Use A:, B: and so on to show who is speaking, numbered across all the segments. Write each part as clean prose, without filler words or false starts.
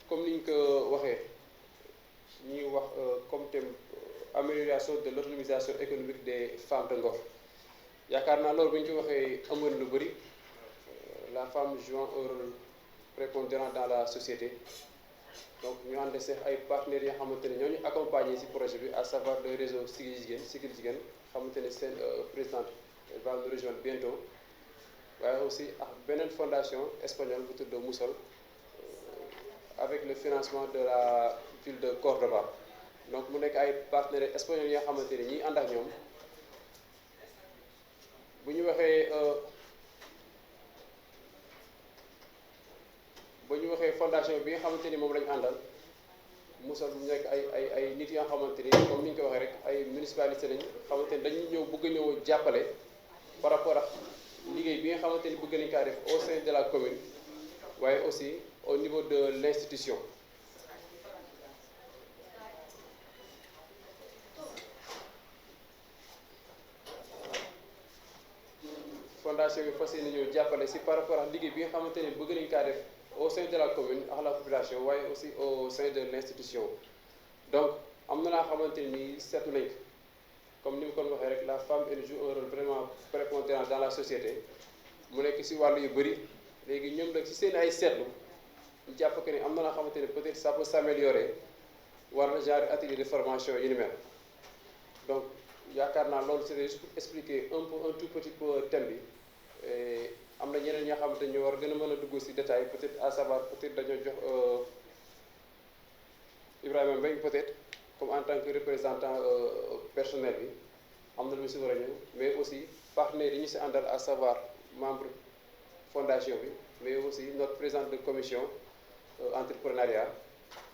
A: comme ni ñu ko waxee ñuy wax comme thème amélioration de l'autonomisation économique des femmes de Ngor yaakaar naa loolu bu ñu ci waxee ëmb lu bëri la femme jouant un rôle prépondérant dans la société donc ñu ànd seex ay partenaires yoo xamante ne ñoo ñu accompagner ci projet bi à savoir le réseau Siggil Jigéen xamante ne seen présidente va nous rejoindre bientôt waaye aussi ak beneen fondation espagnole bu tudd Musol avec le financement de la ville de Cordoba donc mu nekk ay partenaires espagnols yoo xamante ne ñiy ànd ak ñoom bu ñu waxee fondation bi nga xamante ni moom la ñu àndal Musol bu nekk ay nit yoo xamante ni comme ni ñu ko waxee rek ay municipalité lañu xamante ni dañuy bëgg a ñëw jàppale par rapport ak liggéey bi nga xamante ni bëgg nañu kaa def au sein de la commune waaye aussi au niveau de l'institution. Fondation bi fas yéene ñëw jàppale si par rapport ak liggéey bi nga xamante ni bëgg nañu kaa def au sein de la commune ak la population waaye aussi au sein de l'institution donc am na laa xamante ni seetlu nañ ko comme ni mu ko waxee rek la femme elle joue un rôle vraiment prépondérant dans la société mu nekk si wàllu yu bëri léegi ñoom nag si seen ay seetlu ñu jàpp que ni am na loo xamante ni peut-être ça peut s'améliorer war na genre atelier de formation yu ni mel donc yaakaar naa loolu c'est juste pour expliquer un tout petit peu thème bi am na ñeneen ñoo xamante ni ñu war gën a mën a dugg si détail peut-être à savoir peut-être dañoo jox Ibrahima Mbengue peut-être comme en tant que représentant personnel bi am na lu mu si war a ñëw mais aussi partenaires yi ñu si àndal à savoir membre fondation bi mais aussi notre présidente de commission entrepreneuriat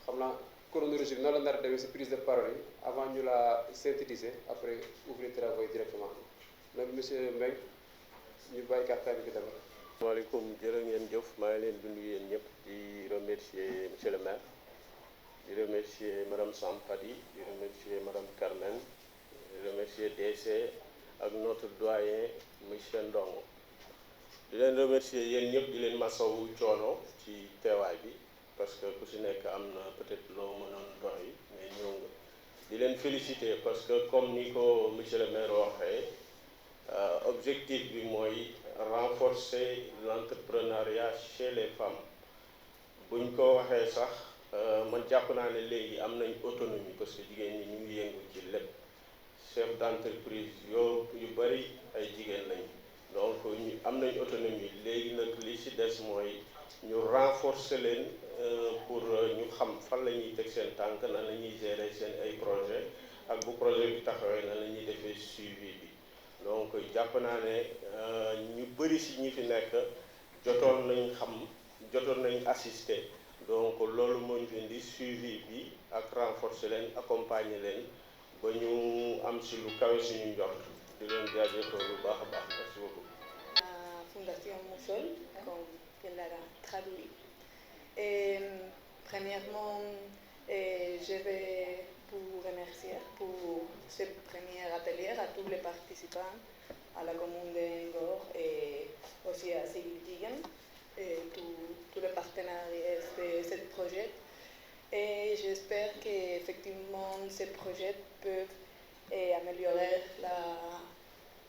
A: xam naa chronologie bi noonu la nar a demee si prise de parole yi avant ñu la synthétiser après ouvrir travaux yi directement donc monsieur Mbengue ñu bàyyi kàttan bi d'abord.
B: Asalaamaaleykum jërë ngeen jëf maa ngi leen di nuyu yéen ñëpp di remercier monsieur le maire di remercier madame Sampati di remercier madame Carmen di remercier DC ak notre doyen monsieur Ndongo di leen remercier yéen ñëpp di leen masawu coono ci teewaay bi parce que ku si nekk am na peut-être loo mënoon doy mais ñëw nga di leen féliciter parce que comme ni ko monsieur le maire waxee objectif bi mooy renforcer l'entrepreneuriat chez les femmes buñ ko waxee sax man jàpp naa ne léegi am nañ autonomie parce que jigéen ñi ñu ngi yëngu ci lépp chef d'entreprise yu bari ay jigéen lañ donc ñu am nañ autonomie léegi nag li ci des mooy ñu renforcer leen pour ñu xam fan la ñuy teg seen tànk nan la ñuy gérer seen ay projet ak bu projet bi taxawee nan la ñuy defee suivi bi donc jàpp naa ne ñu bëri si ñi fi nekk jotoon nañ assister donc loolu moo ñu fi indi suivi bi ak renforcer leen accompagner leen ba ñu am si lu kawe suñu njort di leen jaajëfal bu baax a baax merci beaucoup.
C: Fondation Musol, comme elle l'a traduit. Premièrement, je vais vous remercier pour ce premier atelier à tous les participants, à la commune de Ngor et aussi à Siggil Jigéen et tous les partenaires de ce projet. Et j'espère qu'effectivement ce projet peut améliorer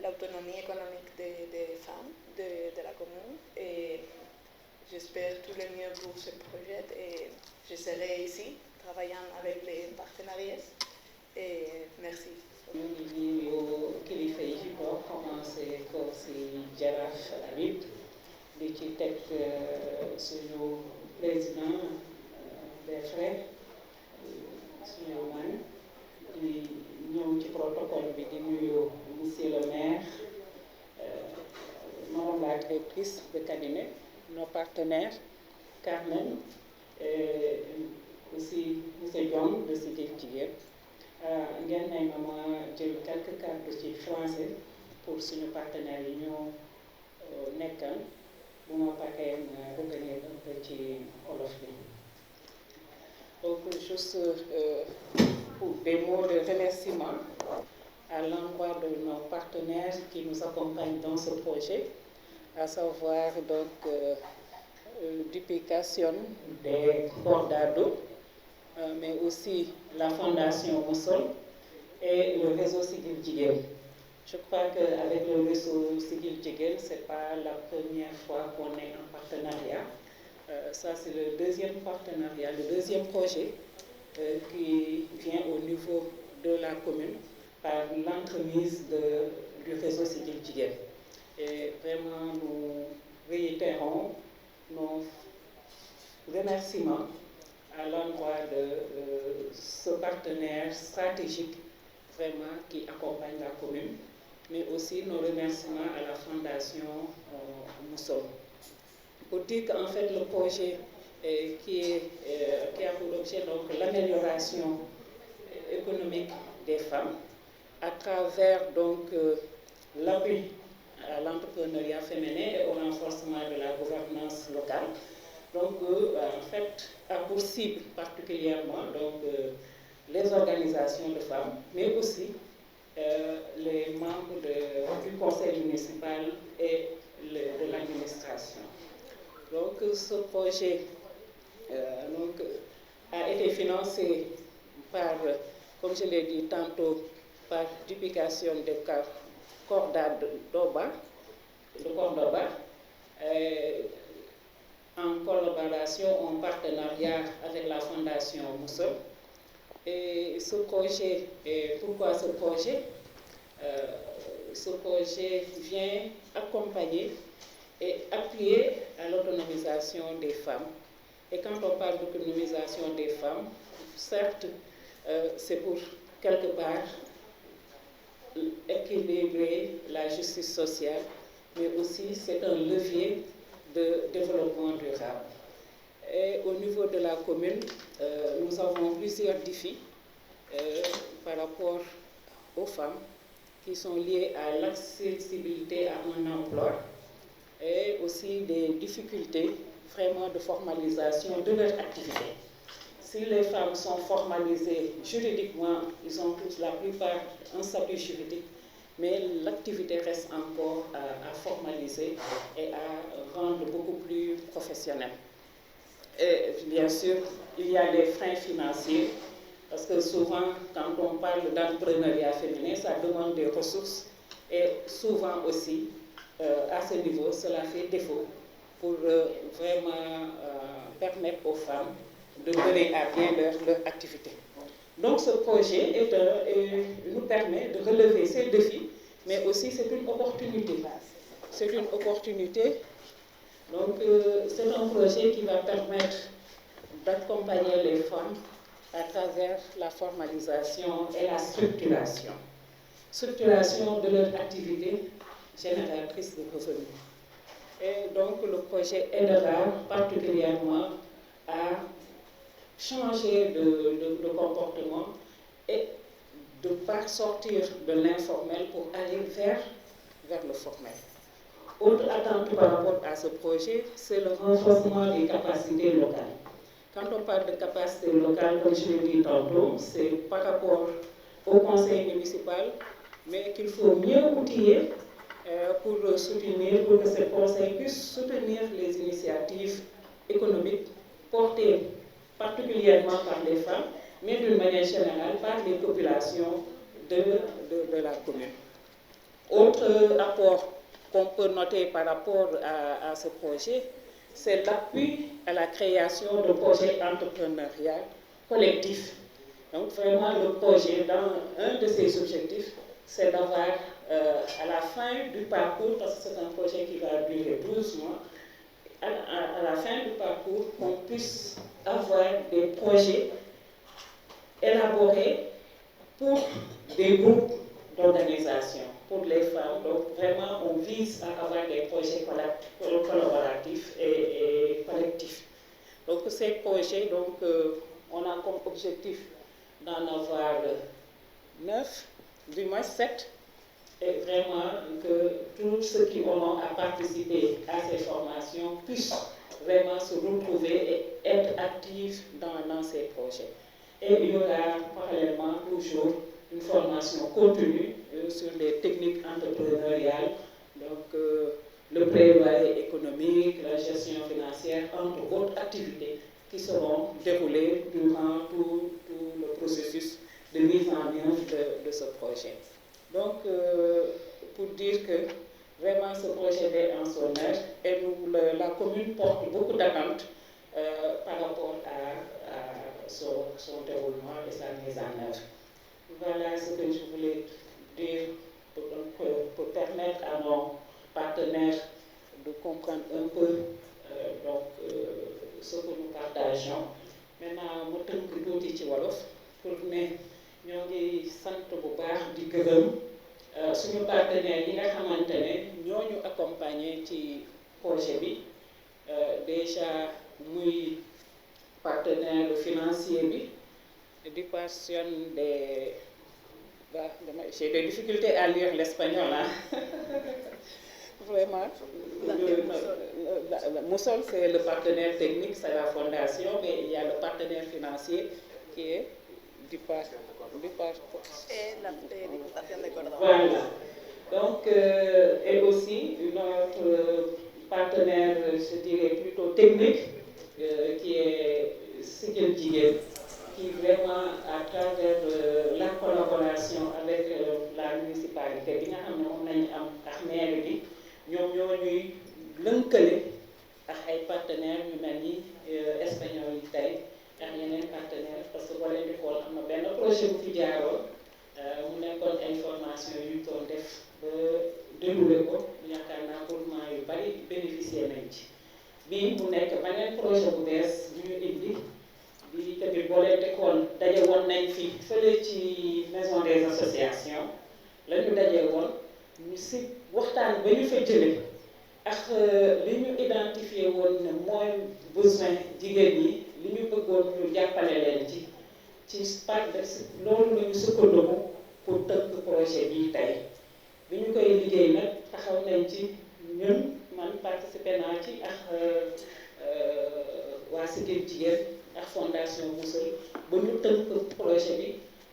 C: l'autonomie économique des femmes de la commune. Et j'espère tout le mieux pour ce projet et je serai ici travaillant avec les partenariats et merci.
D: ñu ngi nuyu kilifa yi ci toog commencé ko ci Jaraaf Habib di ci teg suñu président des frères suñu man di ñëw ci protocole bi di nuyu monsieur le maire madame la directrice de cabinet nos partenaires Carmen aussi monsieur Diom de Siggil Jigéen ngeen may ma jël quelques kàddu ci français pour suñu partenaires yi ñu nekkal bu ma paree ma revenir un peu ci wolof bi donc juste pour des mots de remerciement à l'endroit de nos partenaires qui nous accompagnent dans ce projet, à savoir donc duplication des bordades, mais aussi la Fondation Moussol et le réseau Sigil Jigéen. Je crois qu'avec le réseau Sigil Jigéen, ce n'est pas la première fois qu'on est en partenariat. Ça, c'est le deuxième partenariat, le deuxième projet qui vient au niveau de la commune par l'entremise du réseau Sigil Jigéen. Et vraiment, nous réitérons nos remerciements à l'endroit de ce partenaire stratégique vraiment qui accompagne la commune, mais aussi nos remerciements à la Fondation Moussol. Pour dire qu'en fait le projet qui a pour objet l'amélioration économique des femmes à travers donc l'appui à l'entrepreneuriat féminin et au renforcement de la gouvernance locale. Donc, en fait, a pour cible particulièrement les organisations de femmes, mais aussi les membres du conseil municipal et de l'administration. Donc, ce projet a été financé par, comme je l'ai dit tantôt, par duplication des Corda d'Oba, en collaboration, en partenariat avec la Fondation Moussol. Et ce projet, pourquoi ce projet? Ce projet vient accompagner et appuyer à l'autonomisation des femmes. Et quand on parle d'autonomisation des femmes, certes, c'est pour quelque part équilibrer la justice sociale, mais aussi c'est un levier de développement durable. Et au niveau de la commune, nous avons plusieurs défis par rapport aux femmes qui sont liés à l'accessibilité à un emploi et aussi des difficultés vraiment de formalisation de leur activité. Si les femmes sont formalisées juridiquement, ils ont tous la plupart un statut juridique, mais l'activité reste encore à formaliser et à rendre beaucoup plus professionnelle. Et bien sûr, il y a des freins financiers, parce que souvent, quand on parle d'entrepreneuriat féminin, ça demande des ressources, et souvent aussi, à ce niveau, cela fait défaut pour vraiment permettre aux femmes de mener à bien leur activité. Donc ce projet nous permet de relever ces défis, mais aussi c'est une opportunité. C'est une opportunité. Donc c'est un projet qui va permettre d'accompagner les femmes à travers la formalisation et la structuration. Structuration de leur activité génératrice de revenus. Et donc le projet aidera particulièrement à changer de comportement et de ne pas sortir de l'informel pour aller vers le formel. Autre attente par rapport à ce projet, c'est le renforcement des capacités locales. Quand on parle de capacités locales, comme je l'ai dit tantôt, c'est par rapport au conseil municipal, mais qu'il faut mieux outiller pour que ce conseil puisse soutenir les initiatives économiques portées particulièrement par les femmes, mais d'une manière générale par les populations de la commune. Autre apport qu'on peut noter par rapport à ce projet, c'est l'appui à la création de projets entrepreneuriaux collectifs. Donc vraiment le projet, dans un de ses objectifs, c'est d'avoir à la fin du parcours, parce que c'est un projet qui va durer 12 mois, à la fin du parcours, qu'on puisse avoir des projets élaborés pour des groupes d'organisation, pour les femmes. Donc vraiment, on vise à avoir des projets collaboratifs et collectifs. Donc ces projets, on a comme objectif d'en avoir 9, du moins 7, et vraiment que tous ceux qui auront à participer à ces formations puissent vraiment se retrouver et être actifs dans ces projets. Et il y aura parallèlement toujours une formation continue sur les techniques entrepreneuriales, donc le plaidoyer économique, la gestion financière, entre autres activités qui seront déroulées durant tout le processus de mise en œuvre de ce projet. Donc, pour dire que vraiment ce projet est en son œuvre et la commune porte beaucoup d'attentes par rapport à son déroulement et sa mise en œuvre. Voilà ce que je voulais dire pour permettre à nos partenaires de comprendre un peu ce que nous partageons. Maintenant ma tënk tuuti ci wolof pour ne ñoo ngi sant bu baax di gërëm suñu partenaires yi nga xamante ne ñoo ñu accompagner ci projet bi déjà muy partenaire financier bi di passion des j'ai des difficultés à lire l'espagnol hein. Vraiment Moussol c'est le partenaire technique, c'est la fondation, mais il y a le partenaire financier qui est du partenaire
C: Et la Diputación de Córdoba.
D: Voilà. Donc, et aussi notre partenaire, je dirais plutôt technique, qui est Siggil Jigéen, qui vraiment, à travers la collaboration avec la municipalité, bi nga xam ne moom nañu am ak maire bi, ñoom ñoo ñuy lënkale ak ay partenaires yu mel ni espagnol yi tey ak yeneen partenaires parce que boo leen di xool am na benn projet bu fi jaaroon mu nekkoon ay formation yu ñu doon def ba déroulé ko yaakaar naa groupement yu bari bénéficier nañ ci bii mu nekk beneen projet bu bees bu ñu indi bi tamit boo leen di xool daje woon nañ fi fële ci maison des associations la ñu daje woon ñu si waxtaan ba ñu fa jëlee ak li ñu identifié woon ne mooy besoin jigéen ñi li ñu bëggoon ñu jàppale leen ci part de loolu la ñu sukkandiku pour tënk projet bii tey bi ñu koy liggéey nag taxaw nañ ci ñun man participé naa ci ak waa Siggil Jigéen ak fondation Moussol ba ñu tënk projet bi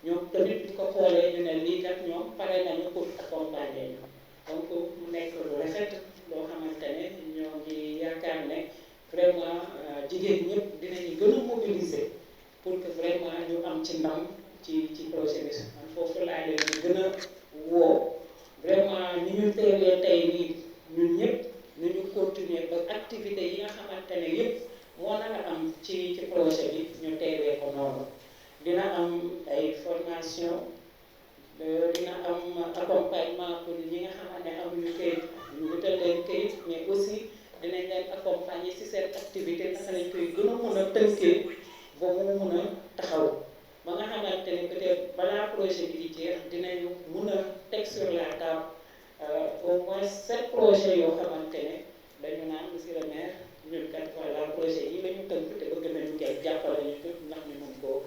D: ñoom tamit bi ko xoolee ñu ne lii kat ñoom pare nañu pour accompagner ñu donc mu nekk lu rafet loo xamante ne ñoo ngi yaakaar ne vraiment jigéen ñëpp dinañu gën a mobiliser pour que vraiment ñu am ci ndam ci projet bi man foofu laa leen di gën a woo vraiment ni ñu teewee tey nii ñun ñëpp ñu ñu continuer ba activité yi nga xamante ne yëpp moo na nga am ci projet bi ñu teewee ko noonu dina am ay formation dina am accompagnement pour ñi nga xamante ne amuñu këyit ñu wutal leen këyit mais aussi dinañ leen accompagner ci seen activité naka lañ koy gën a mën a tënkee ba mu mën a taxaw ba nga xamante ne peut-être balaa projet bi di jeex dinañu mën a teg sur la table au moins 7 projets yoo xamante ne dañu naan monsieur le maire ñun kat voilà projet yi la ñu tënk te bëgg nañu koy jàppale ñu ko ndax ñu mën koo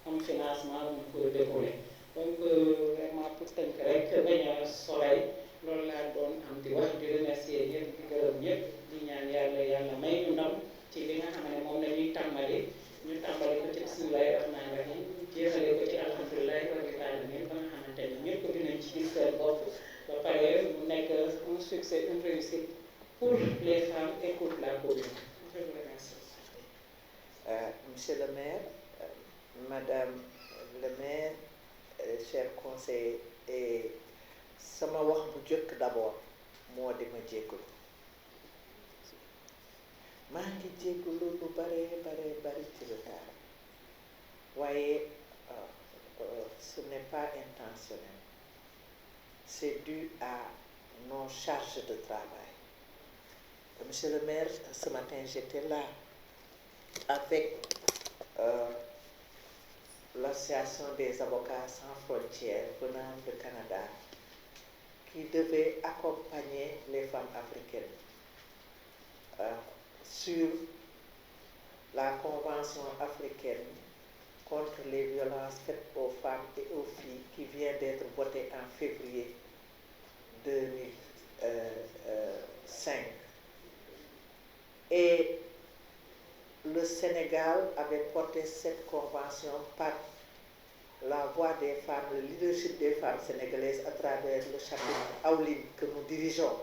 D: am financement mën koo dérouler donc vraiment pour tënk rek bañ a sorey loolu laa doon am di wax di remercier ñëpp di gërëm ñëpp di ñaan yàlla may ñu ndam ci li nga xam ne moom la ñuy tàmbali ñu tàmbali ko ci bismillahi rahmaani rahim jeexale ko ci alhamdulilahi rabbil alamin ba nga xamante ne ñëpp dinañ ci gis seen bopp ba pare mu nekk un succès, une réussite pour les femmes et pour la commune. Je vous remercie.
E: Monsieur le maire, Madame le maire, chers conseillers, et sama wax bu jëkk d'abord moo di ma jéggalu maa ngi jéggalu lu bare ci retard waaye ce n'est pas intentionnel, c'est dû à nos charges de travail. Monsieur le maire, ce matin j'étais là avec l'association des avocats sans frontières venant du Canada qui devait accompagner les femmes africaines sur la Convention africaine contre les violences faites aux femmes et aux filles qui vient d'être votée en février 2005. Et le Sénégal avait porté cette convention par la voix des femmes, le leadership des femmes sénégalaises à travers le chapitre Aouline que nous dirigeons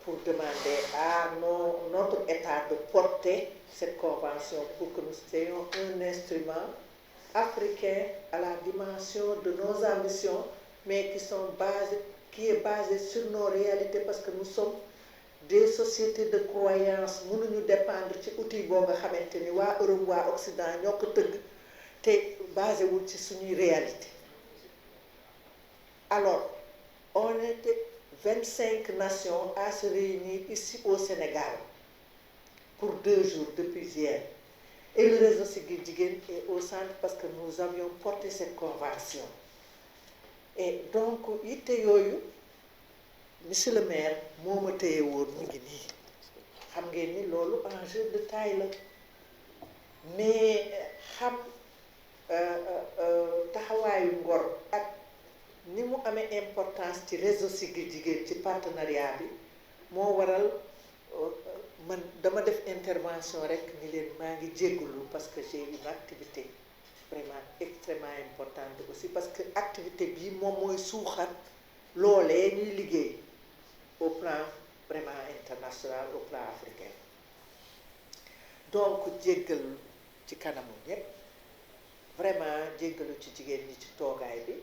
E: pour demander à notre État de porter cette convention pour que nous ayons un instrument africain à la dimension de nos ambitions, mais qui est basé sur nos réalités, parce que nous sommes des sociétés de croyance. Mënuñu dépendre ci outil boo nga xamante ni waa Europe waa Occident ñoo ko tëgg te basé wul ci suñuy réalité. Alors on était 25 nations à se réunir ici au Sénégal pour 2 jours depuis hier. Et le réseau Siggil Jigéen est au centre parce que nous avions porté cette convention. Et donc yitte yooyu monsieur le maire moo ma téye woon mu ngi nii xam ngeen ni loolu enjeu de taille la, mais xam taxawaayu Ngor ak ni mu amee importance ci réseau Siggil Jigéen ci partenariat bi moo waral man dama def intervention rek ni leen maa ngi jégalu parce que j'ai une activité vraiment extrêmement importante aussi, parce que activité bii moom mooy suuxat loolee ñuy liggéey au plan vraiment international, au plan africain. Donc jéggalu ci kanamu ñépp, vraiment jéggalu ci jigéen ñi ci toogaay bi.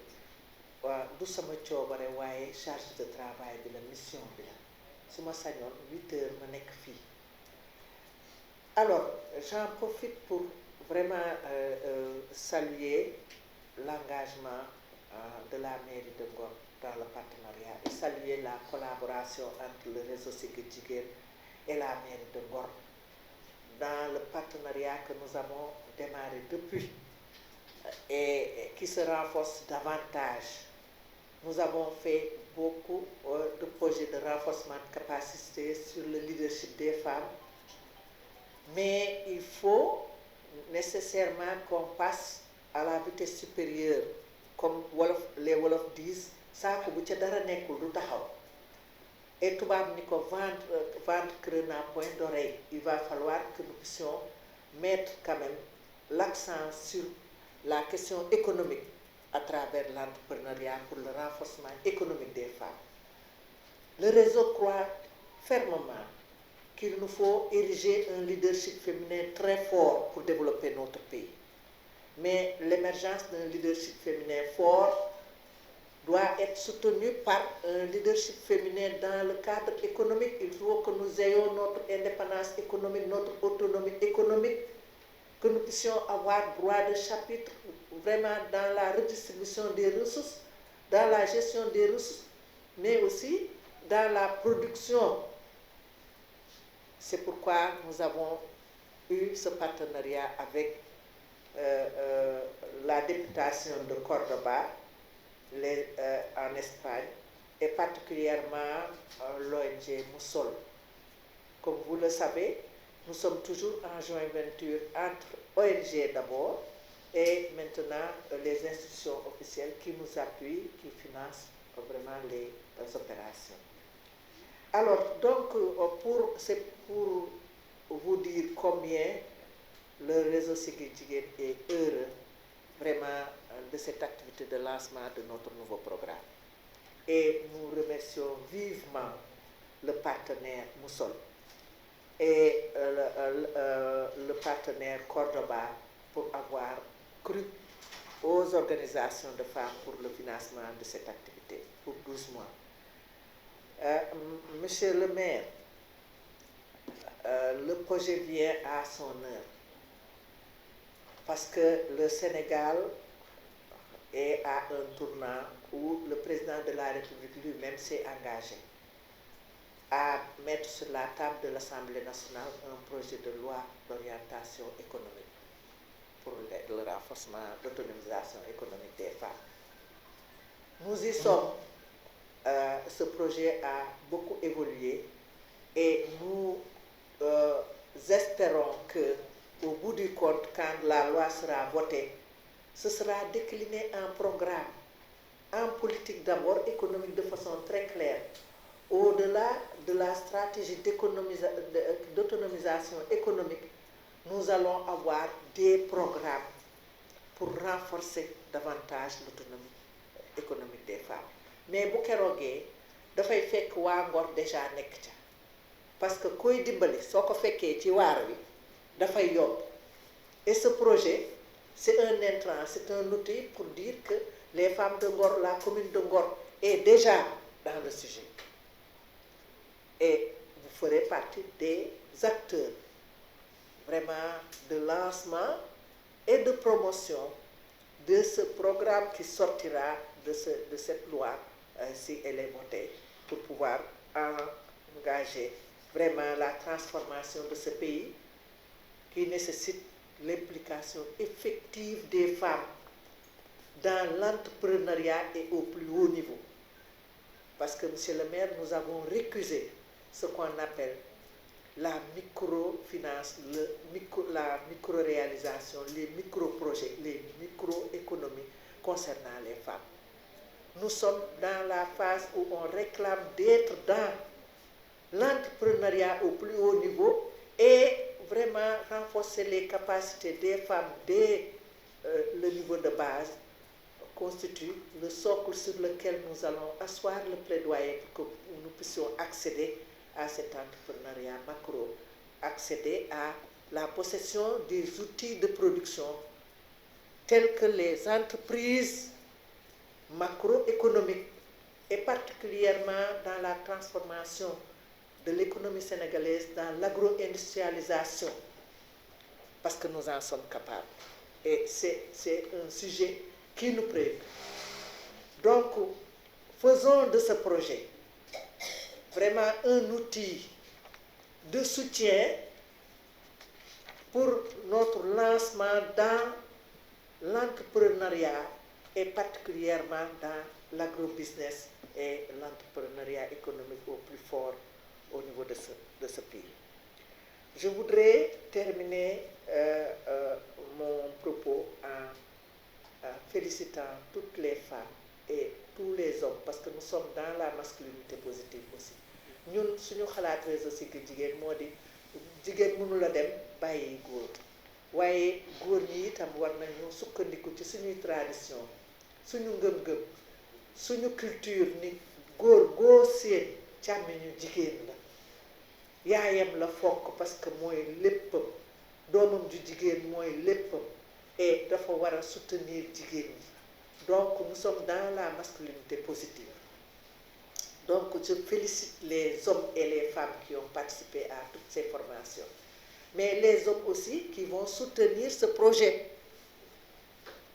E: waaw du sama coobare waaye charge de travail bi la, mission bi la, su ma sañoon 8 heures ma nekk fii. Alors j'en profite pour vraiment saluer l'engagement de la mairie de Ngor dans le partenariat et saluer la collaboration entre le réseau Siggil Jigéen et la mairie de Ngor dans le partenariat que nous avons démarré depuis et qui se renforce davantage. Nous avons fait beaucoup de projets de renforcement de capacité sur le leadership des femmes, mais il faut nécessairement qu'on passe à la vitesse supérieure, comme les Wolof disent, saako bu ca dara nekkul du taxaw. Et tubaab ni ko ventre creux n'a point d'oreille. Il va falloir que nous puissions mettre quand même l'accent sur la question économique à travers l'entrepreneuriat pour le renforcement économique des femmes. Le réseau croit fermement qu'il nous faut ériger un leadership féminin très fort pour développer notre pays. Mais l'émergence d'un leadership féminin fort doit être soutenue par un leadership féminin dans le cadre économique. Il faut que nous ayons notre indépendance économique, notre autonomie économique, que nous puissions avoir droit de chapitre vraiment dans la redistribution des ressources, dans la gestion des ressources, mais aussi dans la production. C'est pourquoi nous avons eu ce partenariat avec la députation de Cordoba en Espagne et particulièrement l'ONG Moussol. Comme vous le savez, nous sommes toujours en jointure entre ONG d'abord et maintenant les institutions officielles qui nous appuient, qui financent vraiment les opérations. Alors, donc, c'est pour vous dire combien le réseau Siggil Jigéen est heureux vraiment de cette activité de lancement de notre nouveau programme. Et nous remercions vivement le partenaire Moussol et le partenaire Cordoba pour avoir cru aux organisations de femmes pour le financement de cette activité pour 12 mois. Monsieur le maire, le projet vient à son heure parce que le Sénégal est à un tournant où le président de la République lui-même s'est engagé à mettre sur la table de l'Assemblée nationale un projet de loi d'orientation économique pour le renforcement, l'autonomisation économique des femmes. Nous y sommes. Ce projet a beaucoup évolué et nous espérons que, au bout du compte, quand la loi sera votée, ce sera décliné en programme, en politique d'abord économique de façon très claire. Au-delà de la stratégie d'autonomisation économique, nous allons avoir des programmes pour renforcer davantage l'autonomie économique des femmes. Mais bu keroogee dafay fekk waa Ngor déjà nekk ca parce que koy dimbali soo ko fekkee ci waar wi dafay yomb. Et ce projet, c'est un intrant, c'est un outil pour dire que les femmes de Ngor, la commune de Ngor est déjà dans le sujet. Et vous ferez partie des acteurs vraiment de lancement et de promotion de ce programme qui sortira de cette loi si elle est votée, pour pouvoir engager vraiment la transformation de ce pays qui nécessite l'implication effective des femmes dans l'entrepreneuriat et au plus haut niveau. Parce que, monsieur le maire, nous avons récusé ce qu'on appelle la microfinance, la micro-réalisation, les micro-projets, les micro-économies concernant les femmes. Nous sommes dans la phase où on réclame d'être dans l'entrepreneuriat au plus haut niveau et vraiment renforcer les capacités des femmes dès le niveau de base constitue le socle sur lequel nous allons asseoir le plaidoyer pour que nous puissions accéder à cet entrepreneuriat macro, accéder à la possession des outils de production tels que les entreprises macroéconomiques et particulièrement dans la transformation de l'économie sénégalaise dans l'agro-industrialisation, parce que nous en sommes capables. Et c'est un sujet qui nous préoccupe. Donc, faisons de ce projet vraiment un outil de soutien pour notre lancement dans l'entrepreneuriat et particulièrement dans l'agrobusiness et l'entrepreneuriat économique au plus fort au niveau de ce pays. Je voudrais terminer mon propos en félicitant toutes les femmes et tous les hommes, parce que nous sommes dans la masculinité positive aussi. Ñun suñu xalaat Réseau Siggil Jigéen moo di jigéen mënu la dem bàyyi góor, waaye góor ñi itam war nañu sukkandiku ci suñuy tradition, suñu ngëm-ngëm, suñu culture ni góor goo seen càmmiñu jigéen la, yaayam la fonk parce que mooy léppam, doomam ju jigéen mooy léppam, et dafa war a soutenir jigéen ñi. Donc nous sommes dans la masculinité positive. Donc je félicite les hommes et les femmes qui ont participé à toutes ces formations, mais les hommes aussi qui vont soutenir ce projet.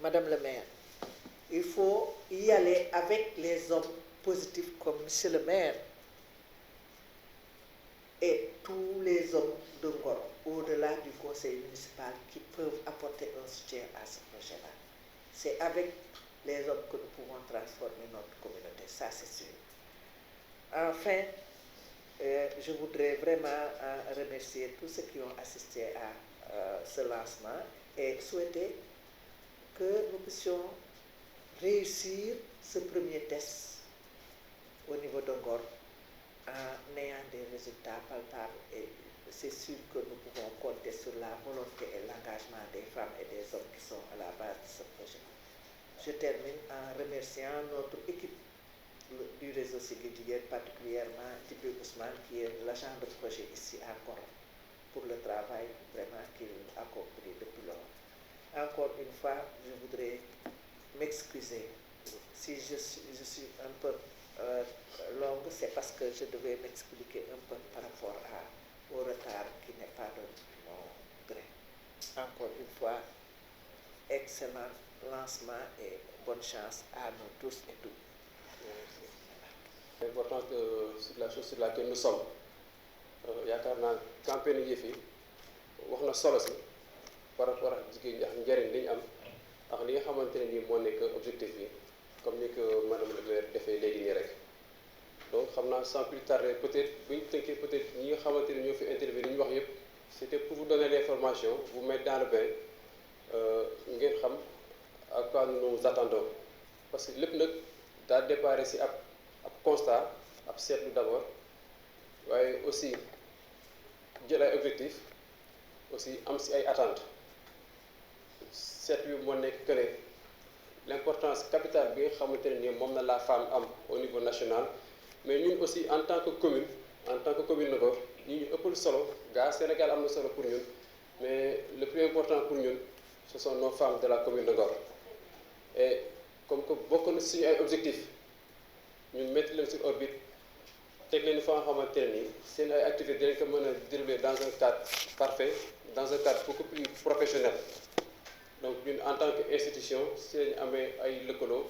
E: Madame le maire, il faut y aller avec les hommes positifs comme monsieur le maire et tous les hommes de Ngor, au-delà du conseil municipal, qui peuvent apporter un soutien à ce projet-là. C'est avec les hommes que nous pouvons transformer notre communauté, ça c'est sûr. Enfin, je voudrais vraiment remercier tous ceux qui ont assisté à ce lancement et souhaiter que nous puissions réussir ce premier test au niveau de Ngor en ayant des résultats palpables, et c'est sûr que nous pouvons compter sur la volonté et l'engagement des femmes et des hommes qui sont à la base de ce projet. Je termine en remerciant notre équipe du Réseau Siggil Jigéen, particulièrement Djibril Ousmane, qui est l'agent de projet ici à Ngor, pour le travail vraiment qu'il accomplit depuis lors. Encore une fois, je voudrais m'excuser si je suis un peu longue, c'est parce que je devais m'expliquer un peu par rapport au retard qui n'est pas de mon gré. Encore une fois, excellent lancement et bonne chance à nous tous et toutes.
A: L'importance de la chose sur laquelle nous sommes, yaakaar naa campagne yi fi wax na solo si par rapport ak jigéen ñi ak njëriñ li ñu am ak li nga xamante ne nii moo nekk objectif bi, comme ni que madame le maire defee léegi nii rek. Donc xam naa sans plus tarder, peut-être bu ñu tënkee peut-être ñi nga xamante ne ñoo fi intervenir li ñu wax yëpp, c'était pour vous donner l'information, vous mettre dans le bain, ngeen xam à quoi nous nous attendons. Parce que lépp nag daa déparé si ab constat, ab seetlu d'abord, waaye aussi jël ay objectifs, aussi am si ay attentes. Seetlu moo nekk que ne l'importance capitale bi nga xamante ne nii moom na la femme am au niveau national, mais ñun aussi en tant que commune de Ngor ñu ëppal solo gaa Sénégal am na solo pour ñun mais le plus important pour ñun ce sont nos femmes de la commune de Ngor et comme que bokk na suñu ay objectifs ñun mettre leen sur orbite teg leen fa nga xamante ne nii seen ay activités dinañ ko mën a dérouler dans un cadre parfait dans un cadre beaucoup plus professionnel donc ñun en tant que institution si lañu amee ay lëkkaloo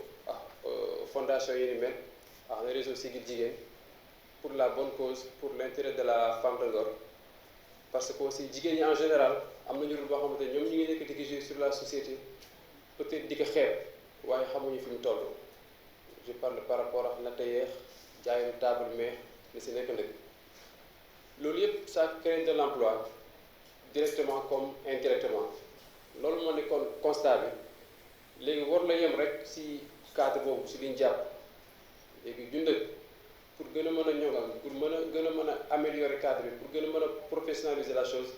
A: fondation yi ni mel ak le réseau Siggil Jigéen pour la bonne cause pour l'intérêt de la femme de Ngor parce que aussi jigéen ñi en général am nañu rôle boo xamante ne ñoom ñu ngi nekk di ko jouer sur la société peut-être di ko xeeb waaye xamuñu fi mu toll je parle par rapport ak natt yeex jaayum table mais li si nekk ndëkk loolu yëpp ça crée de l'emploi directement comme indirectement loolu moo nekkoon constat bi léegi war la yem rek si cadre boobu si liñ jàpp léegi jundëk pour gën a mën a ñoŋal pour gën a mën a améliorer cadre bi pour gën a mën a professionnaliser la chose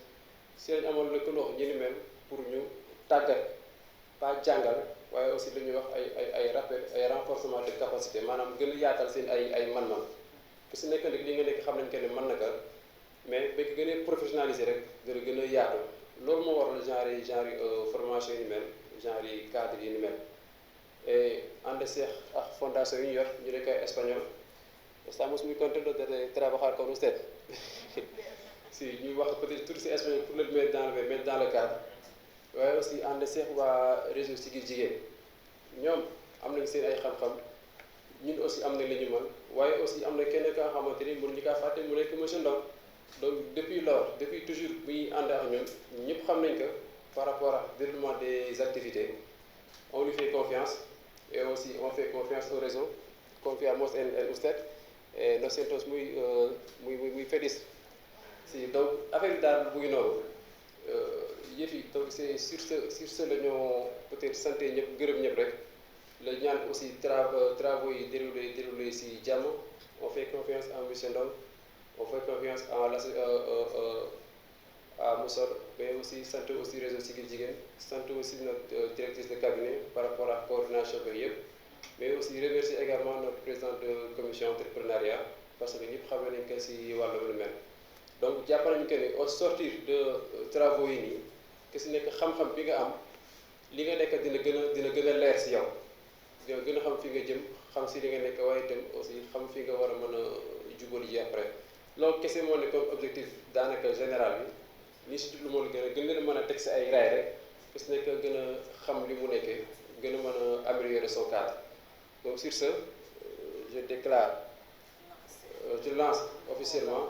A: si lañ amoon lëkkaloo ñu ni mel pour ñu tàggat pas jàngal waaye aussi lu ñuy wax ay rappel ay renforcement de capacité maanaam gën a yaatal seen ay man-man ku si nekk nag li nga nekk xam nañ que ne mën na ko mais ba ko gën a professionnaliser rek gën a yaatu loolu moo waral genre formation yi ni mel genre yi cadre yi ni mel et ànd seex ak fondation yi ñu yor ñu nekk ay espagnol estamos muy contentos de trabajar con usted si ñuy wax peut-être tout si espagnol pour le mettre dans le cadre waaye aussi ànd seex waa réseau Siggil Jigéen ñoom am nañ seen ay xam-xam ñun aussi am na li ñu mën waaye aussi am na kenn ka nga xamante ni mënuñu kaa fàtte mu nekk monsieur Ndong donc depuis toujours buy ànd ak ñun ñëpp xam nañ que par rapport ak déroulement des activités on lui fait confiance et aussi on fait confiance au réseau confiamos en usted et nos sientos muy feliz si donc affaire bi daal bu ngi noonu yëf yi donc c'est sur ce la ñoo peut-être santé ñëpp gërëm ñëpp rek la ñaan aussi travaux yi déroulé si jàmm on fait confiance à monsieur Ndong on fait confiance à Moussor mais aussi sant aussi réseau Siggil Jigéen sant aussi notre directrice de cabinet par rapport à coordination bi yëpp mais aussi remercier également notre président de commission entrepreneuriat parce que ñëpp xam nañ que si wàllu lu mel donc jàpp nañu que ne au sortir de travaux yi nii que si nekk xam-xam bi nga am li nga nekk dina gën a leer si yow dina gën a xam fi nga jëm xam si li nga nekk waaye itam aussi xam fi nga war a mën a jubal ji après loolu kese moo nekkoon objectif daanaka général bi li si jublu moo gën leen mën a teg si ay raay rek que si nekk gën a xam li mu nekkee gën a mën a améliorer son cadre donc sur ce je déclare je lance officiellement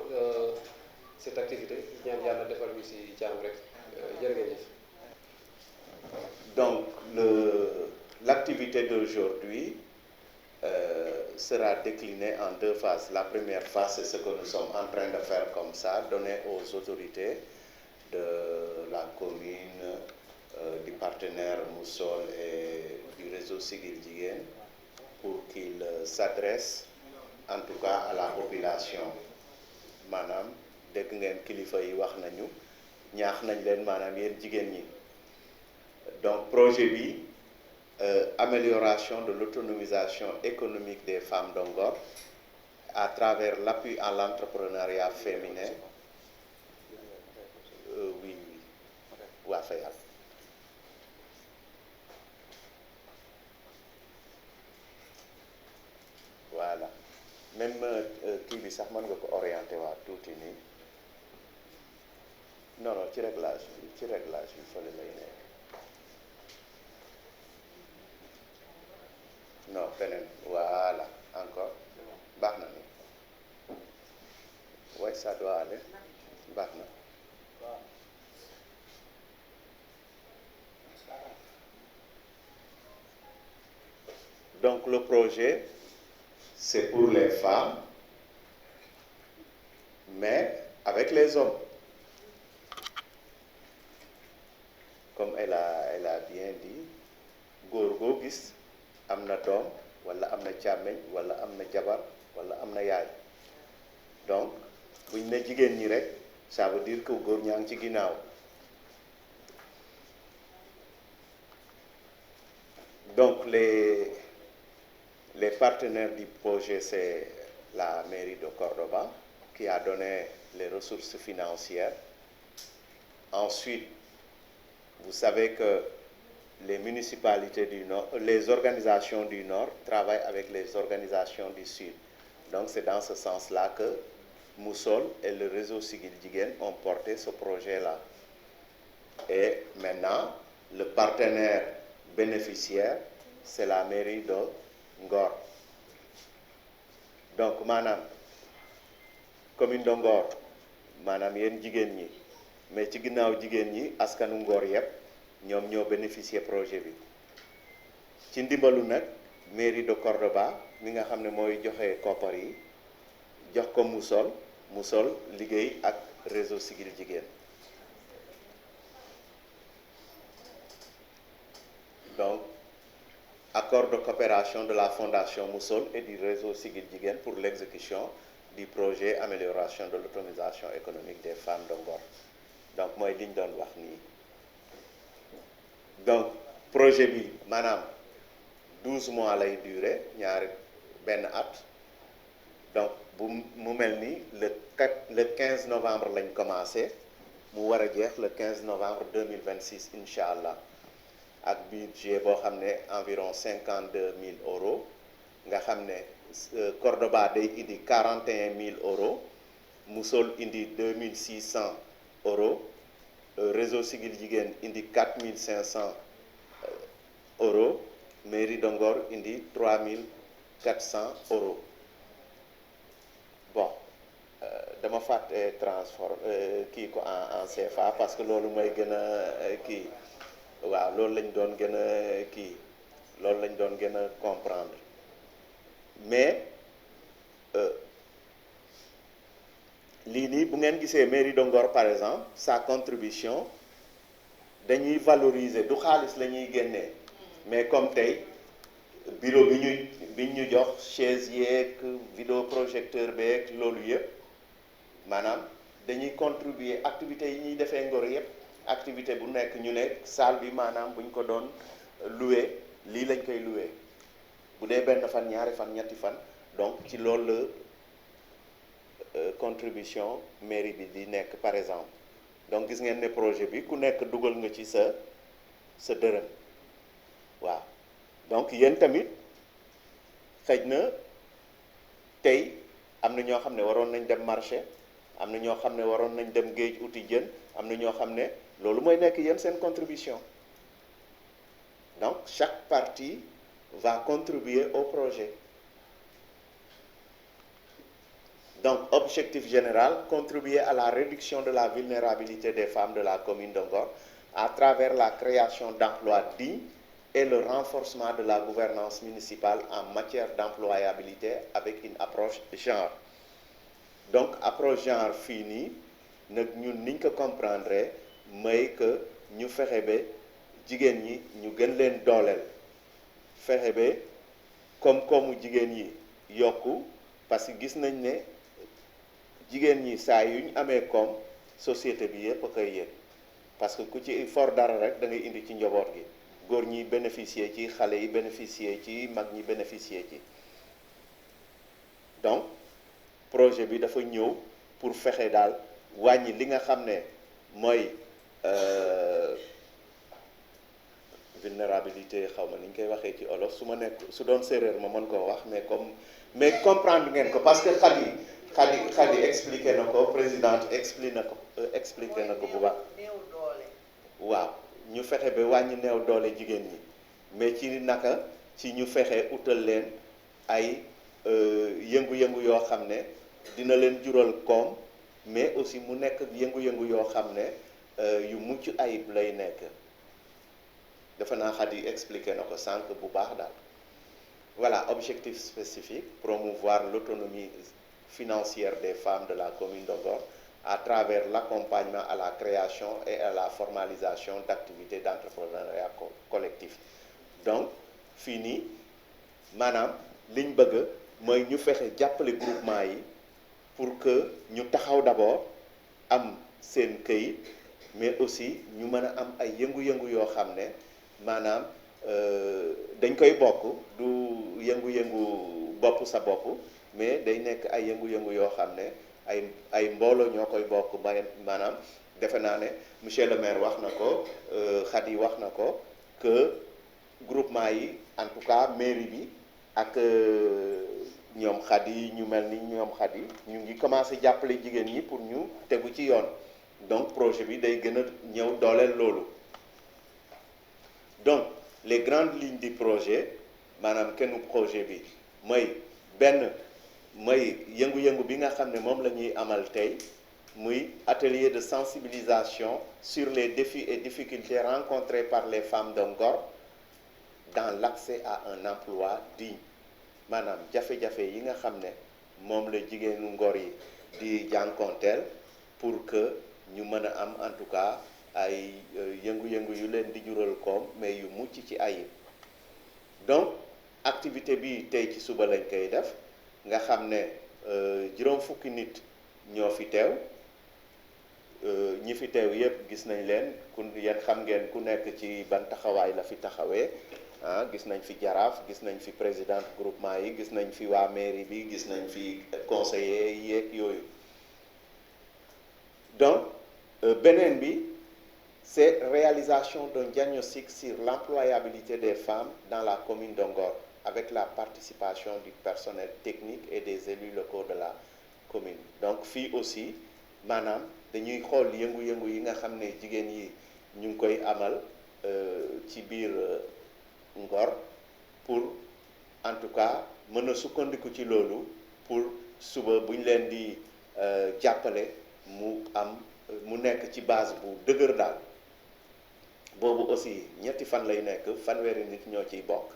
A: cette activité ñaan yàlla defal ñu si jàmm rek jërë ngeen jëf.
F: Donc l'activité d'aujourd'hui sera déclinée en deux phases. La première phase, c'est ce que nous sommes en train de faire comme ça, donner aux autorités de la commune, du partenaire Moussol et du réseau Siggil Jigéen pour qu'ils s'adressent en tout cas à la population. Maanaam dégg ngeen kilifa yi wax nañu ñaax nañ leen maanaam yéen jigéen ñi. Donc projet bi amélioration de l'autonomisation économique des femmes de Ngor à travers l'appui à l'entrepreneuriat féminin oui waa fayal voilà même kii bi sax mën nga ko orienté waa tuuti nii non ci réglage bi fële lay nekk non beneen voilà encore baax na ni ouais ça doit aller baax na donc le projet c'est pour les femmes mais avec les hommes comme elle a bien dit góor goo gis am na doom walla am na càmmeñ walla am na jabar walla am na yaay donc buñ ne jigéen ñi rek ça veut dire que góor ñaa ngi ci ginnaaw donc les partenaires du projet c'est la mairie de Cordoba qui a donné les ressources financières. Ensuite, vous savez que les municipalités du Nord, les organisations du Nord travaillent avec les organisations du Sud. Donc c'est dans ce sens-là que Moussol et le réseau Siggil Jigéen ont porté ce projet-là. Et maintenant, le partenaire bénéficiaire, c'est la mairie de Ngor. Donc maanaam commune de Ngor maanaam yéen jigéen ñi mais ci ginnaaw jigéen ñi askanu Ngor yëpp ñoom ñoo bénéficier projet bi ci ndimbalu nag mairie de Cordoba mi nga xam ne mooy joxe koppar yi jox ko Moussol liggéey ak réseau Siggil Jigéen. Donc accord de coopération de la fondation Moussol et du réseau Siggil Jigéen pour l'exécution du projet amélioration de l'autonomisation économique des femmes de Ngor. Donc mooy li ñu doon wax nii. Donc projet bi maanaam 12 mois lay durer ñaari benn at. Donc bu mu mel ni le 15 novembre lañ commencé mu war a jeex le 15 novembre 2026 incha allah ak budget boo xam ne environ 52 000 euros nga xam ne Cordoba day indi 41 000 euros Moussol indi 2600 euros réseau Siggil Jigéen indi 4500 euros mairie de Ngor indi 3400 euros. Bon dama fàtte kii ko en CFA parce que loolu mooy gën a kii waaw loolu lañ doon gën a kii loolu lañ doon gën a comprendre mais lii nii bu ngeen gisee mairie de Ngor par exemple sa contribution dañuy valoriser du xaalis la ñuy génnee mais comme tey bureau bi ñu jox chaise yeeg vidéo projecteur beeg loolu yëpp maanaam dañuy contribuer activités yi ñuy defee Ngor yëpp activité bu nekk ñu ne salle bi maanaam bu ñu ko doon loué lii lañ koy loué bu dee benn fan ñaari fan ñetti fan donc ci loolu la contribution mairie bi di nekk par exemple donc gis ngeen ne projet bi ku nekk dugal nga ci sa dërëm waaw donc yéen tamit xëj na tey am na ñoo xam ne waroon nañ dem marché am na ñoo xam ne waroon nañ dem géej uti jën am na ñoo xam ne loolu mooy nekk yéen seen contribution donc chaque partie va contribuer au projet donc objectif général contribuer à la réduction de la vulnérabilité des femmes de la commune de Ngor à travers la création d'emplois dignes et le renforcement de la gouvernance municipale en matière d'employabilité avec une approche genre. Donc approche genre fii nii nag ñun niñ ko comprendre mooy que ñu fexe ba jigéen ñi ñu gën leen dooleel fexe ba koom-koomu jigéen yi yokku parce que gis nañ ne jigéen ñi saa yu ñu amee koom société bi yëpp a koy yëg parce que ku ci for dara rek da ngay indi ci njaboot gi góor ñi bénéficier ci xale yi bénéficier ci mag ñi bénéficier ci donc projet bi dafa ñëw pour fexe daal wàññi li nga xam ne mooy vulnérabilité xaw ma ni ñu koy waxee ci olof su ma nekk su doon séeréer ma mën koo wax mais comprendre ngeen ko parce que Khady expliqué na ko présidente expliqué na ko bu baax waaw ñu fexe ba wàññi néew doole jigéen ñi mais ci naka ci ñu fexe utal leen ay yëngu-yëngu yoo xam ne dina leen jural koom mais aussi mu nekk yëngu-yëngu yoo xam ne yu mucc ayib lay nekk dafa naa Khady expliqué na ko sànq bu baax daal voilà objectif spécifique promouvoir l'autonomie financière des femmes de la commune de Ngor à travers l'accompagnement à la création et à la formalisation d'activités d'entrepreneuriat collectif donc fii nii maanaam liñ bëgg mooy ñu fexe jàppale groupement yi pour que ñu taxaw d'abord am seen këyit mais aussi ñu mën a am ay yëngu-yëngu yoo xam ne maanaam dañ koy bokk du yëngu-yëngu bopp sa bopp mais day nekk ay yëngu-yëngu yoo xam ne ay mbooloo ñoo koy bokk maanaam defe naa ne monsieur le maire wax na ko Khady wax na ko que groupement yi en tout cas mairie bi ak ñoom Khady ñu mel ni ñoom Khady ñu ngi commencé jàppale jigéen ñi pour ñu tegu ci yoon donc projet bi day gën a ñëw dooleel loolu donc les grandes lignes du projet maanaam kenn projet bi mooy benn mooy yëngu-yëngu bi nga xam ne moom la ñuy amal tey muy atelier de sensibilisation sur les défis et difficultés rencontrés par les femmes de Ngor dans l'accès à un emploi digne maanaam jafe-jafe yi nga xam ne moom la jigéenu Ngor yi di jànkonteel pour que ñu mën a am en tout cas ay yëngu-yëngu yu leen di jural koom mais yu mucc ci ayib donc activité bi tey ci suba lañ koy def nga xam ne juróom fukki nit ñoo fi teew ñi fi teew yépp gis nañ leen ku yéen xam ngeen ku nekk ci ban taxawaay la fi taxawee gis nañ fi jaraaf gis nañ fi président groupement yi gis nañ fi waa mairie bi gis nañ fi conseiller yeeg yooyu donc beneen bi c'est réalisation d'un diagnostic sur l'employabilité des femmes dans la commune de Ngor avec la participation du personnel technique et des élus locaux de la commune donc fii aussi maanaam dañuy xool yëngu-yëngu yi nga xam ne jigéen yi ñu ngi koy amal ci biir Ngor pour en tout cas mën a sukkandiku ci loolu pour suba bu ñu leen di jàppale mu nekk ci base bu dëgër daal boobu aussi ñetti fan lay nekk fanweeri nit ñoo ciy bokk.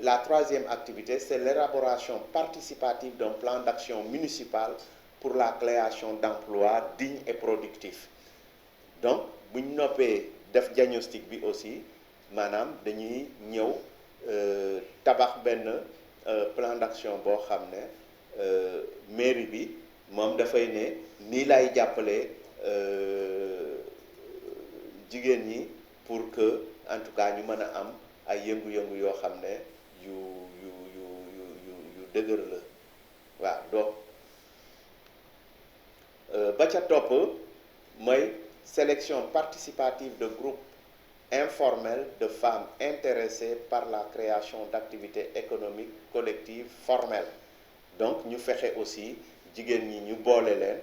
F: La troisième activité, c'est l'élaboration participative d'un plan d'action municipal pour la création d'emplois dignes et productifs. Donc, bu ñu noppee def diagnostic bi aussi maanaam dañuy ñëw tabax benn plan d'action boo xam ne mairie bi moom dafay ne nii lay jàppale jigéen ñi pour que en tout cas ñu mën a am ay yëngu-yëngu yoo xam ne yu dëgër la waaw donc ba ca topp mooy sélection participative de groupes informels de femmes intéressées par la création d'activités économiques collectives formelles donc ñu fexe aussi jigéen ñi ñu boole leen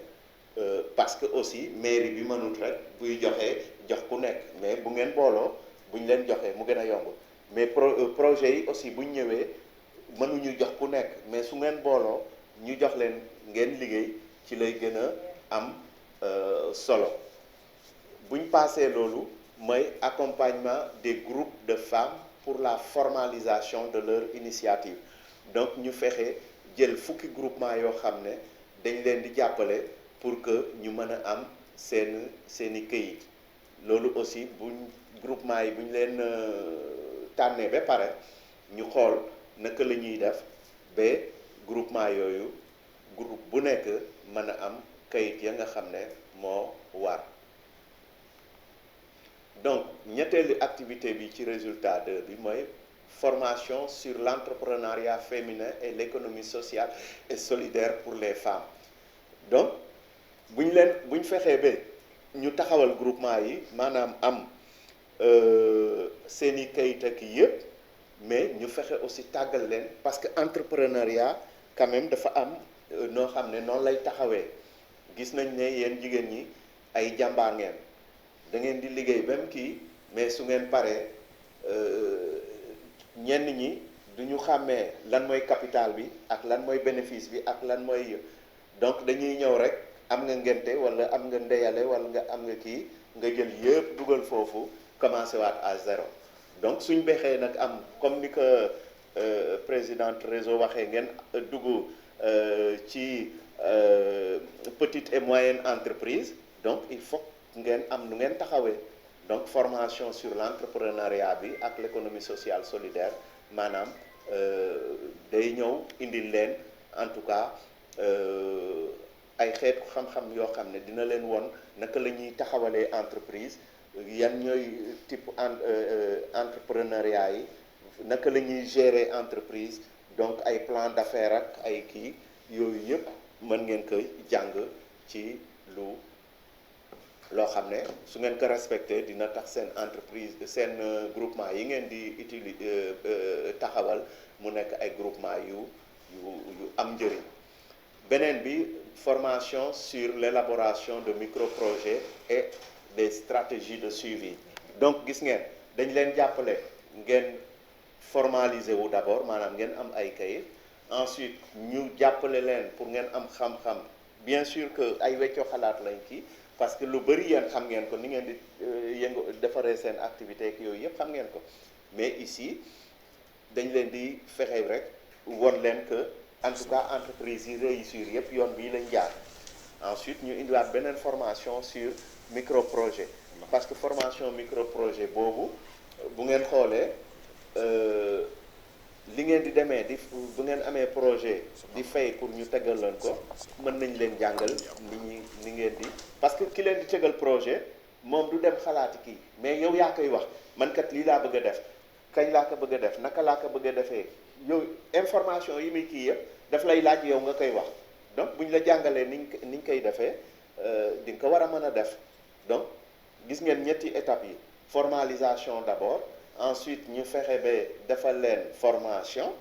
F: parce que aussi mairie bi mënut rek buy jox ku nekk mais bu ngeen booloo bu ñu leen joxee mu gën a yomb mais projet yi aussi bu ñu ñëwee mënuñu jox ku nekk mais su ngeen booloo ñu jox leen ngeen liggéey ci lay gën a am solo bu ñu passé loolu mooy accompagnement des groupes de femmes pour la formalisation de leur initiative donc ñu fexe jël fukki groupement yoo xam ne dañ leen di jàppale pour que ñu mën a am seeni këyit loolu aussi buñ groupement yi bu ñu leen tànnee ba pare ñu xool naka la ñuy def ba groupement yooyu groupe bu nekk mën a am kayit ya nga xam ne moo war donc ñetteelu activité bi ci résultat 2 bi mooy formation sur l'entrepreneuriat féminin et l'économie sociale et solidaire pour les femmes donc bu ñu fexee ba ñu taxawal groupement yi maanaam am seeni kayit ak yëpp mais ñu fexe aussi tàggal leen parce que entrepreneuriat quand même dafa am noo xam ne noonu lay taxawee gis nañ ne yéen jigéen ñi ay jàmbaar ngeen da ngeen di liggéey même kii mais su ngeen paree ñenn ñi du ñu xàmmee lan mooy capital bi ak lan mooy bénéfice bi ak lan mooy donc dañuy ñëw rek am nga ngente wala am nga ndeyale wala nga am nga kii nga jël yëpp dugal foofu commencé waat à zéro donc suñ bexee nag am comme ni ko présidente réseau waxee ngeen dugg ci petite et moyenne entreprise donc il faut ngeen am nu ngeen taxawee donc formation sur l'entrepreneuriat bi ak l'économie sociale solidaire maanaam day ñëw indil leen en tout cas ay xeetu xam-xam yoo xam ne dina leen won naka la ñuy taxawalee entreprise yan ñooy type entrepreneuriat yi naka la ñuy gérer entreprise donc ay plan d'affaires ak ay kii yooyu yëpp mën ngeen koy jàng ci loo xam ne su ngeen ko respecté dina tax seen entreprise seen groupement yi ngeen di taxawal mu nekk ay groupement yu am njëriñ. beneen bi formation sur l'élaboration de micro-projets et des stratégies de suivi. Donc gis ngeen dañ leen jàppale ngeen formaliser wu d'abord maanaam ngeen am ay kayit, ensuite ñu jàppale leen pour ngeen am xam-xam. Bien sûr que ay weccoo xalaat lañ kii parce que lu bëri yéen xam ngeen ko ni ngeen di defaree seen activité ak yooyu yëpp xam ngeen ko, mais ici dañ leen di fexe rek won leen que en tout cas entreprise yi réussir yëpp yoon bii lañ jaar. Ensuite ñu indiwaat beneen formation sur micro projet, parce que formation micro projet boobu bu ngeen xoolee li ngeen di demee di bu ngeen amee projet di fay pour ñu tegal leen ko mën nañ leen jàngal ni ngeen di, parce que ki leen di tegal projet moom du dem xalaati kii mais yow yaa koy wax man kat lii laa bëgg a def kañ laa ko bëgg a def naka laa ko bëgg a defee yow information yi muy kii yëpp daf lay laaj yow nga koy wax. Donc bu ñu la jàngalee ni ñu koy defee di nga ko war a mën a def. Donc gis ngeen ñetti étapes yi, formalisation d'abord, ensuite ñu fexe ba defal leen formation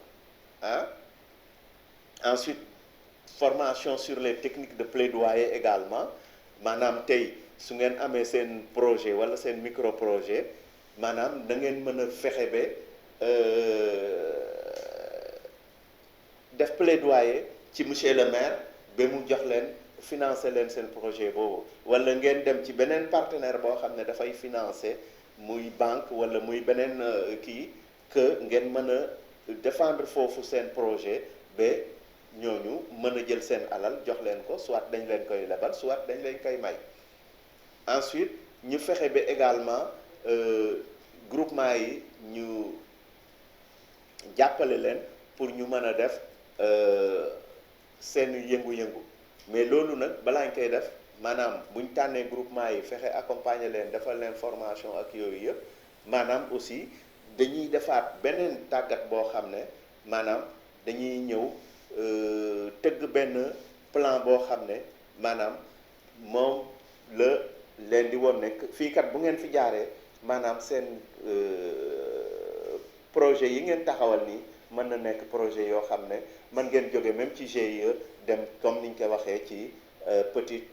F: ensuite formation sur les techniques de plaidoyer également, maanaam tey su ngeen amee seen projet wala seen micro projet maanaam da ngeen mën a fexe ba def plaidoyer ci monsieur le maire ba mu jox leen financer leen seen projet boobu, wala ngeen dem ci beneen partenaire boo xam ne dafay financer muy banque wala muy beneen kii que ngeen mën a défendre foofu seen projet ba ñooñu mën a jël seen alal jox leen ko, soit dañ leen koy lebal soit dañ leen koy may. Ensuite ñu fexe ba également groupement yi ñu jàppale leen pour ñu mën a def seen yëngu-yëngu, mais loolu nag balaa ñu koy def maanaam bu ñu tànnee groupement yi fexe accompagner leen defal leen formation ak yooyu yëpp, maanaam aussi dañuy defaat beneen tàggat boo xam ne maanaam dañuy ñëw tëgg benn plan boo xam ne maanaam moom la leen di woon nekk fii kat bu ngeen fi jaaree maanaam seen projet yi ngeen taxawal nii mën na nekk projet yoo xam ne mën ngeen jóge même ci GIE dem comme ni ñu ko waxee ci petite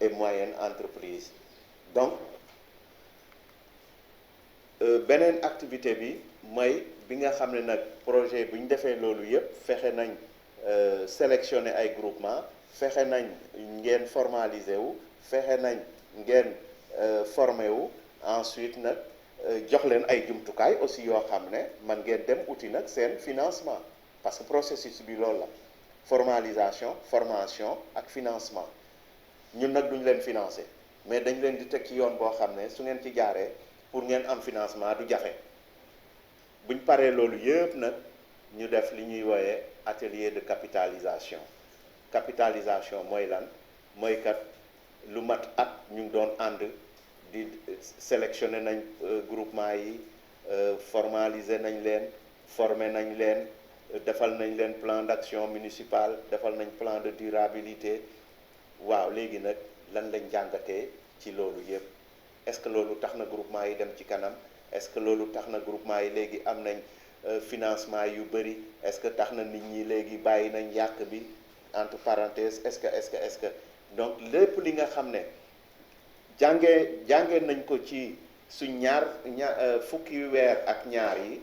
F: et moyenne entreprise. Donc beneen activité bi mooy bi nga xam ne nag projet bu ñu defee loolu yëpp fexe nañ sélectionner ay groupement, fexe nañ ngeen formaliser wu, fexe nañ ngeen formé wu, ensuite nag jox leen ay jumtukaay aussi yoo xam ne man ngeen dem uti nag seen financement, parce que processus bi loolu la, formalisation, formation ak financement. ñun nag duñ leen financer mais dañ leen di teg ci yoon boo xam ne su ngeen ci jaaree pour ngeen am financement du jafe. buñ paree loolu yëpp nag ñu def li ñuy wooyee atelier de capitalisation. Capitalisation mooy lan? mooy kat lu mat at ñu ngi doon ànd di sélectionner nañ groupement yi, formaliser nañ leen, former nañ leen, defal nañ leen plan d'action municipal, defal nañ plan de durabilité. waaw léegi nag lan lañ jàngatee ci loolu yëpp? est-ce que loolu tax na groupement yi dem ci kanam? est-ce que loolu tax na groupement yi léegi am nañ financement yu bëri? est-ce que tax na nit ñi léegi bàyyi nañ yàq bi entre parenthèses est-ce que donc lépp li nga xam ne jàngee nañ ko ci suñ fukki weer ak ñaar yi,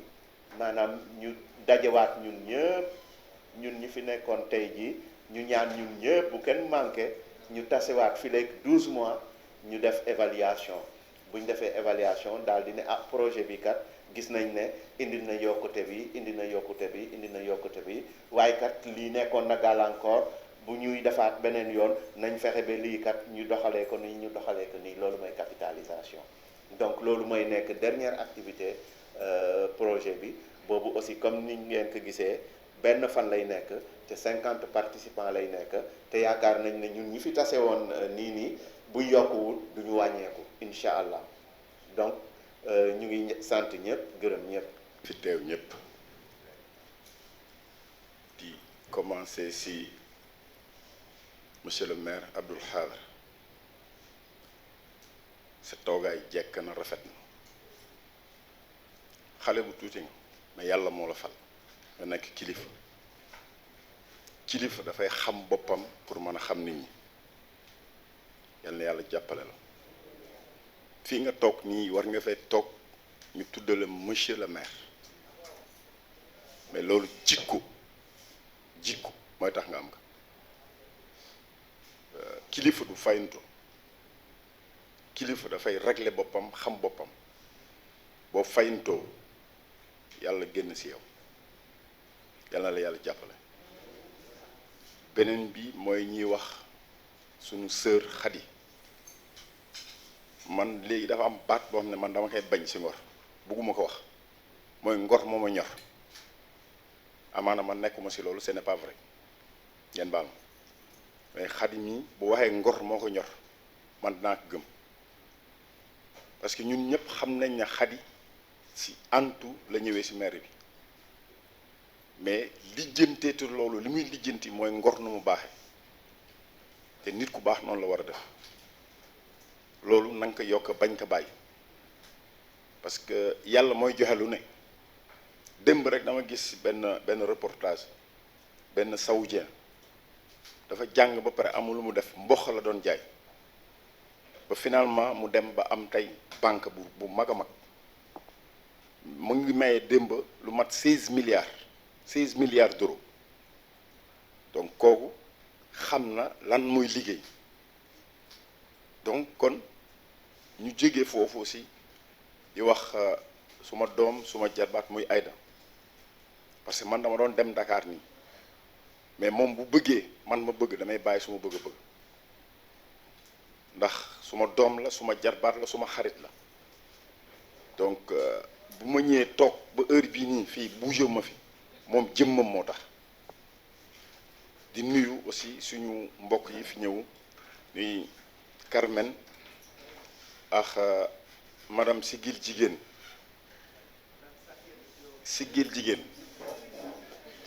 F: maanaam ñu dajewaat ñun ñëpp ñun ñi fi nekkoon tey jii ñu ñaan ñun ñëpp bu kenn manqué ñu tasewaat fi léegi 12 mois ñu def évaluation. bu ñu defee évaluation daal di ne projet bi kat gis nañ ne indi na yokkute bi indi na yokkute bi indi na yokkute bi, waaye kat lii nekkoon na gàllankoor, bu ñuy defaat beneen yoon nañ fexe ba lii kat ñu doxalee ko nii ñu doxalee ko nii. loolu mooy capitalisation. donc loolu mooy nekk dernière activité projet bi. boobu aussi comme ni ngeen ko gisee benn fan lay nekk te 50 participants lay nekk, te yaakaar nañ ne ñun ñi fi tase woon nii bu yokkuwul du ñu wàññeeku incha allah. donc ñu ngi sant ñëpp gërëm ñëpp.
G: fi teew ñëpp di commencer ci monsieur le maire Abdoul Khadr sa toogaay jekk na rafet na xale bu tuuti nga mais yàlla moo la fal nga nekk kilifa kilifa dafay xam boppam pour mën a xam nit ñi yal na yàlla jàppale la fii nga toog nii war nga fay toog ñu tuddale monsieur le maire mais loolu jikko mooy tax nga am nga kilifa du faynto kilifa dafay régler boppam xam boppam boo fayntoo yàlla génn ci yow yal na la yàlla jàppale beneen bi mooy ñuy wax sunu sœur Khady man léegi dafa am baat boo xam ne man dama koy bañ ci ngor bugguma ko wax mooy ngor moo ma ñor amaana man nekkuma ci loolu ce n'est pas vrai ngeen baal ma mais Khady mii bu waxee ngor moo ko ñor man dinaa ko gëm parce que ñun ñëpp xam nañ ne Khady ci antu la ñëwee ci maire bi mais lijjanteetu loolu li muy lijjanti mooy ngor nu mu baaxee te nit ku baax noonu la war a def loolu na nga ko yokk bañ ko bàyyi parce que yàlla mooy joxe lu ne démb rek dama gis benn reportage benn saoudien dafa jàng ba pare amul lu mu def mboq la doon jaay ba finalement mu dem ba am tey banque bu mag a mag mu ngi maye démb lu mat 16 milliards d'euros donc kooku xam na lan muy liggéey donc kon ñu jógee foofu aussi di wax suma doom suma jarbaat muy Aïda parce que man dama doon dem Dakar nii mais moom bu bëggee man ma bëgg damay bàyyi suma bëgg-bëgg ndax suma doom la suma jarbaat la suma xarit la donc bu ma ñëwee toog ba heure bii nii fii bougé ma fi moom jëmmam moo tax di nuyu aussi suñu mbokk yi fi ñëw ñuy Carmen ak madame Sigil Jigéen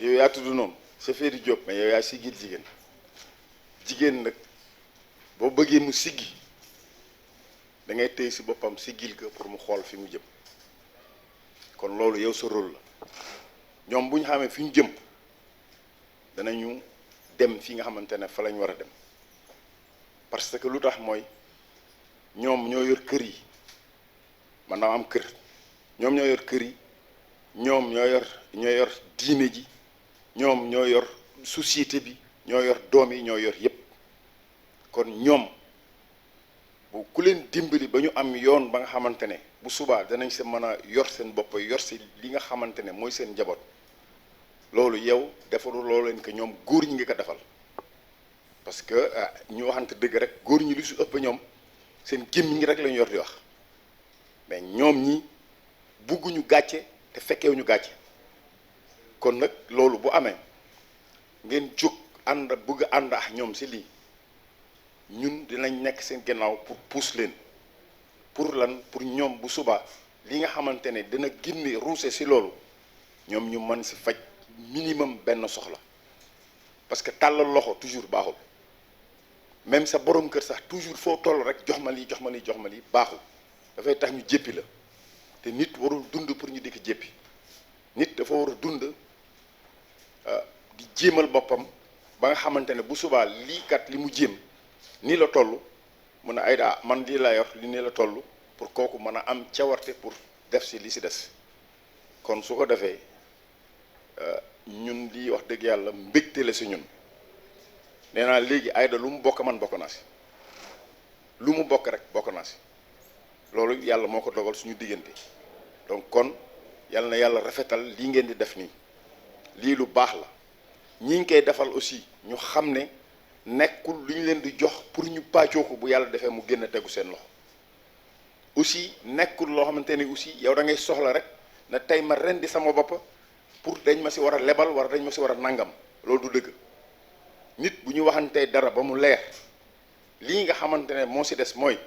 G: yow yaa tudd noonu Seferi Diop mais yow yaa Sigil jigéen nag boo bëggee mu siggi da ngay téye ci boppam siggil ko pour mu xool fi mu jëm kon loolu yow sa rôle la ñoom bu ñu xamee fi ñu jëm danañu dem fi nga xamante ne fa lañ war a dem parce que lu tax mooy ñoom ñoo yor kër yi man naa am kër ñoom ñoo yor kër yi ñoom ñoo yor diine ji ñoom ñoo yor société bi ñoo yor doom yi ñoo yor yépp kon ñoom bu ku leen dimbali ba ñu am yoon ba nga xamante ne bu subaa danañ sa mën a yor seen bopp yor si li nga xamante ne mooy seen njaboot loolu yow defaru loolu leen que ñoom góor ñi nga ko defal parce que ñu waxante dëgg rek góor ñi lu su ëpp ñoom seen gémmiñ ñi rek lañu yor di wax mais ñoom ñi bugguñu gàcce te fekkewuñu gàcce kon nag loolu bu amee ngeen jóg ànd bëgg ànd ak ñoom si lii ñun dinañ nekk seen gannaaw pour pousse leen pour lan pour ñoom bu subaa li nga xamante ne dina génne ruuse si loolu ñoom ñu mën si faj minimum benn soxla parce que tàllal loxo toujours baaxul même sa borom kër sax toujours foo toll rek jox ma lii baaxul dafay tax ñu jéppi la te nit warul dund pour ñu di ko jéppi nit dafa war a dund di jéemal boppam ba nga xamante ne bu subaa lii kat li mu jéem nii la toll mun a Aïda man lii laa yor li nii la toll pour kooku mën a am cawarte pour def si li si des kon su ko defee ñun lii wax dëgg yàlla mbégte la si ñun nee naa léegi Aïda lu mu bokk man bokk naa si lu mu bokk rek bokk naa si loolu yàlla moo ko dogal suñu diggante donc kon yàlla na yàlla rafetal lii ngeen di def nii lii lu baax la ñi ngi koy defal aussi ñu xam ne nekkul lu ñu leen di jox pour ñu pàccoo ko bu yàlla defee mu génn tegu seen loxo aussi nekkul loo xamante ni aussi yow da ngay soxla rek na tey ma rendi sama bopp pour dañ ma si war a lebal wala dañ ma si war a nangam loolu du dëgg nit bu ñu waxantee dara ba mu leer lii nga xamante ne moo si des mooy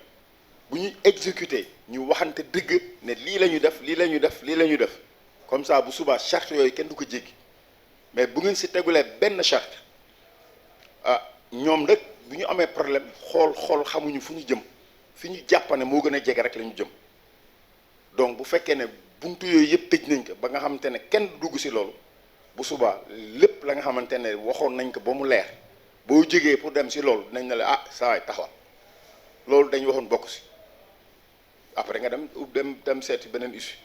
G: bu ñuy exécuter ñu waxante dëgg ne lii la ñu def lii la ñu def lii la ñu def comme ça bu subaa charte yooyu kenn du ko jéggi mais bu ngeen si tegulee benn charte ñoom rek bu ñu amee problème xool xamuñu fu ñu jëm fi ñu jàppane moo gën a jege rek la ñu jëm donc bu fekkee ne buntu yooyu yëpp tëj nañ ko ba nga xamante ne kenn dugg si loolu bu subaa lépp la nga xamante ne waxoon nañ ko ba mu leer boo jógee pour dem si loolu dinañ ne la ah saa waay taxawal loolu dañ waxoon bokk si après nga dem seeti beneen issue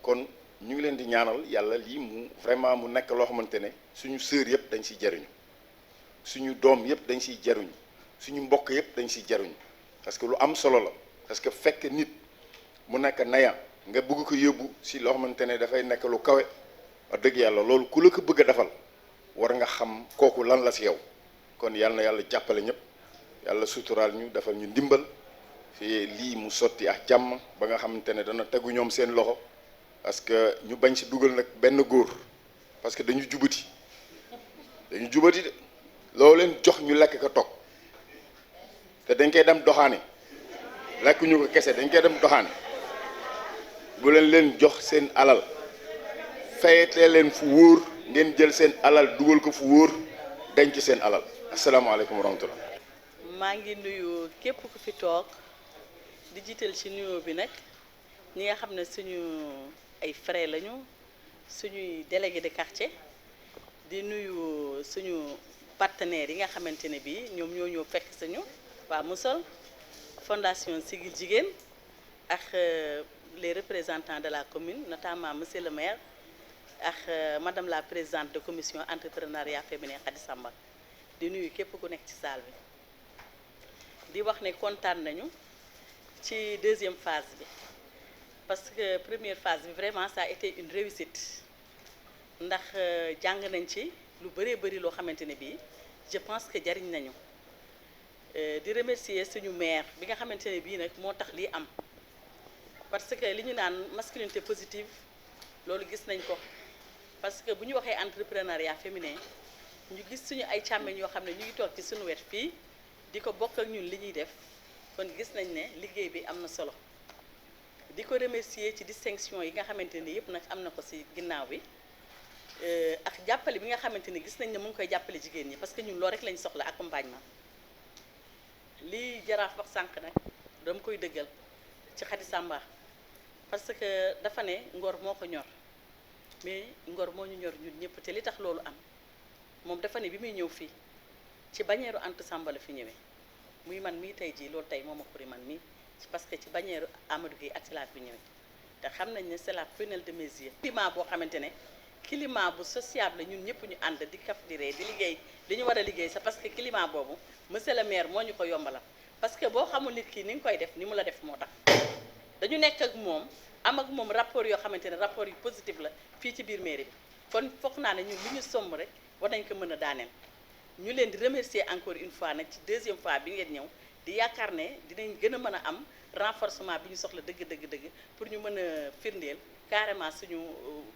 G: kon ñu ngi leen di ñaanal yàlla lii mu vraiment mu nekk loo xamante ne suñu sœur yëpp dañ siy jariñu suñu doom yëpp dañ siy jariñu suñu mbokk yëpp dañ siy jariñu parce que lu am solo la parce que fekk nit mu nekk naya nga bëgg ko yóbbu si loo xamante ne dafay nekk lu kawe wax dëgg yàlla loolu ku la ko bëgg a defal war nga xam kooku lan la si yow kon yàlla na yàlla jàppale ñëpp yàlla suturaal ñu defal ñu ndimbal fii lii mu sotti ak jàmm ba nga xamante ne dana tegu ñoom seen loxo parce que ñu bañ si dugal nag benn góor parce que dañu jubati de loo leen jox ñu lekk ko toog te dañ koy dem doxaane lekk ñu ko kese dañ koy dem doxaane bu leen jox seen alal fayetee leen fu wóor ngeen jël seen alal dugal ko fu wóor denc seen alal asalaamaaleykum wa rahmatullah.
H: maa ngi nuyu képp ku fi toog di jiital ci nuyoo bi nag ñi nga xam ne suñu ay frères lañu suñuy délégué de quartier di nuyu suñu partenaires yi nga xamante ne bii ñoom ñoo ñëw fekk sañu waa Musal fondation Siggil Jigéen ak les représentants de la commune notamment monsieur le maire ak madame la présidente de commission entrepreneuriat féminin Khady Samba di nuyu képp ku nekk ci salle bi di wax ne kontaan nañu ci deuxième phase bi parce que première phase bi vraiment ça a été une réussite ndax jàng nañ ci lu bëree bëri loo xamante ne bii je pense que jariñ nañu di remercier suñu maire bi nga xamante ne bii nag moo tax lii am parce que li ñu naan masculinité positive loolu gis nañ ko parce que bu ñu waxee entrepreneuriat féminin ñu gis suñu ay càmmeñ yoo xam ne ñu ngi toog ci suñu wet fii di ko bokk ak ñun li ñuy def kon gis nañ ne liggéey bi am na solo di ko remercier ci distinction yi nga xamante ni yëpp nag am na ko ci ginnaaw bi ak jàppale bi nga xamante ni gis nañ ne mu ngi koy jàppale jigéen ñi parce que ñun loolu rek lañ soxla accompagnement lii jaraaf wax sànq nag dama koy dëggal ci Khady Samba parce que dafa ne ngor moo ko ñor mais ngor moo ñu ñor ñun ñëpp te li tax loolu am moom dafa ne bi muy ñëw fii ci bannière Anta Samba la fi ñëwee muy man mii tey jii loolu tey moo ma xuri man mii parce que ci bannière Amadou Gueye ak laa fi ñëwee te xam nañ ne c'est la prunelle de mes yeux. climat boo xamante ne climat bu sociable la ñun ñëpp ñu ànd di kaf di ree di liggéey li ñu war a liggéey c'est parce que climat boobu monsieur le maire moo ñu ko yombalal parce que boo xamul nit ki ni nga koy def ni mu la def moo tax dañu nekk ak moom am ak moom rapport yoo xamante ne rapport yu positif la fii ci biir mairie bi kon foog naa ne ñun li ñu somb rek war nañ ko mën a daaneel ñu leen di remercier encore une fois nag ci deuxième fois bi ngeen ñëw di yaakaar ne dinañ gën a mën a am renforcement bi ñu soxla dëgg pour ñu mën a firndeel carrément suñu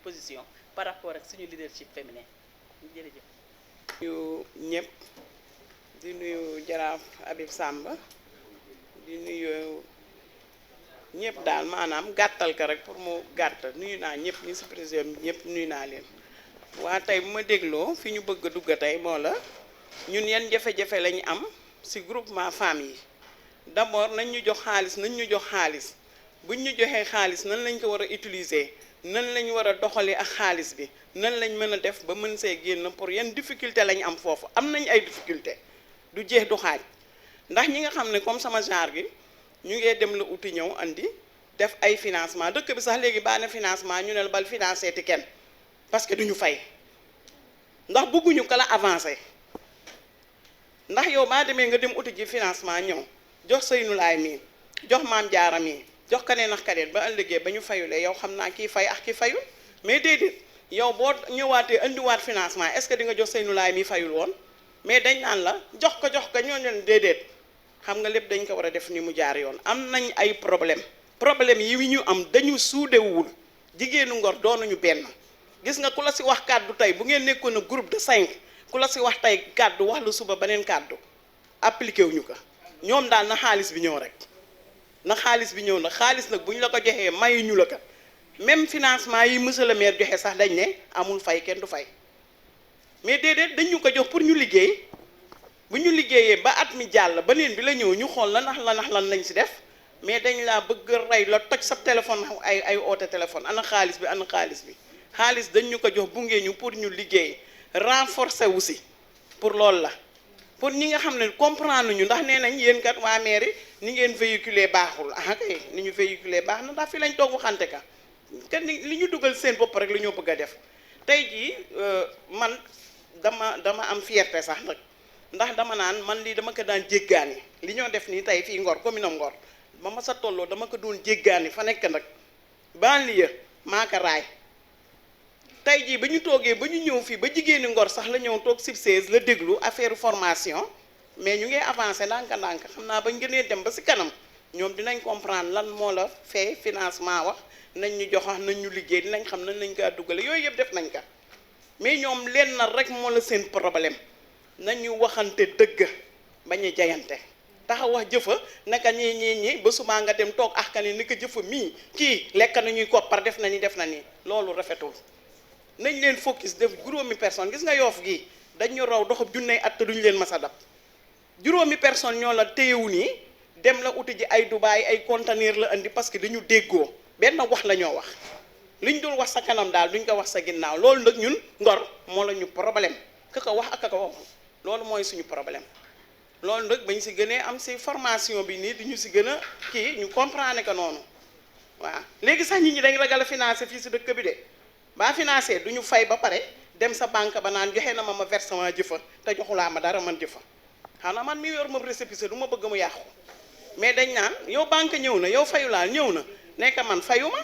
H: position par rapport ak suñu leadership féminin jërëjëf.
I: nuyu ñëpp di nuyu jaraaf Habib Samba di nuyu ñëpp daal maanaam gàttal ko rek pour mu gàtt nuyu naa ñëpp ñi si président ñëpp nuyu naa leen waa tey bu ma dégloo fi ñu bëgg a dugg tey moo la ñun yan jafe-jafe lañu am si groupement femmes yi d'abord nañ ñu jox xaalis buñ ñu joxee xaalis nan lañ ko war a utiliser nan lañ war a doxalee ak xaalis bi nan lañ mën a def ba mën see génn pour yan difficulté lañ am foofu am nañ ay difficulté du jeex du xaaj ndax ñi nga xam ne comme sama genre gi ñu ngee dem la uti ñëw andi def ay financement dëkk bi sax léegi baana financement ñu ne la bal financé ti kenn parce que duñu fay ndax bëgguñu ko la avancé ndax yow baa demee nga dem uti ji financement ñëw jox Seynou Laay mii jox Maam Jaara mii jox kaneen ak kaneen ba ëllëgee ba ñu fayulee yow xam naa kii fay ak ki fayul mais déedéet yow boo ñëwaatee andiwaat financement est-ce que di nga jox Seynou Laay mi fayul woon mais dañ naan la jox ko ñooñu leen déedéet xam nga lépp dañ ko war a def ni mu jaar yoon am nañ ay problème yi ñu am dañu suudewul jigéenu Ngor doonuñu benn gis nga ku la si wax kàddu tey bu ngeen nekkoon a groupe de 5 ku la si wax tey kàddu wax lu suba beneen kàddu appliqué wuñu ko ñoom daal na xaalis bi ñëw rek na xaalis bi ñëw na xaalis nag bu ñu la ko joxee mayuñu la ko même financement yi monsieur le maire joxe sax dañ ne amul fay kenn du fay mais déedéet dañ ñu ko jox pour ñu liggéey bu ñu liggéeyee ba at mi jàll beneen bi la ñëw ñu xool lan lañ si def mais dañ laa bëgg rey la toj sa téléphone ay oote téléphone ana xaalis bi xaalis dañ ñu ko jox bunge ñu pour ñu liggéey renforcer wu si pour loolu la pour ñi nga xam ne comprendre ñu ndax nee nañ yéen kat waa mairie ni ngeen véhiculer baaxul ah kay ni ñu véhiculer baax na ndax fi lañ toog waxante ka kenn li ñu dugal seen bopp rek la ñoo bëgg a def tey jii man dama am fierté sax nag ndax dama naan man lii dama ko daan jéggaani li ñoo def nii tey fii Ngor commune Ngor ba ma sa tolloo dama ko doon jéggaani fa nekk nag banlieue maa ko raay tey jii ba ñu toogee ba ñu ñëw fii ba jigéeni Ngor sax la ñëw toog sib 16 la déglu affaire formation mais ñu ngi avancé ndànk-ndànk xam naa bañ gënee dem ba si kanam ñoom dinañ comprendre lan moo la fay financement wax nañ ñu jox nañ ñu liggéey dinañ xam nañ lañ kaa duggale yooyu yëpp def nañ ka mais ñoom leen na rek moo la seen problème nañu waxante dëgg bañ a jayante taxa wax jëfa naka ñi ba subaa nga dem toog axkani ni ko jëfa mii kii lekk nañuy koppar def na ni loolu rafetul nañ leen focus def juróomi personne gis nga Yoof gi dañu raw doxab junney at te duñu leen mas a dab juróomi personne ñoo la téyewu nii dem la uti ji ay Dubaay ay conteneur la andi parce que dañu déggoo benn wax la ñoo wax liñ dul wax sa kanam daal duñ ko wax sa ginnaaw loolu nag ñun Ngor moo la ñu problème ka ko wax ak ka ko waxul loolu mooy suñu problème loolu nag bañ si gënee am si formation bi nii duñu si gën a kii ñu comprendre que noonu waaw léegi sax nit ñi dañ ragal a financé fii si dëkk bi de baa financé duñu fay ba pare dem sa banque ba naan joxe na ma versement jëfa te joxulaa ma dara man jëfa xanaa man mi yor ma récépissé du ma bëgg mu yàqu mais dañ naan yow banque ñëw na yow fayulaa ñëw na nekk man fayuma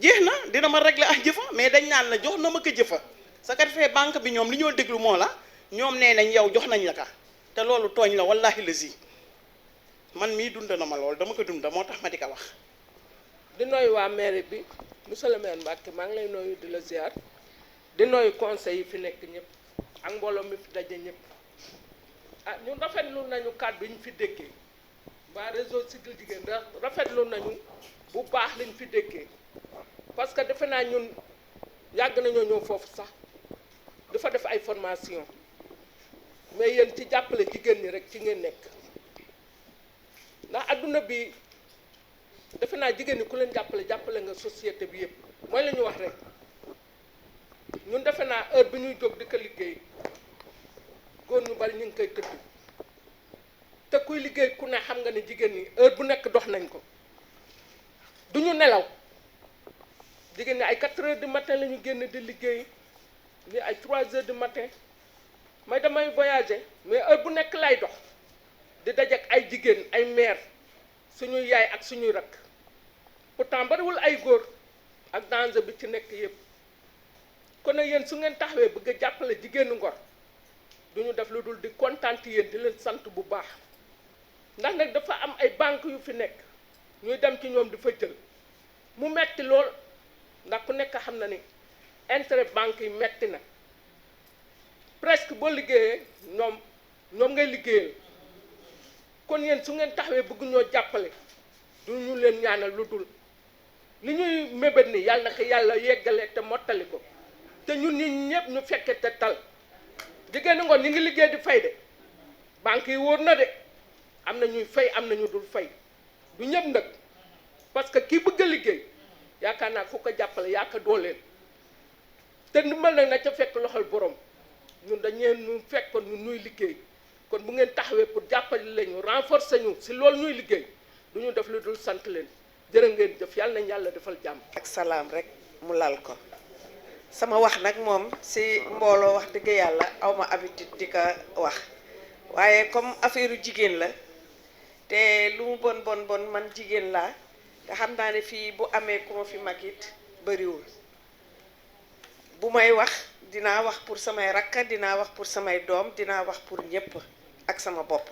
I: jeex na dina ma régler ak jëfa mais dañ naan la jox na ma ko jëfa sa ko defee banque bi ñoom li ñoo déglu moo la ñoom nee nañ yow jox nañ la ka te loolu tooñ la wallahi la si man mii dund na ma loolu dama ko dund moo tax ma di ko wax.
J: di nooyu waa mairie bi monsieur le maire Mbacke maa ngi lay nooyu di la ziar di nooyu conseil yi fi nekk ñëpp ak mbooloo mi fi daje ñëpp ah ñun rafetlu nañu kàddu yi ñu fi déggee waa réseau Siggil Jigéen rafetlu nañu bu baax liñ fi déggee parce que defe naa ñun yàgg nañoo ñëw foofu sax dafa def ay formation mais yéen ci jàppale jigéen ñi rek ci ngeen nekk ndax adduna bi defe naa jigéen ñi ku leen jàppale nga société bi yëpp mooy la ñu wax rek ñun defe naa heure bi ñuy jóg di ko liggéey góor ñu bari ñu ngi koy tëdd te kuy liggéey ku ne xam nga ne jigéen ñi heure bu nekk dox nañ ko du ñu nelaw jigéen ñi ay 4 heures du matin la ñu génn di liggéey ni ay 3 heures du matin may damay voyager mais heure bu nekk lay dox di dajek ay jigéen ay mère suñuy yaay ak suñuy rakk pourtant bariwul ay góor ak danger bi ci nekk yëpp kon nag yéen su ngeen taxawee bëgg a jàppale jigéenu Ngor duñu def lu dul di kontaan ci yéen di leen sant bu baax ndax nag dafa am ay banque yu fi nekk ñuy dem ci ñoom di fa jël mu metti lool ndax ku nekk xam na ni intérêt banque yi metti na presque boo liggéeyee ñoom ngay liggéeyal kon yéen su ngeen taxawee bëgg ñoo jàppale du ñu leen ñaanal lu dul li ñuy mébét ni yàlla na ko yàlla yeggale te mottali ko te ñun ñi ñëpp ñu fekke te tal jigéenu Ngor ñi ngi liggéey di fay de banque yi wóor na de am na ñuy fay am na ñu dul fay du ñëpp nag parce que kii bëgg a liggéey yaakaar naa ku ko jàppale yaa ko dooleel te ndimbal nag na ca fekk loxol borom ñun dañeen ñu fekkoon ñu ñuy liggéey kon bu ngeen taxawee pour jàppale lañu renforcer ñu si loolu ñuy liggéey du ñu def lu dul sant leen jërë ngeen jëf yàlla nañ yàlla defal jàmm
E: ak salaam rek mu lal ko sama wax nag moom si mbooloo wax dëgg yàlla awma habitude di ko wax waaye comme affaire jigéen la te lu mu bon man jigéen laa te xam naa ne fii bu amee ku ma fi mag it bariwul bu may wax dinaa wax pour samay rakk dinaa wax pour samay doom dinaa wax pour ñépp ak sama bopp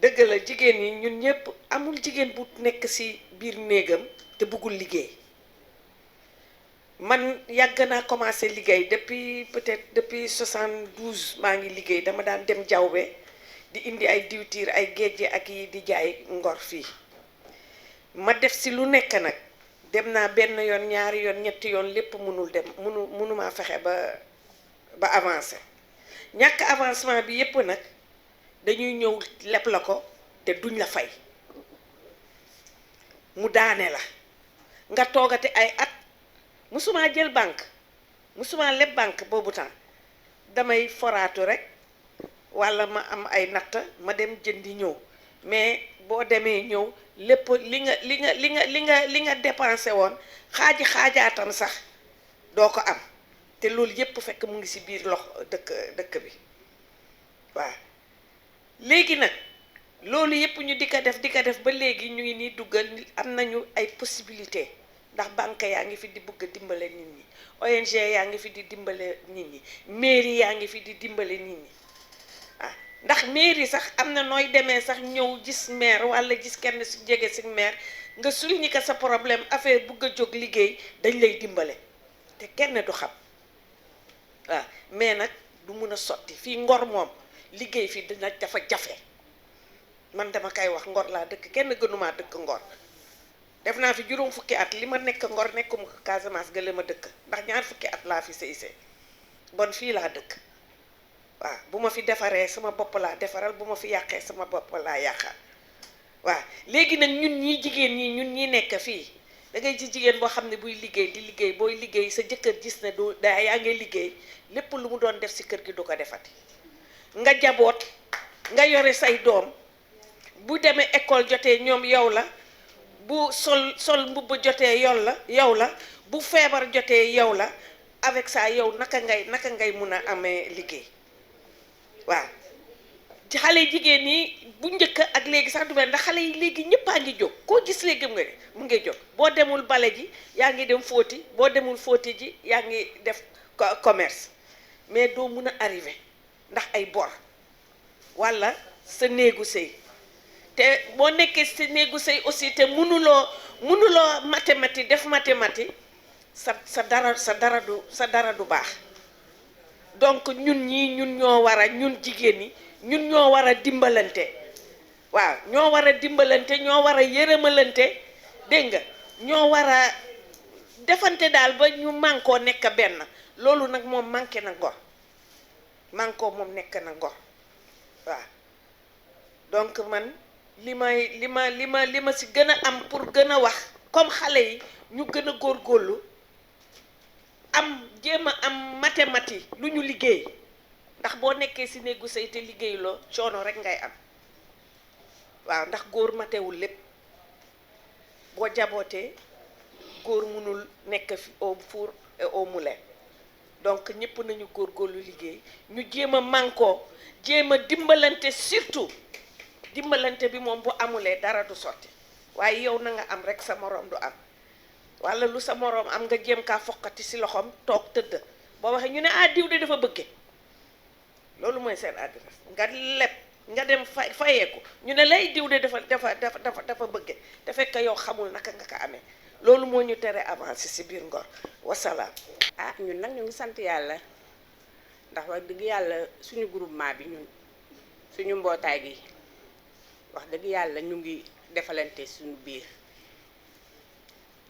E: dëgg la jigéen ñi ñun ñépp amul jigéen bu nekk ci biir néegam te bëggul liggéey man yàgg naa commencé liggéey depuis 72 maa ngi liggéey dama daan dem jawbe di indi ay diwtiir ay géej ak yi di jaay Ngor fii ma def ci lu nekk nag dem naa benn yoon ñaari yoon ñetti yoon lépp mënul dem mënumaa fexe ba avancé
K: ñàkk avancement bi yépp nag dañuy ñëw leb la ko te duñ la fay mu daane la nga toogate ay at musuma jël banque musuma leb banque boobu temps damay foraatu rek walla ma am ay natt ma dem jëndi ñëw mais boo demee ñëw lépp li nga dépensé woon xaajaatam sax doo ko am te loolu yépp fekk mu ngi ci biir dëkk bi waaw léegi nag loolu yépp ñu di ko def ba léegi ñu ngi nii duggal am nañu ay possibilité ndax banque yaa ngi fi di bëgg a dimbale nit ñi ONG yaa ngi fi di dimbale nit ñi mairie yaa ngi fi di dimbale nit ñi ah ndax mairie sax am na nooy demee sax ñëw gis maire walla gis kenn su jege ci maire nga souligner ko sa problème affaire bëgg a jóg liggéey dañ lay dimbale te kenn du xam waaw mais nag du mun a sotti fii Ngor moom liggéey fi dina dafa jafe man dama koy wax Ngor laa dëkk kenn gënumaa dëkk Ngor def naa fi juróom fukki at li ma nekk Ngor nekkuma ko Casamance gële ma dëkk ndax ñaar fukki at laa fi sëy bon fii laa dëkk waaw bu ma fi defaree sama bopp laa defaral bu ma fi yàqee sama bopp laa yàqal waaw léegi nag ñun ñii jigéen ñi ñun ñi nekk fii da ngay ci jigéen boo xam ne buy liggéey di liggéey booy liggéey sa jëkkër gis ne du daa yaa ngi liggéey lépp lu mu doon def ci kër gi du ko defati nga jaboot nga yore say doom bu demee école jotee ñoom yow la bu sol mbubb jotee yow la bu feebar jotee yow la avec ça yow naka ngay mun a amee liggéey waaw ci xale jigéen ñi bu njëkk ak léegi sax du mel ndax xale yi léegi ñëpp a ngi jóg koo gis léegi mu ngi jóg boo demul bale ji yaa ngi dem fóoti boo demul fóoti ji yaa ngi def commerce mais doo mun a arrivé ndax ay bor walla sa néegu sëy te boo nekkee sa néegu sëy aussi te mënuloo mathématique def mathématique sa dara du baax donc ñun ñoo war a ñun jigéen ñi ñun ñoo war a dimbalante waaw ñoo war a dimbalante ñoo war a yërëmalante dégg nga ñoo war a defante daal ba ñu mànkoo nekk benn loolu nag moom manqué na Ngor mànkoo moom nekk na Ngor waaw donc man li ma ci gën a am pour gën a wax comme xale yi ñu gën a góorgóorlu jéem a am mathématique lu ñu liggéey ndax boo nekkee ci néegu sëy te liggéeyuloo coono rek ngay am waaw ndax góor matewul lépp boo jabootee góor mënul nekk fi au four et au moulin donc ñëpp nañu góorgóorlu liggéey ñu jéem a mànkoo jéem a dimbalante surtout dimbalante bi moom bu amulee dara du sotti waaye yow na nga am rek sa moroom du am walla lu sa moroom am nga jéem kaa foqati ci loxoom toog tëdd boo waxee ñu ne diw de dafa bëgge loolu mooy seen adresse nga leb nga dem fayeeku ñu ne lay diw de dafa bëgge te fekk yow xamul naka nga ko amee loolu moo ñu tere avancé ci biir Ngor wasalaam.
L: ñun nag ñu ngi sant yàlla ndax wax dëgg yàlla suñu groupement bi ñun suñu mbootaay gi wax dëgg yàlla ñu ngi defalante suñu biir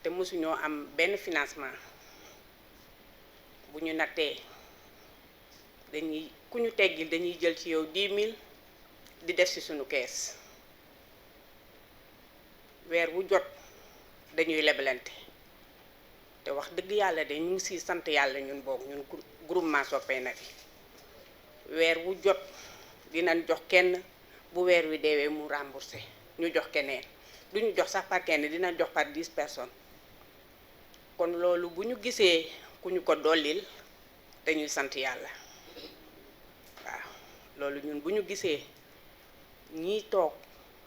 L: te mosuñoo am benn financement bu ñu nattee ku ñu teggil dañuy jël ci yow 10 000 di def ci suñu kees weer wu jot dañuy lebalante te wax dëgg yàlla de ñu ngi siy sant yàlla ñun boobu ñun groupement Soppey Naby weer wu jot dinañ jox kenn bu weer wi deewee mu remboursé ñu jox keneen duñu jox sax par kenn dinañ jox par 10 personnes kon loolu bu ñu gisee ku ñu ko dollil dañuy sant yàlla waaw loolu ñun bu ñu gisee ñiy toog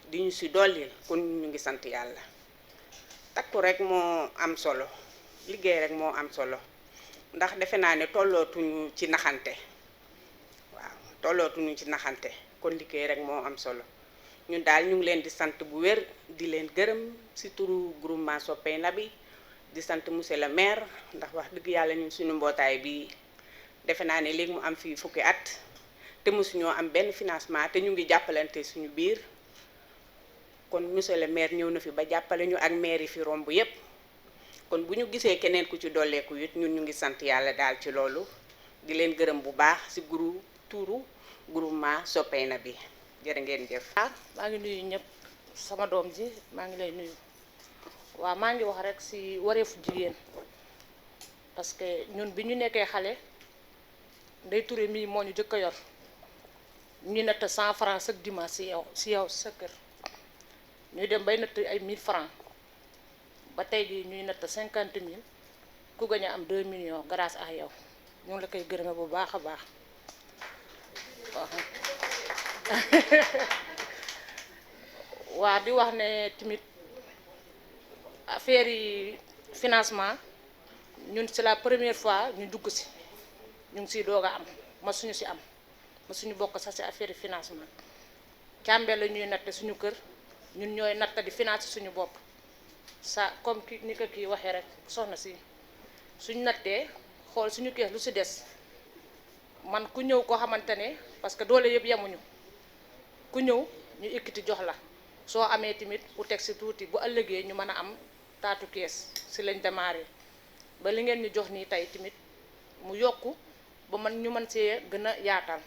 L: di ñu ci dollil kon ñu ngi sant yàlla takku rek moo am solo liggéey rek moo am solo ndax defe naa ne tollootuñu ci naxante waaw tollootuñu ci naxante kon liggéey rek moo am solo ñun daal ñu ngi leen di sant bu wér di leen gërëm ci turu groupement Soppey Naby di sant monsieur le maire ndax wax dëgg yàlla ñun suñu mbootaay bi defe naa ne léegi mu am fii fukki at te mosuñoo am benn financement te ñu ngi jàppalante suñu biir kon monsieur le maire ñëw na fi ba jàppale ñu ak maire yi fi romb yépp kon bu ñu gisee keneen ku ci dolleeku it ñun ñu ngi sant yàlla daal ci loolu di leen gërëm bu baax ci tuuru groupement Sopeyna bi jërë ngeen jëf.
M: maa ngi nuyu ñëpp sama doom ji maa ngi lay nuyu waaw maa ngi wax rek ci wareefu jigéen parce que ñun bi ñu nekkee xale Ndeye Touré mii moo ñu jëkk a yor ñu natt 100 francs chaque dimanche ci yow sa kër ñuy dem bay natt ay 1000 francs ba tey jii ñuy natt 50 000 ku gañ a am 2 millions grâce à yow ñu ngi la koy gërëme bu baax a baax waa di wax ne tamit affaire yi financement ñun c'est la première fois ñu dugg ci ñu ngi ciy doog a am ma suñu ci am ma suñu bokk sax ci affaire financement càmbee la ñuy natte suñu kër ñun ñooy natta di financer suñu bopp sa comme ni ko kii waxee rek soxna si suñu nattee xool suñu kees lu ci des man ku ñëw koo xamante ne parce que doole yëpp yemuñu ku ñëw ñu ekkiti jox la soo amee tamit ku teg ci tuuti bu ëllëgee ñu mën a am taatu kees ci lañ démarré ba li ngeen ñu jox nii tey tamit mu yokku ba man ñu mën see gën a yaatal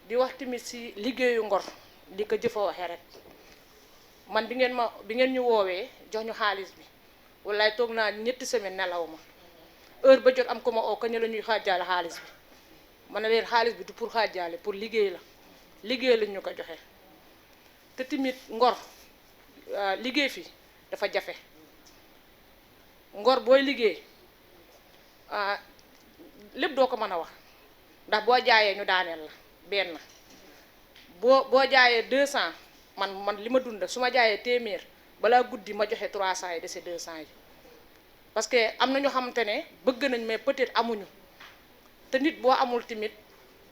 M: di wax tamit ci liggéeyu Ngor di ko jëfa waxee rek man bi ngeen ñu woowee jox ñu xaalis bi wallaay toog naa ñetti semaine nelaw ma heure ba jot am ko ma oo kañ la ñuy xaajaale xaalis bi ma ne leen xaalis bi du pour xaajaale pour liggéey lañ ñu ko joxe te tamit Ngor liggéey fi dafa jafe Ngor booy liggéey lépp doo ko mën a wax ndax boo jaayee ñu daaneel la benn boo jaayee 200 man li ma dund su ma jaayee téeméer balaa guddi ma joxe 300 yi dese 200 yi parce que am na ñoo xamante ne bëgg nañ mais peut-être amuñu te nit boo amul tamit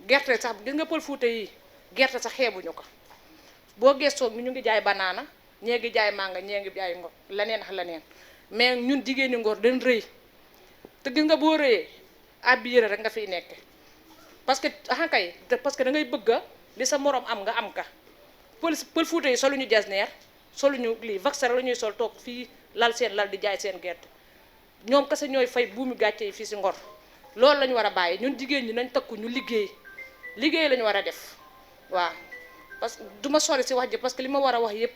M: gerte sax gis nga pël Fuuta yi gerte sax xeebuñu ko boo gëstoo ñu ngi jaay banaana ñee ngi jaay mànga ñee ngi jaay Ngor leneen ak leneen mais ñun jigéeni Ngor dañ rëy te gis nga boo rëyee abbi yére rek nga fiy nekk parce que kay parce que da ngay bëgg a li sa morom am nga am ka pël Fuuta yi soluñu jasneer soluñu lii vaxer la ñuy sol toog fii lal seen lal di jaay seen gerte ñoom kese ñooy fay buumi gàcce yi fii ci Ngor loolu lañu war a bàyyi ñun jigéen ñi nañ takku ñu liggéey lañu war a def waaw parce que du ma sori ci wax ji parce que li ma war a wax yëpp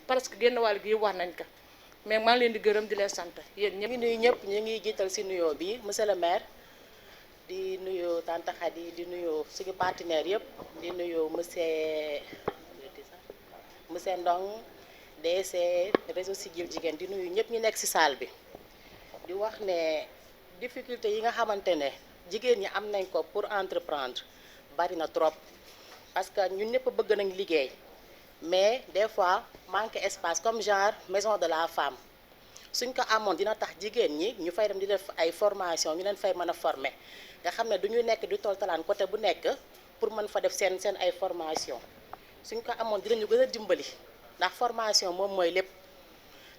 M: parce que génn wàll gi yëpp wax nañ ko mais maa ngi leen di gërëm di leen sant yéen ñëpp.
H: ñu nuyu ñëpp ñu ngi jiital ci nuyoo bi monsieur le maire di nuyu tante Khady di nuyu suñu partenaire yëpp di nuyu monsieur Ndong DC réseau Siggil Jigéen di nuyu ñëpp ñu nekk ci salle bi di wax ne difficulté yi nga xamante ne jigéen ñi am nañ ko pour entreprendre bari na trop parce que ñun ñëpp bëgg nañ liggéey mais des fois manque espace comme genre maison de la femme suñ ko amoon dina tax jigéen ñi ñu fay dem di def ay formation ñu leen fay mën a former nga xam ne du ñu nekk di toltalaan côté bu nekk pour mën fa def seen ay formation suñ ko amoon dinañu gën a dimbali ndax formation moom mooy lépp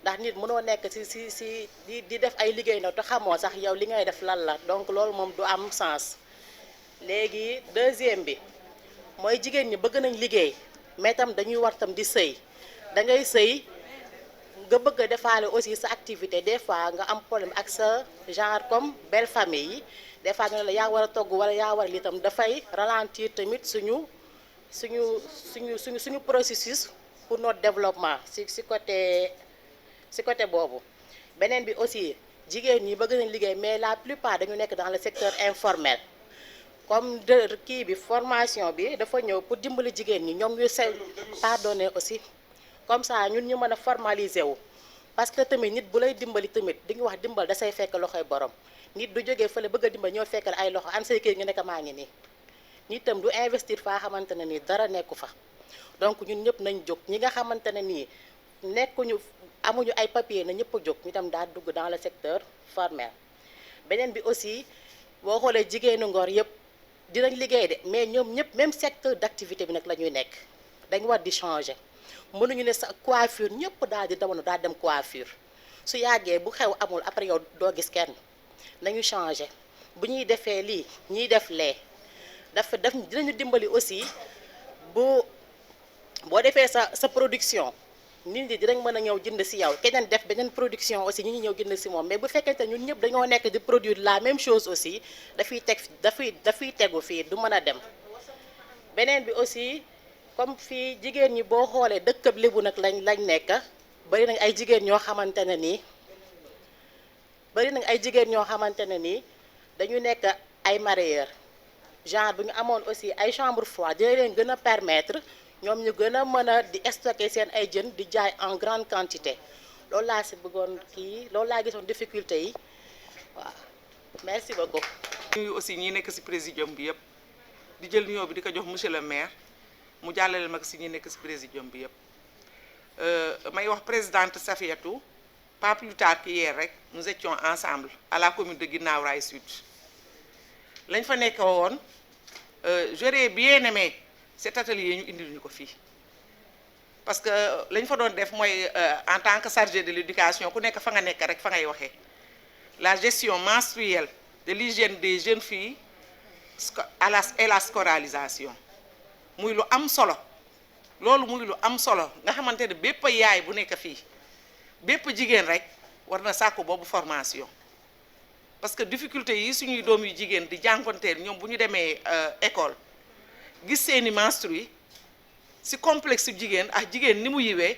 H: ndax nit mënoo nekk ci di def ay liggéey na te xamoo sax yow li ngay def lan la donc loolu moom du am sens léegi deuxième bi mooy jigéen ñi bëgg nañ liggéey mais tam dañuy war tam di sëy da ngay sëy nga bëgg a defaale aussi sa activité des fois nga am problème ak sa genre comme belle famille yi des fois ñu ne la yaa war a togg wala yaa war a lii tam dafay ralentir tamit suñu processus pour notre développement ci côté boobu beneen bi aussi jigéen ñi bëgg nañ liggéey mais la plupart dañu nekk dans le secteur informel comme kii bi formation bi dafa ñëw pour dimbali jigéen ñi ñoom ñu pardonner aussi comme ça ñun ñu mën a formaliser wu parce que tamit nit bu lay dimbali tamit di nga wax dimbal da say fekk loxoy borom nit du jógee fële bëgg a dimbali ñoo fekkal ay loxo an say kii nga nekk maa ngi nii nit tam du investir faa xamante ne nii dara nekku fa donc ñun ñëpp nañ jóg ñi nga xamante ne nii nekkuñu amuñu ay papier na ñëpp a jóg ñu tam daal dugg dans le secteur formel beneen bi aussi boo xoolee jigéenu Ngor yëpp dinañ liggéey de mais ñoom ñëpp même secteur d'activité bi nag la ñuy nekk dañ war di changer mënuñu ne sa coiffure ñëpp daal di demoon daal dem coiffure su yàggee bu xew amul après yow doo gis kenn nañu changer bu ñuy defee lii ñuy def lee daf dinañu dimbali aussi boo defee sa production nit ñi dinañ mën a ñëw jënd ci yow keneen def beneen production aussi ñu ñëw jënd ci moom mais bu fekkente ñun ñëpp dañoo nekk di produire la même chose aussi dafay tegu fii du mën a dem
M: beneen bi aussi comme fii jigéen ñi boo xoolee dëkkab Lébu nag lañ nekk bari nañ ay jigéen ñoo xamante ne nii dañu nekk ay mareyeurs genre bu ñu amoon aussi ay chambre froide dina leen gën a permettre ñoom ñu gën a mën a di stocker seen ay jën di jaay en grande quantité loolu laa si bëggoon kii loolu laa gisoon difficulté yi waaw merci beaucoup.
N: ñuy aussi ñi nekk ci présidium bi yëpp di jël nuyoo bi di ko jox monsieur le maire mu jàllale ma ko ci ñi nekk ci présidium bi yëpp may wax présidente Safiatou pas plus tard qu'hier rek nous étions ensemble à la commune de Guinaw Rail Sud lañ fa nekk woon j'aurais bien aimé cet atelier ñu indil ñu ko fii parce que lañ fa doon def mooy en tant que chargé de l'éducation ku nekk fa nga nekk rek fa ngay waxee la gestion menstruelle de l'hygiène des jeunes filles et la scolarisation muy lu am solo loolu muy lu am solo nga xamante ne bépp yaay bu nekk fii bépp jigéen rek war na sàkku boobu formation parce que difficulté yi suñuy doom yu jigéen di jànkonteel ñoom bu ñu demee école gis seeni menstrues ci complexe yu jigéen ak jigéen ni mu yiwee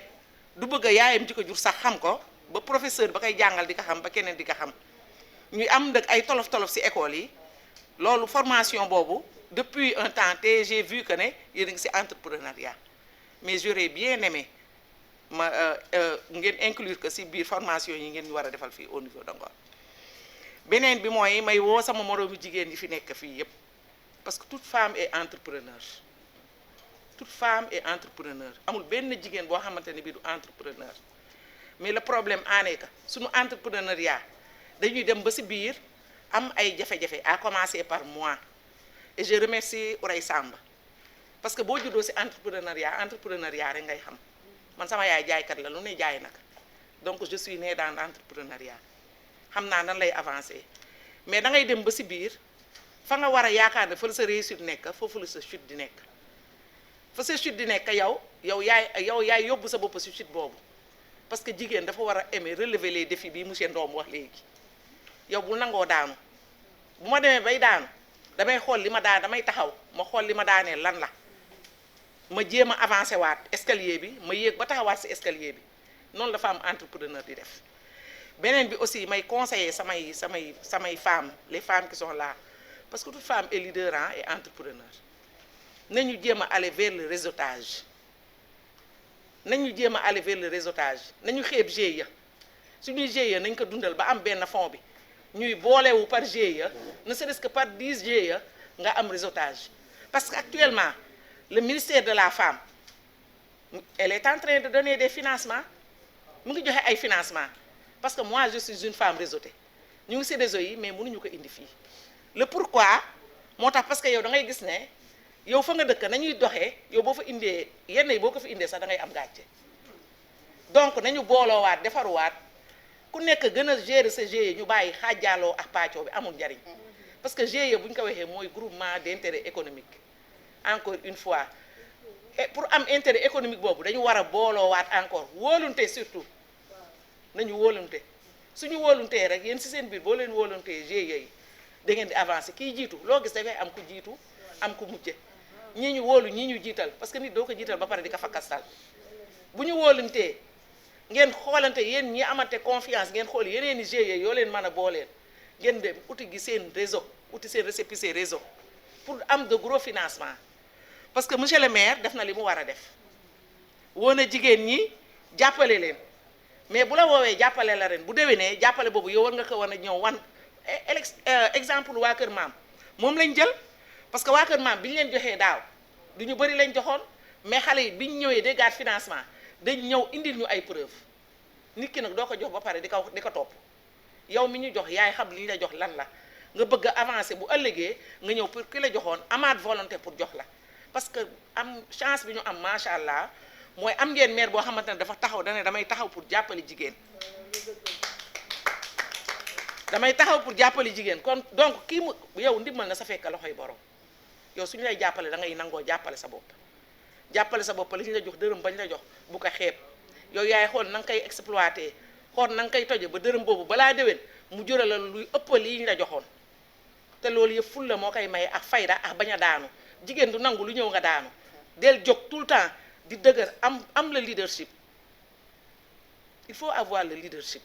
N: du bëgg a yaayam ji ko jur sax xam ko ba professeur ba koy jàngal di ko xam ba keneen di ko xam ñuy am nag ay tolof-tolof ci école yi loolu formation boobu depuis un temps te j'ai vu que ne yéen a ngi ci entrepreneuriat mais j'aurais bien aimé ma ngeen inclure que ci biir formation yi ngeen ñu war a defal fii au niveau de Ngor beneen bi mooy may woo sama moroomu jigéen yi fi nekk fii yépp parce que toute femme est entrepreneur amul benn jigéen boo xamante ne bii du entrepreneur mais le problème en est que suñu entrepreneuriat dañuy dem ba ci biir am ay jafe-jafe à commencer par moi et je remercie Ourey Samba parce que boo juddoo ci entrepreneuriat rek ngay xam man sama yaay jaaykat la lu ne jaay nag donc je suis née dans l'entrepreneuriat xam naa nan lay avancer mais da ngay dem ba ci biir fa nga war a yaakaar ne fa la sa réussite nekk foofu la sa chute di nekk fa sa chute di nekk yow yaay yóbbu sa bopp ci chute boobu parce que jigéen dafa war a aimer relever les défis bi monsieur Ndom wax léegi yow bu nangoo daanu bu ma demee bay daanu damay xool li ma daan damay taxaw ma xool li ma daanee lan la ma jéem a avancer waat escalier bi ma yéeg ba taxawaat ci escalier bi noonu la femme entrepreneur di def beneen bi aussi may conseiller samay femmes les femmes qui sont là parce que toute femme est leader et entrepreneur nañu jéem a aller vers le réseautage nañu xeeb GIE suñuy GIE nañ ko dundal ba am benn fond bi ñuy boolewu par GIE ne serait-ce que par 10 GIE nga am réseautage parce que actuellement le ministère de la femme elle est en train de donner des financements mu ngi joxe ay financements parce que moi je suis une femme réseautée ñu ngi ci réseau yi mais mënuñu ko indi fii le pourquoi moo tax parce que yow da ngay gis ne yow fa nga dëkk nañuy doxee yow boo fa indee yenn yi boo ko fi indee sax da ngay am gàcce donc nañu booloowaat defaruwaat ku nekk gën a gérer sa GIE ñu bàyyi xaajaaloo ak pàccoo bi amul njariñ parce que GIE bu ñu ko waxee mooy groupement d'intérêt économique encore une fois et pour am intérêt économique boobu dañu war a booloowaat encore wóolunte surtout nañu wóolunte suñu wóoluntee rek yéen ci seen biir boo leen wóoluntee GIE yi da ngeen di avancer kiy jiitu loo gis dafay am ku jiitu am ku mujje ñii ñu wóolu ñii ñu jiital parce que nit doo ko jiital ba pare di ko fakkastal bu ñu wóoluntee ngeen xoolante yéen ñi amante confiance ngeen xool yeneen i GIE yoo leen mën a booleen ngeen dem uti gi seen réseau uti seen récépissé réseau pour am de gros financement parce que monsieur le maire def na li mu war a def woo na jigéen ñi jàppale leen mais bu la woowee jàppale la ren bu déwénee jàppale boobu yow war nga ko war a ñëw wan exemple waa Kër Maam moom lañ jël parce que waa Kër Maam bi ñu leen joxee daaw du ñu bëri lañ joxoon mais xale yi bi ñu ñëwee déggaat financement dañ ñëw indil ñu ay preuve nit ki nag doo ko jox ba pare di ko topp yow mi ñu jox yaay xam li ñu la jox lan la nga bëgg a avancer bu ëllëgee nga ñëw pour ki la joxoon amaat volonté pour jox la parce que am chance bi ñu am macha allah mooy am ngeen maire boo xamante ne dafa taxaw dane damay taxaw pour jàppale jigéen kon donc kii mu yow ndimbal na sa fekk loxoy borom yow suñu lay jàppale da ngay nangoo jàppale sa bopp li ñu la jox dërëm bañ la jox bu ko xeeb yow yaay xool na nga koy exploité xool na nga koy toje ba dërëm boobu balaa déwén mu jural la luy ëpp lii ñu la joxoon te loolu yëpp ful la moo koy maye ak fayda ak bañ a daanu jigéen du nangu lu ñëw nga daanu del jóg tout le temps di dëgër am le leadership. Il faut avoir le leadership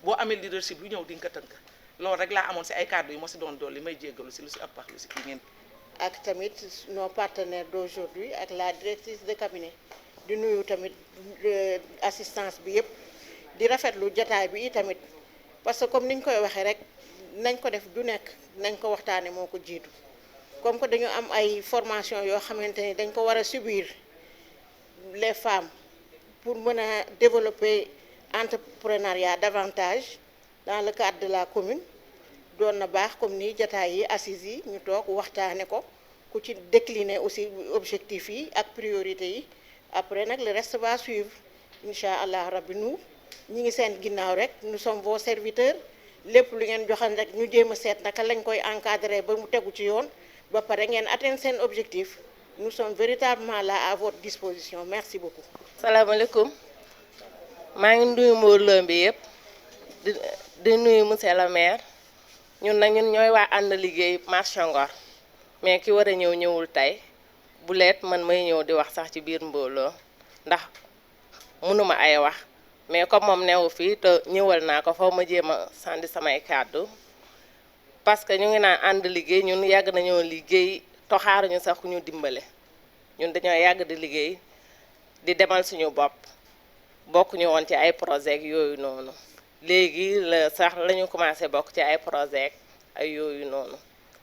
N: boo amee leadership lu ñëw di nga ko tënk loolu rek laa amoon si ay kàddu yu ma si doon dolli may jéggalu si lu si ëpp ak lu si kii ngeen.
M: ak tamit nos partenaires d'aujourd'hui ak la directrice de cabinet di nuyu tamit assistance bi yëpp di rafetlu jataay bi tamit parce que comme niñ koy waxee rek nañ ko def du nekk nañ ko waxtaane moo ko jiitu comme que dañu am ay formation yoo xamante ni dañ ko war a subir les femmes pour mën a développer entrepreneuriat davantage dans le cadre de la commune doon na baax comme ni jataay yi assises yi ñu toog waxtaane ko ku ci décliner aussi objectifs yi ak priorités yi après nag le reste va suivre incha allah rabbi ñi ngi seen ginnaaw rek nous sommes vos serviteurs lépp lu ngeen joxan rek ñu jéem a seet naka lañ koy encadrer ba mu tegu ci yoon ba pare ngeen atteindre seen objectif nous sommes véritablement là à votre disposition merci beaucoup.
O: salaamaaleykum maa ngi nuyu mbooloo bi yëpp di nuyu monsieur le maire ñun nag ñun ñooy waa ànd liggéey marché Ngor mais ki war a ñëw ñëwul tey bu leet man may ñëw di wax sax ci biir mbooloo ndax mënuma ay wax mais comme moom newu fii te ñëwal naa ko foofu ma jéem a sànni samay kàddu parce que ñu ngi naan ànd liggéey ñun yàgg nañoo liggéey toxaaruñu sax ku ñu dimbale ñun dañoo yàgg di liggéey di demal suñu bopp bokkuñu woon ci ay projet yooyu noonu léegi la sax lañu commencé bokk ci ay projet ay yooyu noonu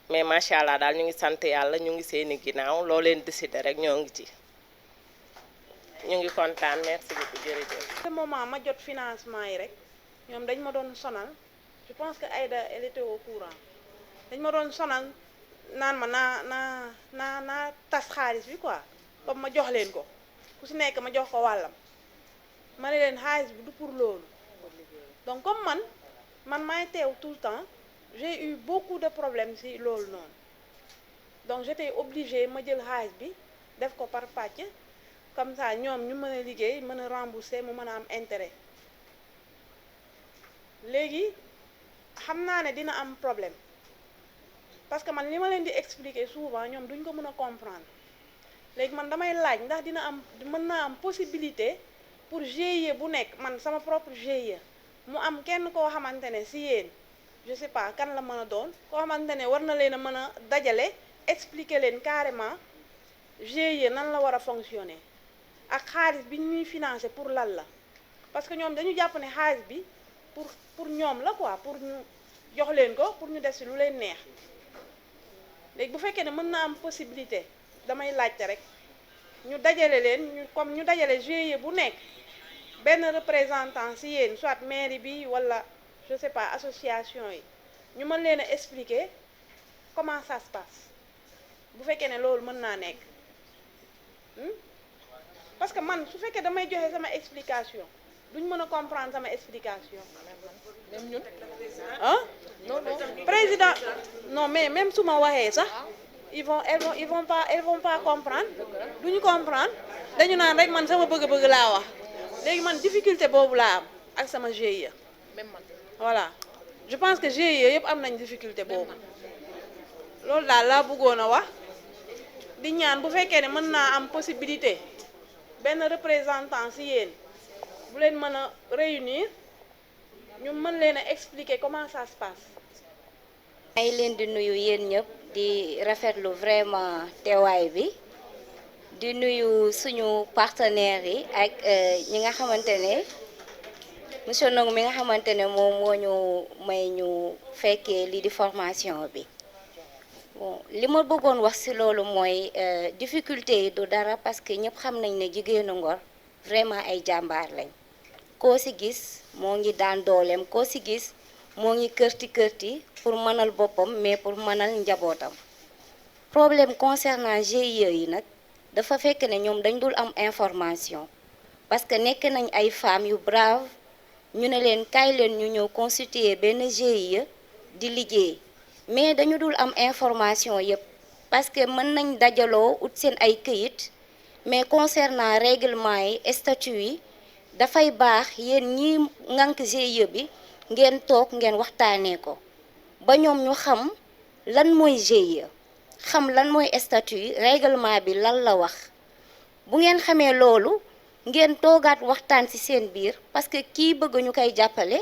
O: mais macha allah daal ñu ngi sant yàlla ñu ngi seeni ginnaaw loo leen décider rek ñoo ngi ci ñu ngi kontaan merci beaucoup jërëjëf.
P: ce moment ma jot financement yi rek ñoom dañ ma doon sonal je pense que Aïda elle était au courant dañ ma doon sonal naan ma naa tas xaalis bi quoi comme ma jox leen ko ku si nekk ma jox ko wàllam ma ne leen xaalis bi du pour loolu donc comme man maay teew tout le temps j'ai eu beaucoup de problèmes si loolu noonu donc j'étais obligée ma jël xaalis bi def ko par pàcc comme ça ñoom ñu mën a liggéey mën a rembourser mu mën a am intérêt léegi xam naa ne dina am problème parce que man li ma leen di expliquer souvent ñoom duñ ko mën a comprendre léegi man damay laaj ndax mën naa am possibilité pour GIE bu nekk man sama propre GIE mu am kenn koo xamante ne si yéen je sais pas kan la mën a doon koo xamante ne war na leen a mën a dajale expliquer leen carrément GIE nan la war a fonctionner ak xaalis bi ñuy financer pour lan la parce que ñoom dañu jàpp ne xaalis bi pour ñoom la quoi pour ñu jox leen ko pour ñu def si lu leen neex léegi bu fekkee ne mën na am possibilité damay laajte rek ñu dajale leen comme ñu dajale GIE bu nekk benn représentant si yéen soit mairie bi wala je sais pas association yi ñu mën leen a expliquer comment ça se passe bu fekkee ne loolu mën naa nekk parce que man su fekkee damay joxe sama explication duñ mën a comprendre sama explication.
M: même ñun
P: ah
M: non
P: président non mais même su ma waxee sax ils vont pas comprendre duñu comprendre dañu naan rek man sama bëgg-bëgg laa wax léegi man difficulté boobu laa am ak sama GIE.
M: même man
P: voilà je pense que GIE yëpp am nañ difficulté boobu loolu daal laa bëggoon a wax di ñaan bu fekkee ne mën naa am possibilité benn représentant si yéen bu leen mën a réunir ñu mën leen a expliquer comment ça se passe.
Q: maa ngi leen di nuyu yéen ñëpp di rafetlu vraiment teewaay bi di nuyu suñu partenaires yi ak ñi nga xamante ne monsieur Ndong mi nga xamante ne moom moo ñu may ñu fekkee lii di formation bi bon li ma bëggoon wax ci loolu mooy difficulté yi du dara parce que ñëpp xam nañ ne jigéenu Ngor vraiment ay jàmbaar lañ koo ci gis moo ngi daan dooleem koo ci gis moo ngi kërti pour mënal boppam mais pour mënal njabootam problème concernant GIE yi nag dafa fekk ne ñoom dañ dul am information parce que nekk nañ ay femmes yu brave ñu ne leen kaay leen ñu ñëw constituer benn GIE di liggéey mais dañu dul am information yépp parce que mën nañ dajaloo ut seen ay këyit mais concernant règlement yi statut yi dafay baax yéen ñi ŋànk GIE bi ngeen toog ngeen waxtaanee ko ba ñoom ñu xam lan mooy GIE xam lan mooy statut yi règlement bi lan la wax bu ngeen xamee loolu ngeen toogaat waxtaan ci seen biir parce que kii bëgg ñu koy jàppale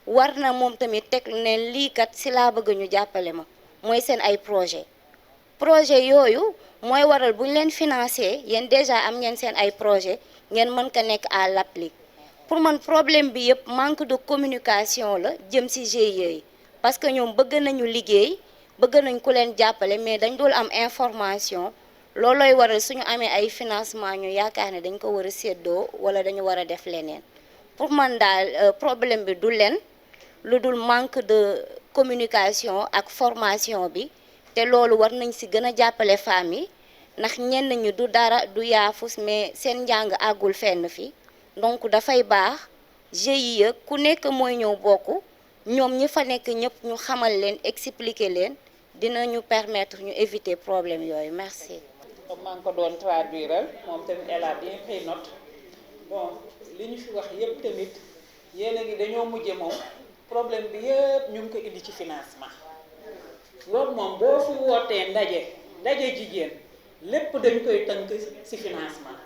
Q: war na moom tamit teg ne lii kat ci laa bëgg ñu jàppale ma mooy seen ay projet yooyu mooy waral bu ñu leen financé yéen déjà am ngeen seen ay projet ngeen mën ko nekk à l'applique pour man problème bi yëpp manque de communication la jëm ci GIE yi parce que ñoom bëgg nañu liggéey bëgg nañ ku leen jàppale mais dañ dul am information loolooy waral suñu amee ay financement ñu yaakaar ne dañ ko war a séddoo wala dañu war a def leneen pour man daal problème bi du leen lu dul manque de communication ak formation bi te loolu war nañ ci gën a jàppale femmes yi ndax ñenn ñi du dara du yaafus mais seen njàng àggul fenn fi donc dafay baax GIE ku nekk mooy ñëw bokk ñoom ñi fa nekk ñëpp ñu xamal leen expliquer leen dinañu permettre ñu éviter problème yooyu merci.
D: comme maa ngi ko doon traduire moom tamit elle a bien pris note bon li ñu fi wax yëpp tamit yéen a ngi dañoo mujje moom problème bi yëpp ñu ngi ko indi ci financement loolu moom boo fi wootee ndaje jigéen lépp dañ koy tënk ci financement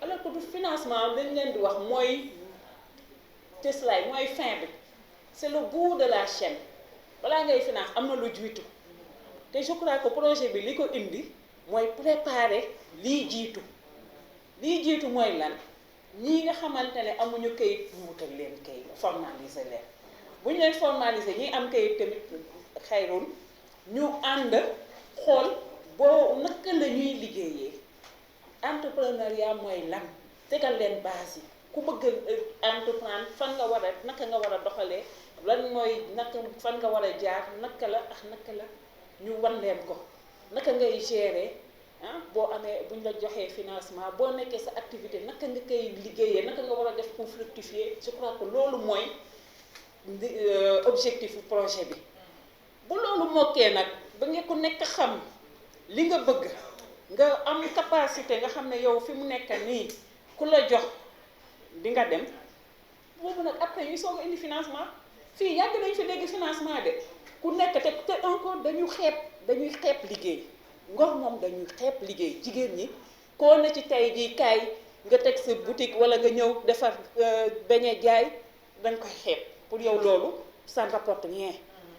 D: alors que du financement dañ leen di wax mooy teslaay mooy fin bi c'est le bout de la chaîne balaa ngay finance am na lu jiitu te je crois que projet bi li ko indi mooy préparer lii jiitu mooy lan ñii nga xamante ne amuñu kayit ñu wutal leen kayit formaliser leen bu ñu leen formaliser ñi am kayit tamit xayrul ñu ànd xool boo naka la ñuy liggéeyee entrepreneuriat mooy lan tegal leen base yi ku bëgg entreprendre fan nga war a naka nga war a doxalee lan mooy naka fan nga war a jaar naka la ñu wan leen ko naka ngay gérer boo amee buñ la joxee financement boo nekkee sa activité naka nga koy liggéeyee naka nga war a def pour fructifier je crois que loolu mooy objectif projet bi bu loolu mokkee nag ba nga ko nekk xam li nga bëgg nga am capacité nga xam ne yow fi mu nekk nii ku la jox di nga dem boobu nag après ñuy soog a indi financement fii yàgg nañ fi dégg financement de ku nekk te encore dañuy xeeb liggéey Ngor moom dañuy xeeb liggéey jigéen ñi koo na ci tey jii kaay nga teg sa boutique wala nga ñëw defar beñe jaay dañ koy xeeb pour yow loolu ça ne rapporte rien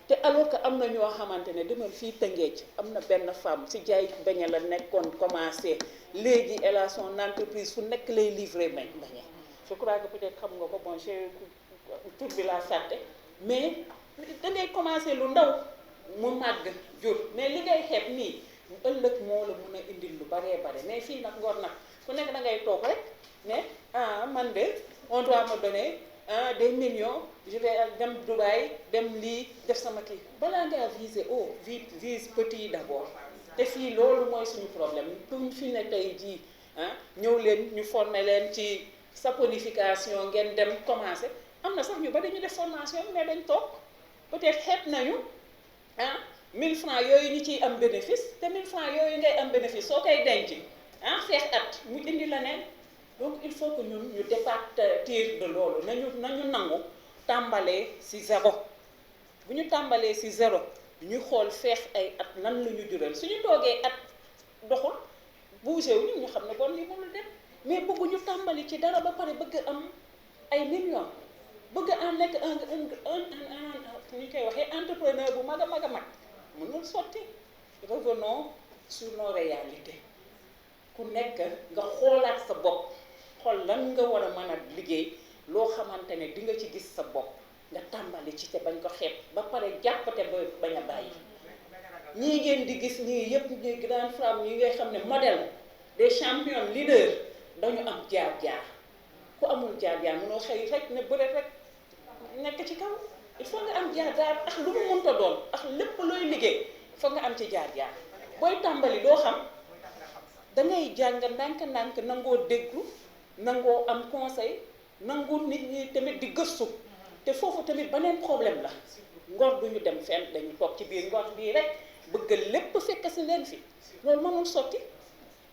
D: te alors que am na ñoo xamante ne demal fii Tëngéej am na benn femme si jaay beñe la nekkoon commencé léegi elle a son entreprise fu nekk lay livrer beñe je crois que peut-être xam nga ko bon j'ai tur bi laa fàtte mais da ngay commencé lu ndaw mu màgg jur mais li ngay xeeb nii ëllëg moo la mun a indil lu baree bare mais fii nag Ngor nag ku nekk da ngay toog rek ne man de on doit me donner des millions je vais dem Dubaï dem lii def sama kii balaa ngaa viser haut vise petit d'abord te fii loolu mooy suñu problème buñ fi ne tey jii ñëw leen ñu former leen ci saponification ngeen dem commencer am na sax ñu bari ñu def formation mais dañ toog peut-être xeeb nañu 1000 francs yooyu ñu ciy am bénéfice te 1000 francs yooyu ngay am bénéfice soo koy denc feex at mu indi la neen donc il faut que ñun ñu départir de loolu nañu nangu tàmbalee ci zéro bu ñu tàmbalee ci zéro ñu xool feex ay at nan la ñu jural suñu toogee at doxul bougé wu ñu xam ne bon li mënul dem mais bëgguñu tàmbali ci dara ba pare bëgg am ay millions bëgg am nekk ñu koy waxee entrepreneur bu mag a mag a mag mënul sotti revenons sur nos réalités ku nekk nga xoolaat sa bopp xool lan nga war a mën a liggéey loo xamante ne di nga ci gis sa bopp nga tàmbali ci te bañ ko xeeb ba pare jàppate ba bañ a bàyyi ñii ngeen di gis ñii yëpp ñuy grande femme yi ngay xam ne modèle des champions leaders dañu am jaar-jaar ku amul jaar-jaar mënoo xëy rek ne bëre rek nekk ci kaw il faut nga am jaar-jaar ak lu mu mënta doon ak lépp looy liggéey foog nga am ci jaar-jaar booy tàmbali doo xam dangay jàng ndànk-ndànk nangoo déglu nangoo am conseil nangu nit ñi tamit di gëstu te foofu tamit beneen problème la Ngor duñu dem fenn dañu toog ci biir Ngor bii rek bëgg lépp fekk si leen fi loolu mënul sotti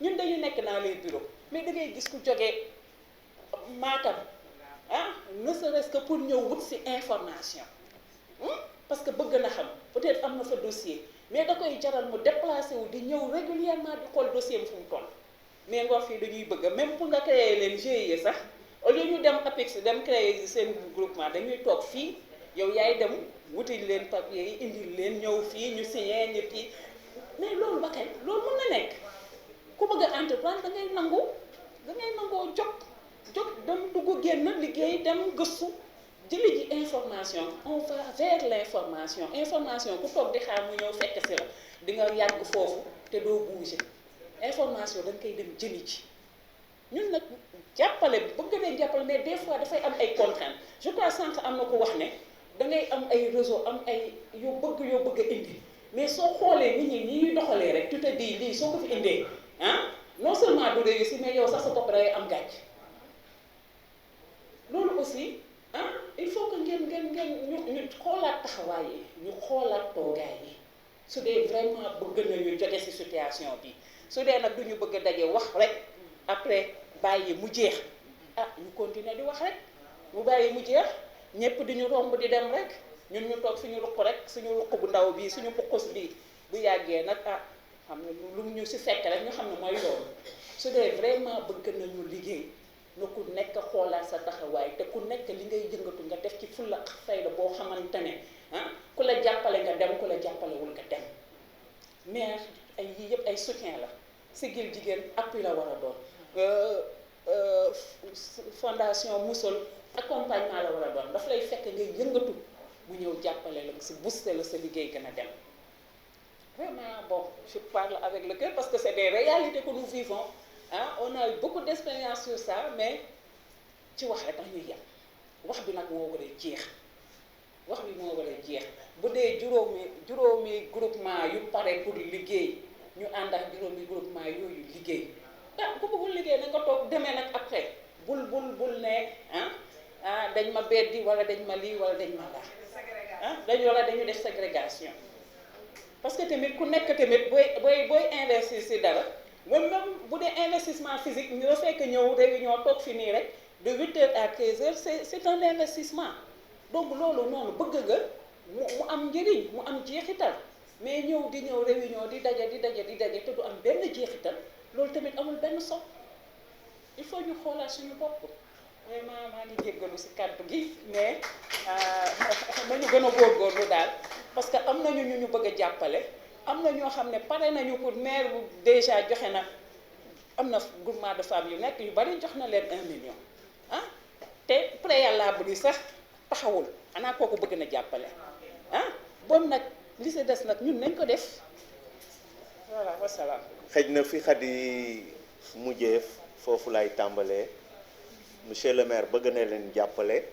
D: ñun dañu nekk dans les bureaux mais da ngay gis ku jógee Matam ne serait-ce que pour ñëw wut si information parce que bëgg na xam peut-être am na fa dossier mais da koy jaral mu déplacé wu di ñëw régulièrement di xool dossier am fu mu toll. mais Ngor fii dañuy bëgg même pour nga créer leen GIE sax au lieu ñu dem APEX dem créer seen groupement dañuy toog fii yow yaay dem wuti leen papier yi indil leen ñëw fii ñu signé ñu kii mais loolu ba kañ loolu mën na nekk ku bëgg a entreprendre da ngay nangoo jóg dem dugg génn liggéey dem gëstu jëli ji information on va vers information ku toog di xaar mu ñëw fekk si la di nga yàgg foofu te doo bouger information da nga koy dem jëli ci ñun nag jàppale bëgg nañ jàppale mais des fois dafay am ay contraintes je crois sànq am na ko wax ne da ngay am ay réseau am ay yoo bëgg a indi mais soo xoolee nit ñi ñuy doxalee rek tu te dis lii soo ko fi indee non seulement du réussir mais yow sax sa bopp dangay am gàcc loolu aussi il faut que ngeen ñu xoolaat taxawaay yi ñu xoolaat toogaay yi su dee vraiment bëgg nañu jóge ci situation bi su dee nag duñu bëgg a daje wax rek après bàyyi mu jeex ñu continuer di wax rek mu bàyyi mu jeex ñëpp di ñu romb di dem rek ñun ñu toog suñu ruq rek suñu ruq bu ndaw bii suñu pukkus bii bu yàggee nag xam ne lu ñu ci fekk rek ñu xam ne mooy loolu su dee vraiment bëgg nañu liggéey na ku nekk xoolaat sa taxawaay te ku nekk li ngay yëngatu nga def ci fulla ak fayda boo xamante ne ku la jàppale nga dem ku la jàppalewul nga dem mais ay yii yëpp ay soutien la Siggil Jigéen appui la war a doon fondation Moussol accompagnement la war a doon daf lay fekk ngay yëngatu mu ñëw jàppale la si booster la sa liggéey gën a dem vraiment bon je parle avec le cœur parce que c'est des réalités que nous vivons on a eu beaucoup d'expérience sur ça mais ci wax rek la ñuy yem wax bi nag moo war a jeex bu dee juróomi groupement yu pare pour liggéey ñu ànd ak juróomi groupement yooyu liggéey ku bëggul liggéey na nga toog demee nag après bul ne dañ ma beddi wala dañ ma lii wala dañ ma laa dañu def ségrégation parce que tamit ku nekk tamit booy investir si dara même bu dee investissement physique ñu la fekk ñëw réunion toog fi nii rek de 8h à 13h c'est un investissement donc loolu noonu bëgg nga mu am njëriñ mu am jeexital mais ñëw réunion di daje te du am benn jeexital loolu tamit amul benn solo il faut ñu xoolaat suñu bopp vraiment maa ngi jéggalu si kàddu gi mais nañu gën a góorgóorlu daal parce que am nañu ñu bëgg a jàppale am na ñoo xam ne pare nañu pour maire bu déjà joxe na am na groupement de femmes yu nekk yu bari jox na leen 1 million te préalable bi sax taxawul xanaa kooku bëgg na jàppale bon nag li si des nag ñun nañ ko def voilà wasalaam.
F: xëj na fi Khady mujjee foofu lay tàmbalee monsieur le maire bëgg na leen jàppale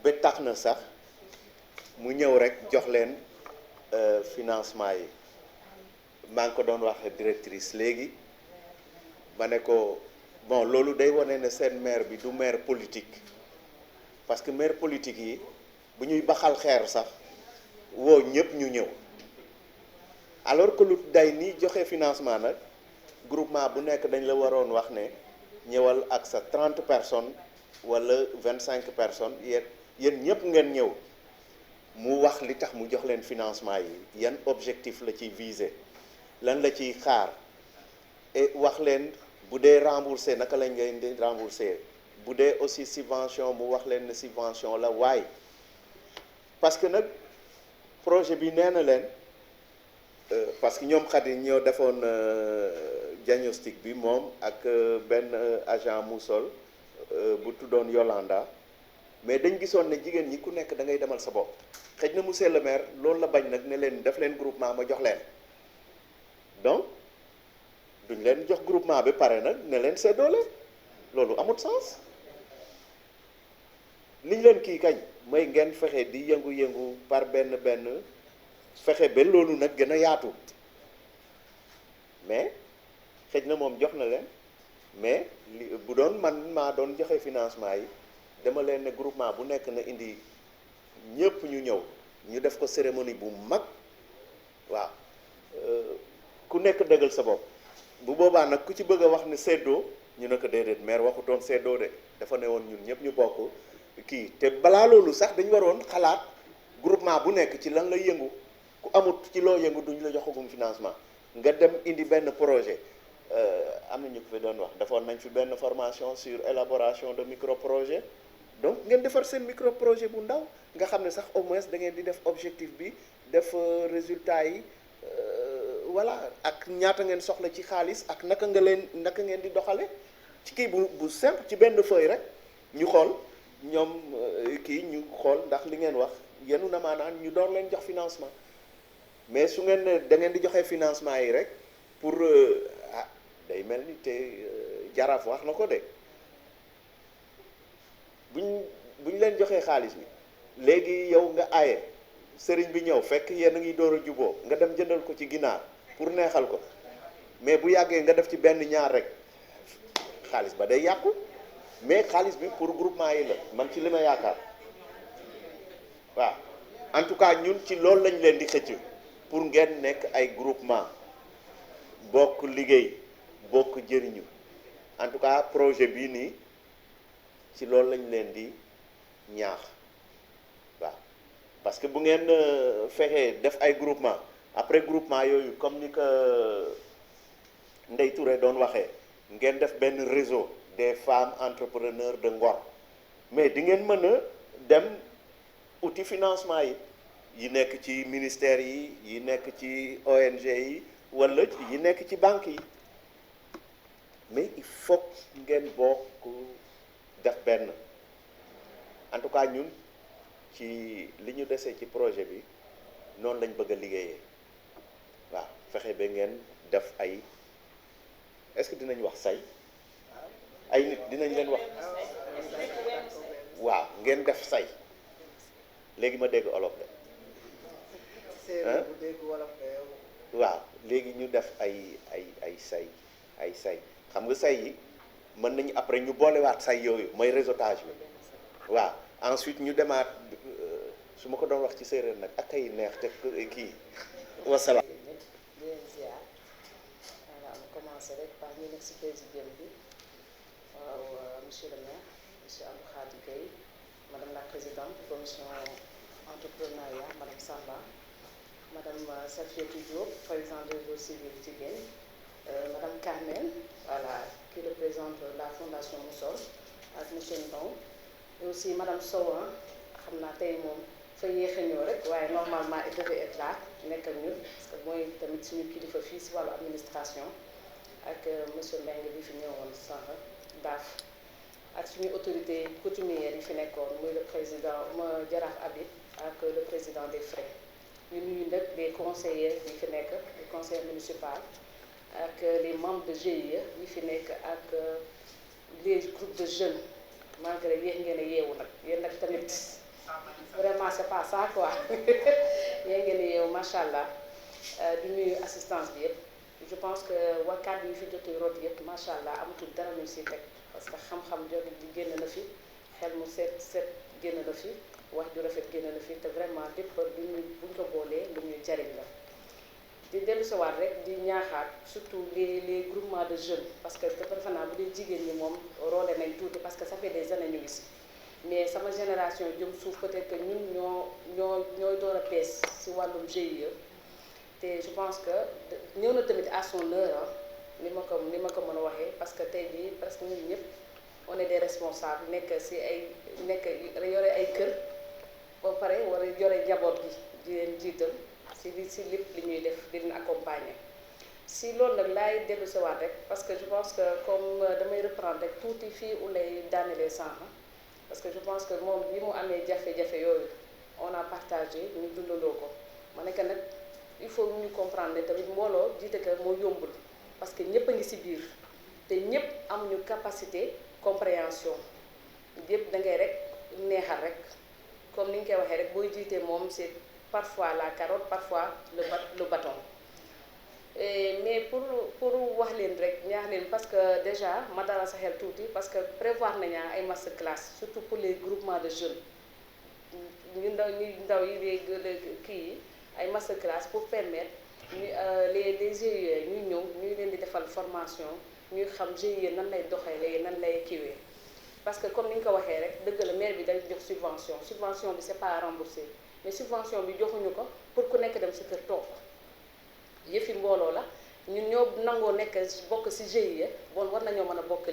F: ba tax na sax mu ñëw rek jox leen financement yi maa ngi ko doon wax directrice léegi ma ne ko bon loolu day wane ne seen maire bi du maire politique parce que maire politique yi bu ñuy baxal xeer sax woo ñëpp ñu ñëw alors que lu day nii joxe financement nag groupement bu nekk dañ la waroon wax ne ñëwal ak sa 30 personnes wala 25 personnes yéen ñëpp ngeen ñëw mu wax li tax mu jox leen financement yi yan objectif la ciy viser lan la ciy xaar et wax leen bu dee remboursé naka lañ ngay di remboursé bu dee aussi subvention mu wax leen ne subvention la waaye parce que nag projet bi nee na leen parce que ñoom Khady ñoo defoon diagnostic bi moom ak benn agent Moussol bu tuddoon Yolanda mais dañ gisoon ne jigéen ñi ku nekk da ngay demal sa bopp xëj na monsieur le maire loolu la bañ nag ne leen def leen groupement ma jox leen donc duñ leen jox groupement bi pare nag ne leen séddoo leen loolu amut sens liñ leen kii kañ mooy ngeen fexe di yëngu-yëngu par benn fexe ba loolu nag gën a yaatu mais xëj na moom jox na leen mais bu doon man maa doon joxe financement yi dama leen ne groupement bu nekk na indi ñëpp ñu ñëw ñu def ko cérémonie bu mag waaw ku nekk dëggal sa bopp bu boobaa nag ku ci bëgg a wax ne séddoo ñu ne ko déedéet maire waxutoon séddoo de dafa ne woon ñun ñëpp ñu bokk kii te balaa loolu sax dañu waroon xalaat groupement bu nekk ci lan lay yëngu ku amut ci loo yëngu duñ la joxagum financement nga dem indi benn projet am na ñu ko fi doon wax defoon nañ fi benn formation sur élaboration de micro projet donc ngeen defar seen micro projet bu ndaw nga xam ne sax au moins da ngeen di def objectif bi def résultat yi voilà ak ñaata ngeen soxla ci xaalis ak naka ngeen di doxale ci kii bu simple ci benn feuille rek ñu xool ñoom kii ñu xool ndax li ngeen wax yenu na maanaan ñu door leen jox financement mais su ngeen ne da ngeen di joxe financement yi rek pour day mel ni te jaraaf wax na ko de buñ leen joxee xaalis bi léegi yow nga aaye sëriñ bi ñëw fekk yéen a ngi door a juboo nga dem jëndal ko ci ginaar pour neexal ko mais bu yàggee nga def ci benn ñaar rek xaalis ba day yàqu mais xaalis bi pour groupement yi la man ci li ma yaakaar waaw en tout cas ñun ci loolu lañ leen di xëcc pour ngeen nekk ay groupement bokk liggéey bokk jëriñu en tout cas projet bii nii ci loolu lañ leen di ñaax waaw parce que bu ngeen fexee def ay groupement après groupement yooyu comme ni ko Ndeye Touré doon waxee ngeen def benn réseau des femmes entrepreneurs de Ngor mais di ngeen mën a dem outil financement yi nekk ci ministère yi nekk ci ONG yi wala yi nekk ci banque yi mais il faut ngeen bokk def benn en tout cas ñun ci li ñu desee ci projet bi noonu lañ bëgg a liggéeyee waaw fexe ba ngeen def ay est-ce que dinañ wax say ay nit dinañ leen wax waaw ngeen def say léegi ma dégg olof de waaw léegi ñu def ay say xam nga say yi mën nañu après ñu boolewaat say yooyu mooy réseautage bi waaw ensuite ñu demaat su ma ko doon wax ci séeréer nag ak ay neex te kii wasalaam.
R: di leen ziar voilà mu commencé rek par ñu nekk si président bi waaw monsieur le maire monsieur Abdou Khadre Gueye madame la présidente commission entrepreneuriat madame Samba madame Safiatou Diop présidente du réseau civil jigéen madame Carmen voilà qui représente la fondation Moussol ak monsieur Ndong et aussi madame Sow xam naa tey moom fa yéex a ñëw rek waaye normalement il devait être là nekk ak ñun parce que mooy tamit suñu kilifa fii si wàllu administration ak monsieur Mbengue bi fi ñëwoon sànq daaf ak suñu autorité coutumière yi fi nekkoon muy le président Jaraaf Habib ak le président des frais ñu nuyu nag les conseillers yi fi nekk les conseillers municipaux ak les membres de GIE yi fi nekk ak les groupes de jeunes malgré yéex ngeen a yeewu nag yéen nag tamit vraiment c'est pas ça quoi yéen ngeen a yeewu macha allah di nuyu assistance bi yëpp je pense que wakkaat yi fi jotu rot yëpp macha allah amatul dara ñu si teg parce que xam-xam jóge di génn na fi xel mu set génn na fi wax ju rafet génn na fi te vraiment lépp buñ ko boolee lu ñuy jariñ la di dellu si waat rek di ñaaxaat surtout les groupements de jeunes parce que defe naa bu dee jigéen ñi moom roole nañ tuuti parce que ça fait des années ñu ngi si mais sama génération jëm suuf peut-être que ñun ñooy door a pees si wàllum GIE te je pense que ñëw na tamit à son heure ni ma ko mën a waxee parce que tey jii parce que ñun ñëpp on est des responsables nekk yore ay kër ba pare war a yore njaboot gi di leen jiital si lépp li ñuy def di leen accompagner si loolu nag laay dellu si waat rek parce que je pense que comme damay reprendre rek tuuti fii u lay daanelee sànq parce que je pense que moom bi mu amee jafe-jafe yooyu on a partagé ñu dundandoo ko ma nekk nag il faut ñu comprendre ne tamit mbooloo jiite ko moo yombul parce que ñëpp a ngi si biir te ñëpp amuñu capacité compréhension yëpp da ngay rek neexal rek comme ni ñu koy waxee rek booy jiitee moom c'est parfois la carotte parfois le bâton mais pour wax leen rek ñaax leen parce que déjà ma dara sa xel tuuti parce que prévoir nañu ay master class surtout pour les groupements de jeunes ñu ndaw yi les kii yi ay master class pour permettre ñu les GIE ñuy ñëw ñuy leen di defal formation ñuy xam GIE nan lay doxalee nan lay kiiwee parce que comme ni ñu ko waxee rek dëgg la maire bi day jox subvention bi c'est pas remboursé
M: mais subvention bi joxuñu ko pour ku nekk dem sa kër toog yëfi mbooloo la ñun ñoo nangoo nekk bokk ci GIE bon war nañoo mën a bokk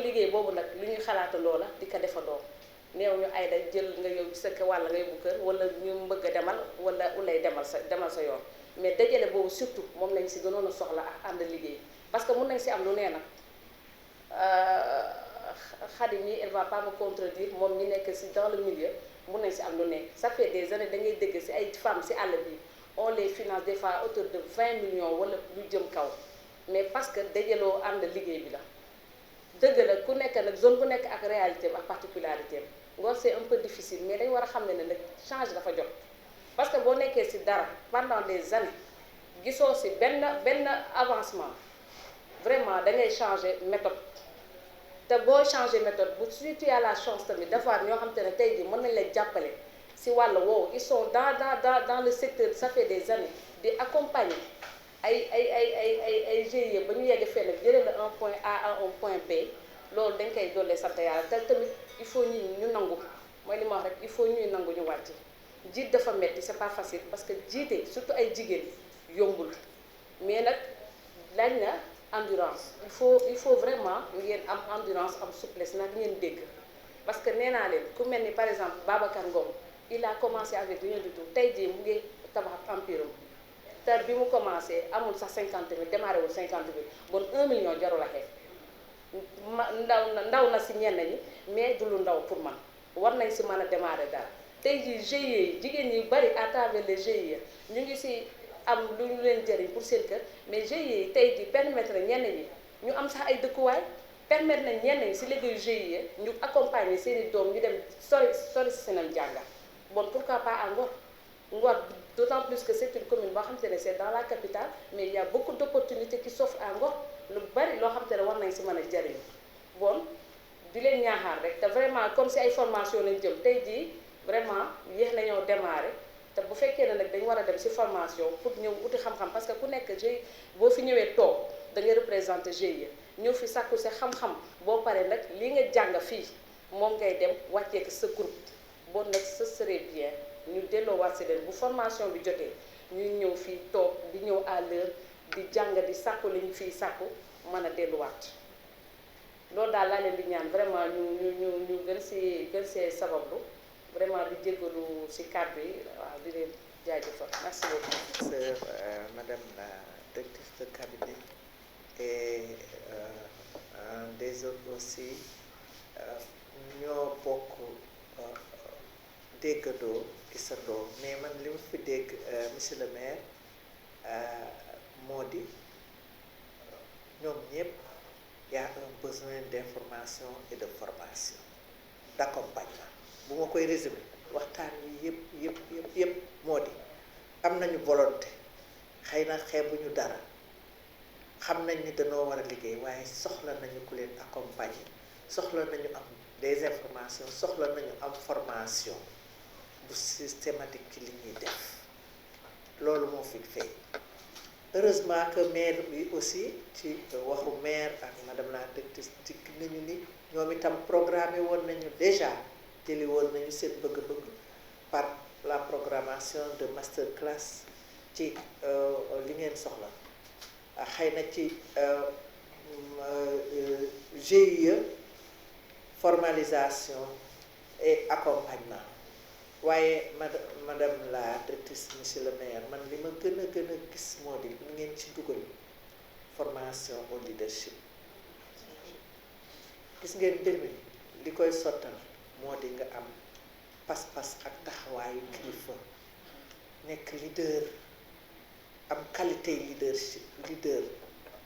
M: liggéey boobu nag lu ñuy xalaatandoo la di ko defandoo neew ñu ay da jël nga yow sa wàll nga yóbbu kër wala ñu bëgg a demal wala ulay demal sa yoon mais dajale boobu surtout moom lañ ci gënoon a soxla ak ànd liggéey parce que mun nañ ci am lu nee nag Khady mi elle va pas me contredire moom mi nekk ci dans le milieu mun nañ ci am lu ne ça fait des années da ngay dégg ci ay femmes ci àll bi on les finance des fois à hauteur de 20 millions wala lu jëm kaw mais parce que dajaloo ànd liggéey bi la dëgg la ku nekk nag zone bu nekk ak réalité ak particularité Ngor c'est un peu difficile mais dañ war a xam ne nag change dafa jot parce que boo nekkee ci dara pendant des années gisoo ci benn avancement vraiment da ngay changer méthode te boo changer méthode bu si tu as la chance tamit d'avoir ñoo xam te ne tey jii mën nañ la jàppale ci wàll woowu ils sont dans le secteur ça fait des années di accompagner ay GIE ba ñu yegg fenn jëlee la un point A à un point B loolu dañ koy dollee sant yàlla te tamit il faut ñu nangu mooy li ma wax rek il faut ñuy nangu ñu wàcc jiit dafa metti c'est pas facile parce que jiite surtout ay jigéen yombul mais nag laaj na endurance il faut vraiment ngeen am endurance am souplesse nag ngeen dégg parce que nee naa leen ku mel ni par exemple Babacar Ngom il a commencé avec rien du tout tey jii mu ngi tabax empire te bi mu commencé amul sax 50 000 démarré wul 50 000 bon 1 million jarul a xeeb ndaw na ci ñenn ñi mais du lu ndaw pour man war nañ ci mën a démarrer dara tey jii GIE yi jigéen ñi bari à travers les GIE ñu ngi ci am lu ñu leen jëriñ pour seen kër mais GIE yi tey jii permettre ñenn ñi ñu am sax ay dëkkuwaay permettre na ñenn ñi ci liggéeyu GIE ñu accompagner seeni doom ñu dem sori ci seenam jàngal bon pourquoi pas à Ngor d'autant plus que c'est une commune boo xam te ne c'est dans la capitale mais il y a beaucoup d'opportunités qui s'offrent à Ngor lu bari loo xam te ne war nañ ci mën a jëriñ bon di leen ñaaxaar rek te vraiment comme si ay formation lañ jëm tey jii vraiment yéex nañoo démarrer te bu fekkee ne nag dañu war a dem ci formation pour ñëw uti xam-xam parce que ku nekk GIE boo fi ñëwee toog da ngay représenter GIE ñëw fi sàkku sa xam-xam boo paree nag li nga jàng fii moom ngay dem wàccee ko sa groupe bon nag ce serait bien ñu delloowaat ci leen bu formation bi jotee ñuy ñëw fii toog di ñëw à l'heure di jàng di sàkku li ñu fiy sàkku mën a delluwaat loolu daal laa leen di ñaan vraiment ñu gën see sabablu vraiment di jéggalu ci kàddu yi waaw di leen jaajëfal merci beaucoup.
E: Madame la directrice de cabinet et des autres aussi ñoo bokk déggandoo gisandoo mais man li ma fi dégg monsieur le maire moo di ñoom ñëpp y a un besoin d'information et de formation d'accompagnement bu ma koy résumer waxtaan wi yëpp moo di am nañu volonté xëy na xeebuñu dara xam nañ ni dañoo war a liggéey waaye soxla nañu ku leen accompagner soxla nañu am des informations soxla nañu am formation bu systématique ci li ñuy def loolu moo fi feeñ heureusement que maire bi aussi ci waxu maire ak madame la directrice ci nañu ni ñoom itam programmé woon nañu déjà jëli woon nañu seen bëgg-bëgg par la programmation de master class ci li ngeen soxla xëy na ci GIE formalisation et accompagnement waaye madame la directrice monsieur le maire man li ma gën a gis moo di li ngeen ci dugal formation au leadership gis ngeen mbir mi li koy sottal moo di nga am pas-pas ak taxawaayu kilifa nekk leader am qualité leader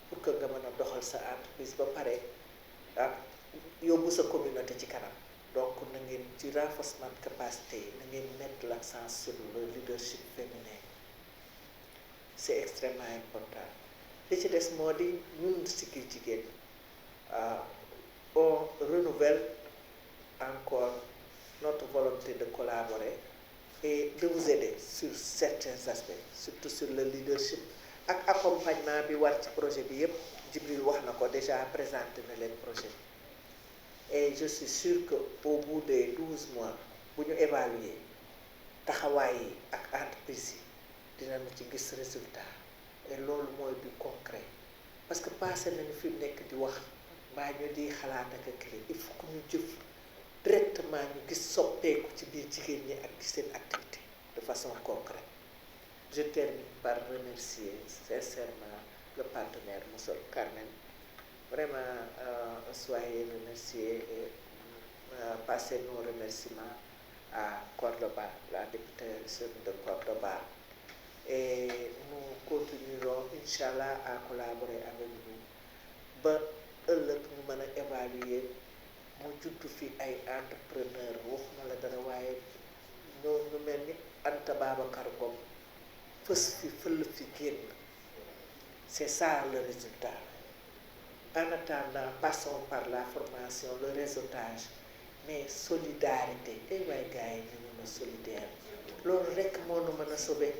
E: pour que nga mën a doxal sa entreprise ba pare yóbbu sa communauté ci kanam donc na ngeen ci renforcement de capacité yi na ngeen mettre l'accent sur le leadership féminin c'est extrêmement important li ci des moo di ñun Siggil Jigéen on renouvelle encore notre volonté de collaborer et de vous aider sur certains aspects surtout sur le leadership ak accompagnement bi war ci projet bi yépp Djibril wax na ko déjà présenté na leen projet et je suis sûre que au bout des 12 mois bu ñu évaluer taxawaay yi ak entreprise yi dinañu ci gis résultat et loolu mooy du concret parce que passé nañu fi mu nekk di wax mbaa ñu di xalaat ak clé il faut que ñu jëf directement ñu gis soppeeku ci biir jigéen ñi ak ci seen activité de façon concrète. Je termine par remercier sincèrement le partenaire Monsieur Carmen. Vraiment, soyez remerciés et passez nos remerciements à Cordoba, la députée de Cordoba. Et nous continuerons, Inch'Allah, à collaborer avec vous. Ba ëllëg ñu mën a évaluer mu juddu fi ay entrepreneur waxuma la dara waaye ñu mel ni Anta Babacar Ngom fës fi fël fi génn. C'est ça le résultat. En attendant, passons par la formation, le réseautage, mais solidarité. Et waay gars yi ñu mën a solidaire loolu rekk moo nu mën a sauver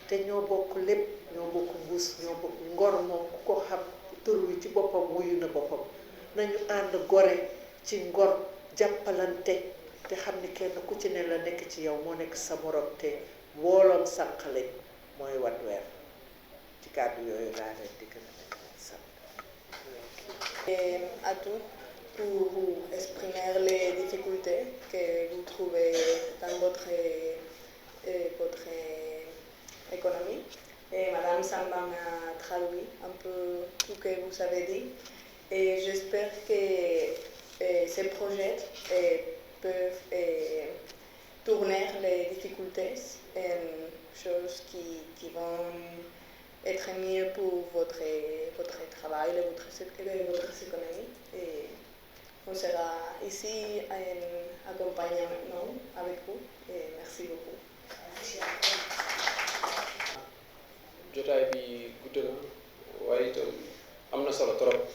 E: te ñoo bokk lépp ñoo bokk mbuus ñoo bokk ngor moom ku ko xam tur wi ci boppam wuyu na boppam nañu ànd gore ci ngor jàppalante te xam ni kenn ku ci ne la nekk ci yow moo nekk sa morom te mbooloom sànqale mooy wat weer ci kàddu yooyu laa leen di gën a sant.
C: Et à tous pour vous exprimer les difficultés que vous trouvez dans votre économie. Et Madame Samba m'a traduit un peu tout ce que vous avez dit. Et j'espère que ces projets peuvent tourner les difficultés en choses qui vont être mieux pour votre travail et votre économie. Et on sera ici en accompagnement avec vous. Et merci beaucoup.
A: jotaay bi gudd na waaye itam am na solo trop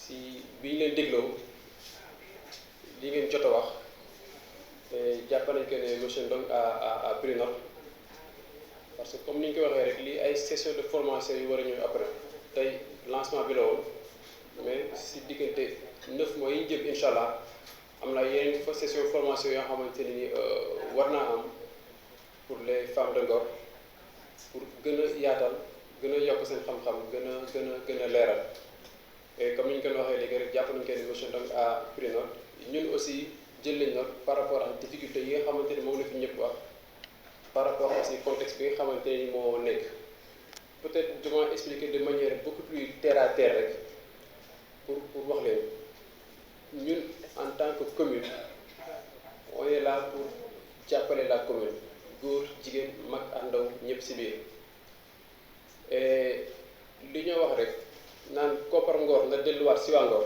A: si bi ñu leen dégloo li ngeen jot a wax jàpp nañ que ne monsieur Ndong a pris note parce que comme ni ñu ko waxee rek lii ay session de formation yu war a ñëw après tey lancement bi la woon mais si diggante 9 mois yi ñu jëm incha allah am na yeneen fa session formation yoo xamante ne ni war naa am pour les femmes de Ngor pour gën a yaatal gën a yokk seen xam-xam gën a leeral et comme ni ñu ko waxee léegi rek jàpp nañu que ni monsieur Ndong a pris note ñun aussi jël nañ note par rapport ak difficulté yi nga xamante ni moom la fi ñëpp wax par rapport aussi contexte bi nga xamante ni moo nekk peut-être dama expliquer de manière beaucoup plus terre à terre rek pour wax leen ñun en tant que commune on est là pour jàppale la commune góor jigéen mag ak ndaw ñëpp ci biir et li ñoo wax rek naan koppar Ngor na delluwaat ci waa Ngor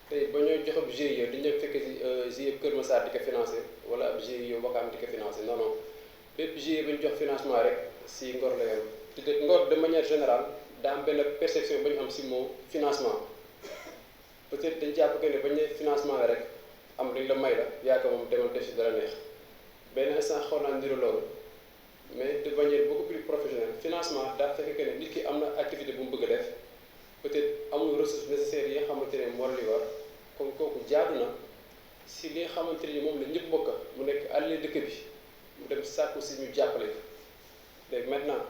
A: tey ba ñoo jox ab GIE di ñëw fekk ci GIE Kër Massar di ko financé wala ab GIE Wakaam di ko financé non non bépp GIE ba ñu jox financement rek ci Ngor la yem te de Ngor de manière générale daa am benn perception ba ñu am ci moo financement peut-être dañ jàpp que ne bañ ne financement la rek am dañ la may la yaa ko moom demal def ci dara neex benn instant xaw naa ndiru loolu mais de manière beaucoup plus professionnelle financement daa fekk que ne nit ki am na activité bu mu bëgg a def peut-être amul ressources nécessaires yi nga xamante ne moo li war comme kooku jaadu na si li nga xamante ne moom la ñëpp bokk mu nekk àll dëkk bi mu dem sàkku si ñu jàppale ko léegi maintenant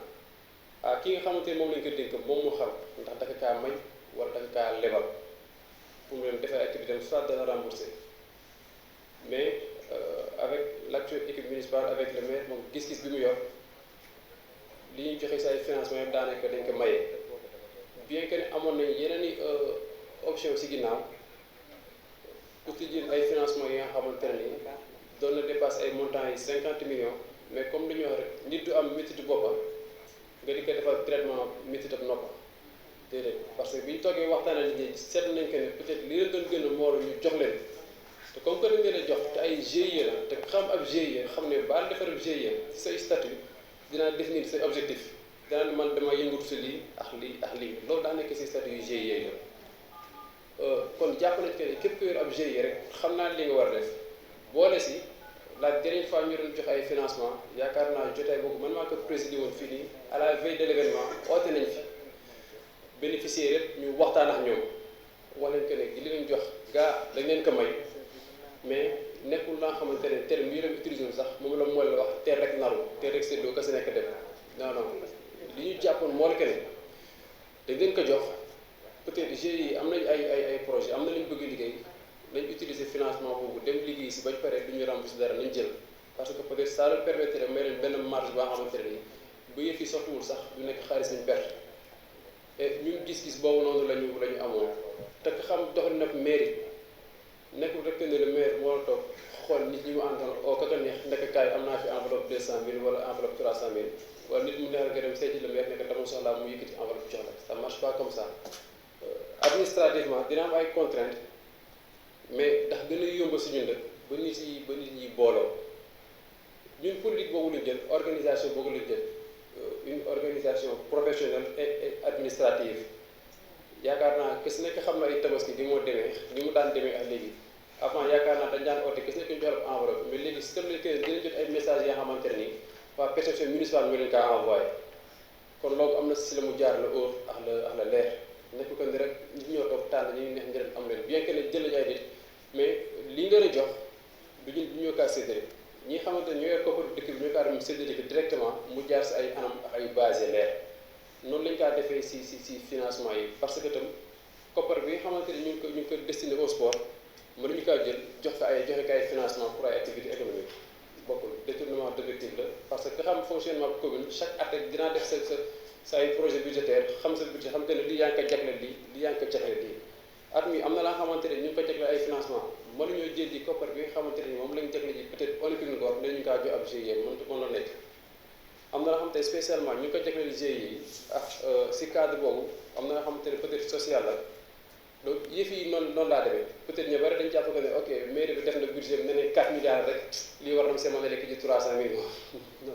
A: ki nga xamante ne moom lañ ko dénk moom mu xam ndax dafa kaa may wala dafa kaa lebal pour mu dem defee activité am soit dana rembourser mais avec l'actuelle équipe municipale avec le maire moom gis-gis bi mu yor li ñuy joxe say financement yëpp daanaka dañ ko maye bien que ne amoon nañ yeneen i option si ginnaaw pour ci jël ay financement yi nga xamante ne nii doon na dépasse ay montants yi 50 millions mais comme li ñu wax rek nit du am métitu boppam nga di ko defal traitement métit ak noppa déedéet parce que bi ñu toogee waxtaan ak nit ñi seet nañ que ne peut-être li leen doon gën a moolu ñu jox leen te comme que dañ leen a jox te ay GIE la te xam ab GIE xam ne baal defar ab GIE ci say statut dinaa définir say objectif dinaa man dama yëngatu si lii ak lii loolu daa nekk si statut yu GIE la kon jàpp nañ que ne képp ku yor ab GIE rek xam naa li nga war a def boole si la dernière fois ñu doon joxe ay financement yaakaar naa jotaay boobu man maa ko présidé woon fii nii à la veille de l'événement oote nañ fi bénéficiaires yëpp ñu waxtaan ak ñoom wax leen que ne li leen jox gaa dañ leen ko may mais nekkul laa xamante ne terme yi dem utiliser sax moom la mooy la wax teel rek naru teel rek seetloo ka si nekk dem non non li ñu jàppoon moo la que ne dañ leen ko jox peut-être GIE am nañ ay projet am na lu ñu bëgg liggéey nañ utiliser financement boobu dem liggéey si bañ pare du ñu rembourser dara nañ jël parce que peut-être ça leur permettrait may leen benn marge boo xamante ne nii bu yëf yi sottiwul sax du nekk xaalis nañ perte et ñun gis-gis boobu noonu la ñu amoon te xam doxalin nag mairie nekkul rek ne le maire moo la toog xool nit ñi mu àndoon oo kaka neex nekk kaay am naa fi enveloppe 200 000 wala enveloppe 300 000 wala nit mu neexal nga dem seeti le maire nekk dama soxlaa mu yëkkati enveloppe jox la ça marche pas comme ça administrativement dina am ay contraintes mais ndax gën a yomb si ñun rek ba nit ñi booloo ñun politique boobu lañ jël organisation boobu lañ jël une organisation professionnelle et administrative yaakaar naa kes nekk xam na ay tabaski bi moo demee ni mu daan demee ak léegi avant yaakaar naa dañ daan oote kes nekk ñu jox enveloppe mais léegi système lañ koy dina jot ay messages yoo xamante ne nii waa perception municipale ñoo leen kaa envoyé kon loolu am na si la mu jaar la óor ak la leer nekk ko ni rek nit ñoo toog tànn ñu neex njëriñ am leen bien que ne jël nañu ay nit mais li nga leen jox du ñoo kaa séddale ñi xamante ne ñoo yor koppar dëkk bi ñoo kaa dem séddale ko directement mu jaar si ay anam ak ay base leer noonu lañ kaa defee si financement yi parce que tam koppar bi nga xamante ne ñu ngi ko destiné au sport mënuñu kaa jël joxe ko ay financement pour ay activités économiques bokkul détournement d'objectif la parce que xam fonctionnement commune chaque at rek dinaa def sa ay projet budgétaire xam sa budget xam te ne lii yaa ngi ko jagleel lii yaa ngi ko jagleel lii at mi am na laa xamante ne ñu ngi ko jagleel ay financement mënuñoo jël di koppar bi nga xamante ne moom lañ jagleel ji peut-être olympique Ngor dañu kaa jox ab GIE mën la nekk am na loo xamante ne spécialement ñu ngi ko jagleel GIE yi si cadre boobu am na loo xamante ne peut-être social la donc yëf yi noonu laa demee peut-être ñu bari dañu jàpp que ne ok mairie bi def na budget bi ne ne 4 milliards rek lii war na see mën a lekk ji 300 millions non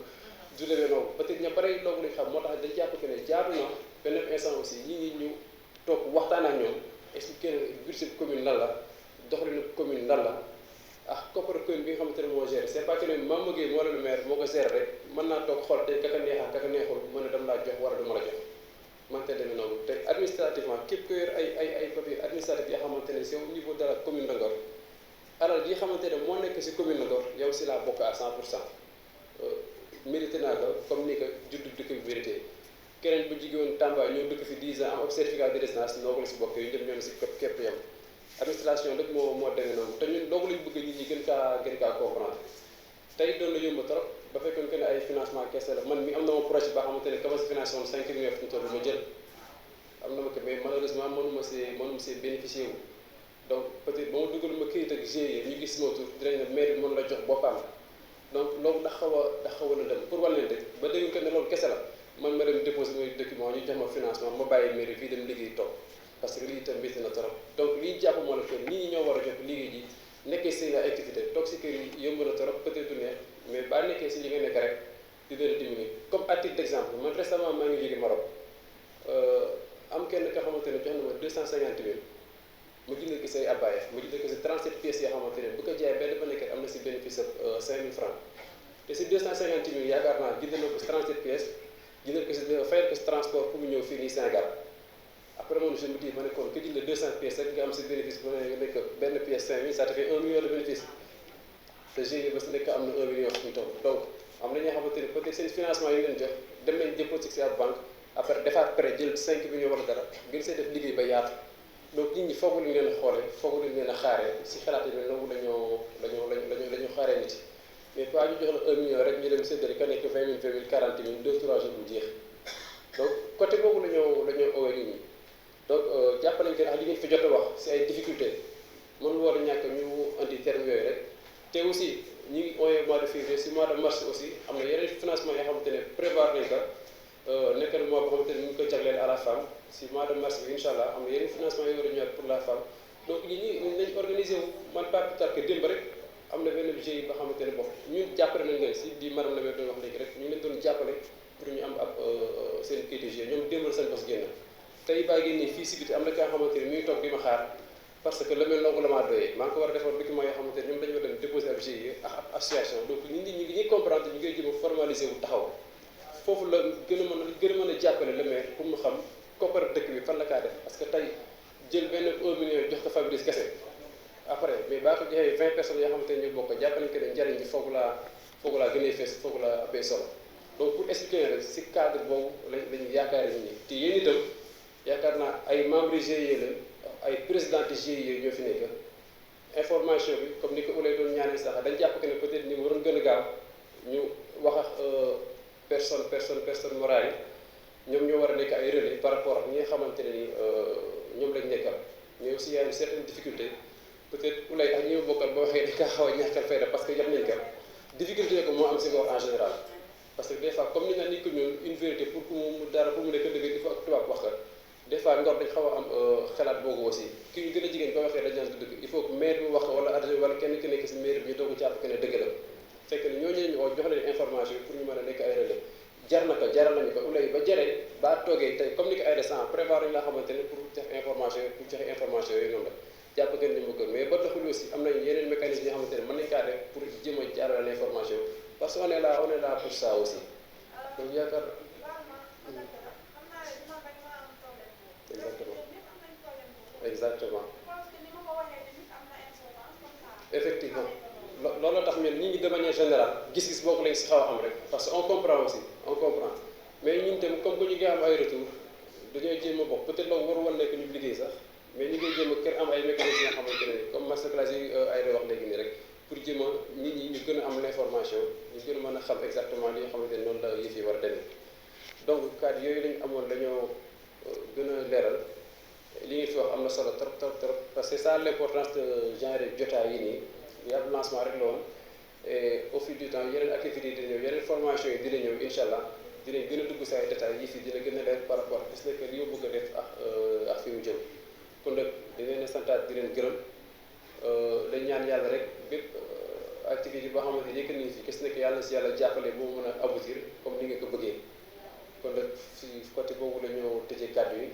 A: du demee noonu peut-être ñu bari loolu lañ xam moo tax dañu jàpp que ne jaadu na benn instant aussi ñu toog waxtaan ak ñoom expliquer leen budget commune lan la doxalinu commune lan la ak koppar commune bi nga xamante ne moo géré c'est pas que ne Mame Gueye moo la le maire moo ko géré rek mën naa toog xool tey kaka neexal kaka neexul mën a dem laa jox wala du ma la jox man te demee noonu te administrativement képp ko yor ay papier administratif yoo xamante ne c'est au niveau de la commune de Ngor alal yi xamante ne moo nekk si commune de Ngor yow si laa bokk à 100% mérité naa ko comme ni ko juddu dëkk bi mérité keneen bu jigéen Tamba ñoo dëkk fi 10 ans am certificat de résidence noo ko la si bokk yu ñëpp ñoo ne si képp yam administration rek moo demee noonu te ñun doogu lañ bëgg nit ñi gën kaa comprendre tey doon na yomb trop ba fekkoon que ne ay financement kese la man mi am na ma projet ba xamante ne kama si financé woon 5 millions fi mu toll ma jël am na ma ko mais malheureusement mënuma see bénéficier wu donc peut-être ba ma dugal ma këyit ak GIE ñu gis sama tur dinañ ne maire bi mën la jox boppam donc loolu da xaw a la dem pour wàll leen rek ba dégg que ne loolu kese la man ma dem déposer mooy document ñu jox ma financement ma bàyyi mairie fii dem liggéey toog parce que lii itam métti na trop donc li ñu jàpp moo la que ñii ñoo war a jox liggéey ji nekkee seen ay activité toog si kër yi yomb na trop peut-être du neex mais baa nekkee si li nga nekk rek di leen diminuer comme à titre d'exemple man récemment maa ngi jóge Maroc am kenn ka xamante ne jox na ma 250 000 mu jëndee ko say abbaye mu jëndee ko si 37 pièces yoo xamante ne bu ko jaayee benn ba nekkat am na si bénéfice 5 000 francs te si 250 000 yaakaar naa jëndal na ko si 37 pièces jëndal ko si fayal ko si transport pour mu ñëw fii nii Sénégal après moom je me dis ma ne kon ku jënd 200 pièces rek nga am si bénéfice bu nekk benn pièce 5 000 ça te fait 1 million de bénéfice te GIE ba si nekk am na 1 million fu ñu toll donc am na ñoo xamante ne peut-être seen financement yi leen jox dem nañ déposer si ab banque après defaat prêt jël 5 millions wala dara ngir see def liggéey ba yaatu donc nit ñi foogu lañ leen a xoolee foogu lañ leen a xaaree si xalaat yi mel noonu lañu xaaree nit mais pas ñu jox la 1 million rek ñu dem séddale ka nekk 20 000 40 000 2 3 jours bu jeex donc côté boobu la ñoo owee nit ñi donc jàpp nañ que li ngeen fi jot a wax si ay difficultés mënul war a ñàkk ñu andi terme yooyu rek te aussi ñu ngi ooyee mois de février si mois de mars aussi am na yeneen financement yoo xamante ne prévoir nañ ko nekk na mois boo xamante ne ñu ngi ko jagleel à la femme si mois de mars bi incha allah am na yeneen financement yoo war a ñëwaat pour la femme donc ñi nañ organisé wu man pas plus tard que démb rek am na benn GIE ba xamante ne bopp ñun jàppale nañ leen si di madame la maire doon wax léegi rek ñu leen doon jàppale pour ñu am ab seen kayit GIE ñoom démbal seen bos génn tey baa génnee fii si biti am na ka nga xamante ne mi ngi toog di ma xaar parce que le mel noonu la maa doyee maa ngi ko war a defar document yoo xamante ne ñoom dañoo dem déposer ab GIE ak ab association donc nit ñi ngi comprendre ñu ngay jëm a formaliser wu taxaw foofu la gën a mën a jàppale le maire pour mu xam koppar dëkk bi fan la kaa def parce que tey jël benn 1 million jox ko Fabrice kese après mais baa ko joxee 20 personnes yoo xamante ne ñu bokk jàpp nañ que ne njariñ bi foofu laa gën a fees foofu laa appee solo donc pour expliquer rek si cadre boobu lañu yaakaar nit ñi te yéen itam yaakaar naa ay membres GIE la ay président de GIE ñoo fi nekk information bi comme ni ko Ouleye doon ñaanee sax dañ jàpp que ne peut-être ni waroon gën a gaaw ñu wax ak personne morale yi ñoom ñoo war a nekk ay relais par rapport ak ñi nga xamante ne ni ñoom lañ nekkal mais aussi y a une certaine difficulté peut-être Ouleye ak ñi ma bokkal boo waxee dañ kaa xaw a ñàkkal fayda parce que yam nañ ka difficulté ko moo am si Ngor en général parce que des fois comme ni nga ni ko ñun une vérité pour que mu dara pour mu nekk dëgg il faut ak tubaab wax ka des fois Ngor dañ xaw a am xalaat boobu aussi ki ñu gën a jigéen ba waxee dañ naan du dëgg il faut que maire bi wax wala adjoint wala kenn ki nekk si maire bi ñu doog a jàpp que ne dëgg la fekk ne ñooñu ñu jox leen information pour ñu mën a nekk ay relais jar na ko jaral nañu ko Ouleye ba jaree ba toogee tey comme ni ko ay descend prévoir nañu laa xamante ne pour joxe information yooyu noonu la jàpp gën ñu bëgg mais ba taxul aussi am nañ yeneen mécanisme yoo xamante ne mën nañ kaa def pour jéem a jaarale l'information parce que on est là pour ça aussi donc yaakaar exactement effectivement loolu tax ñun ñi ngi de manière générale gis-gis boobu lañ si xaw a am rek parce que on comprend aussi on comprend mais ñun tam comme que ñu ngi am ay retour dañoo jéem a bokk peut-être loolu waru woon nekk ñu liggéey sax mais ñu ngi jéem a kër am ay mécanismes yoo xamante ne comme masterclass yi ay wax léegi nii rek pour jéem a nit ñi ñu gën a am l'information ñu gën a mën a xam exactement li nga xamante ne noonu la yëf yi war a demee donc cadre yooyu lañu amoon dañoo gën a leeral li ngeen fi wax am na solo trop parce que c'est ça l'importance de genre jotaay yi nii yàlla lancement rek la woon et au fil du temps yeneen activités yi dina ñëw yeneen formation yi dina ñëw incha allah dinañ gën a dugg si ay détails yi fii dina gën a leer par rapport ak gis que li nga bëgg a def ak fi mu jëm kon nag di leen santaat di leen gërëm dañ ñaan yàlla rek bépp activité boo xamante ne yëkkat nañu fi gis que yàlla si yàlla jàppale boo mën a aboutir comme ni nga ko bëggee kon nag si côté boobu la ñoo tëjee kàddu yi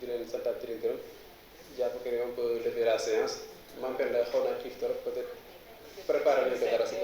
A: di leen santaat di leen gërëm jàpp que ne on peut lever la séance man pen la xaw naa xiif trop peut-être préparer nañ ko dara si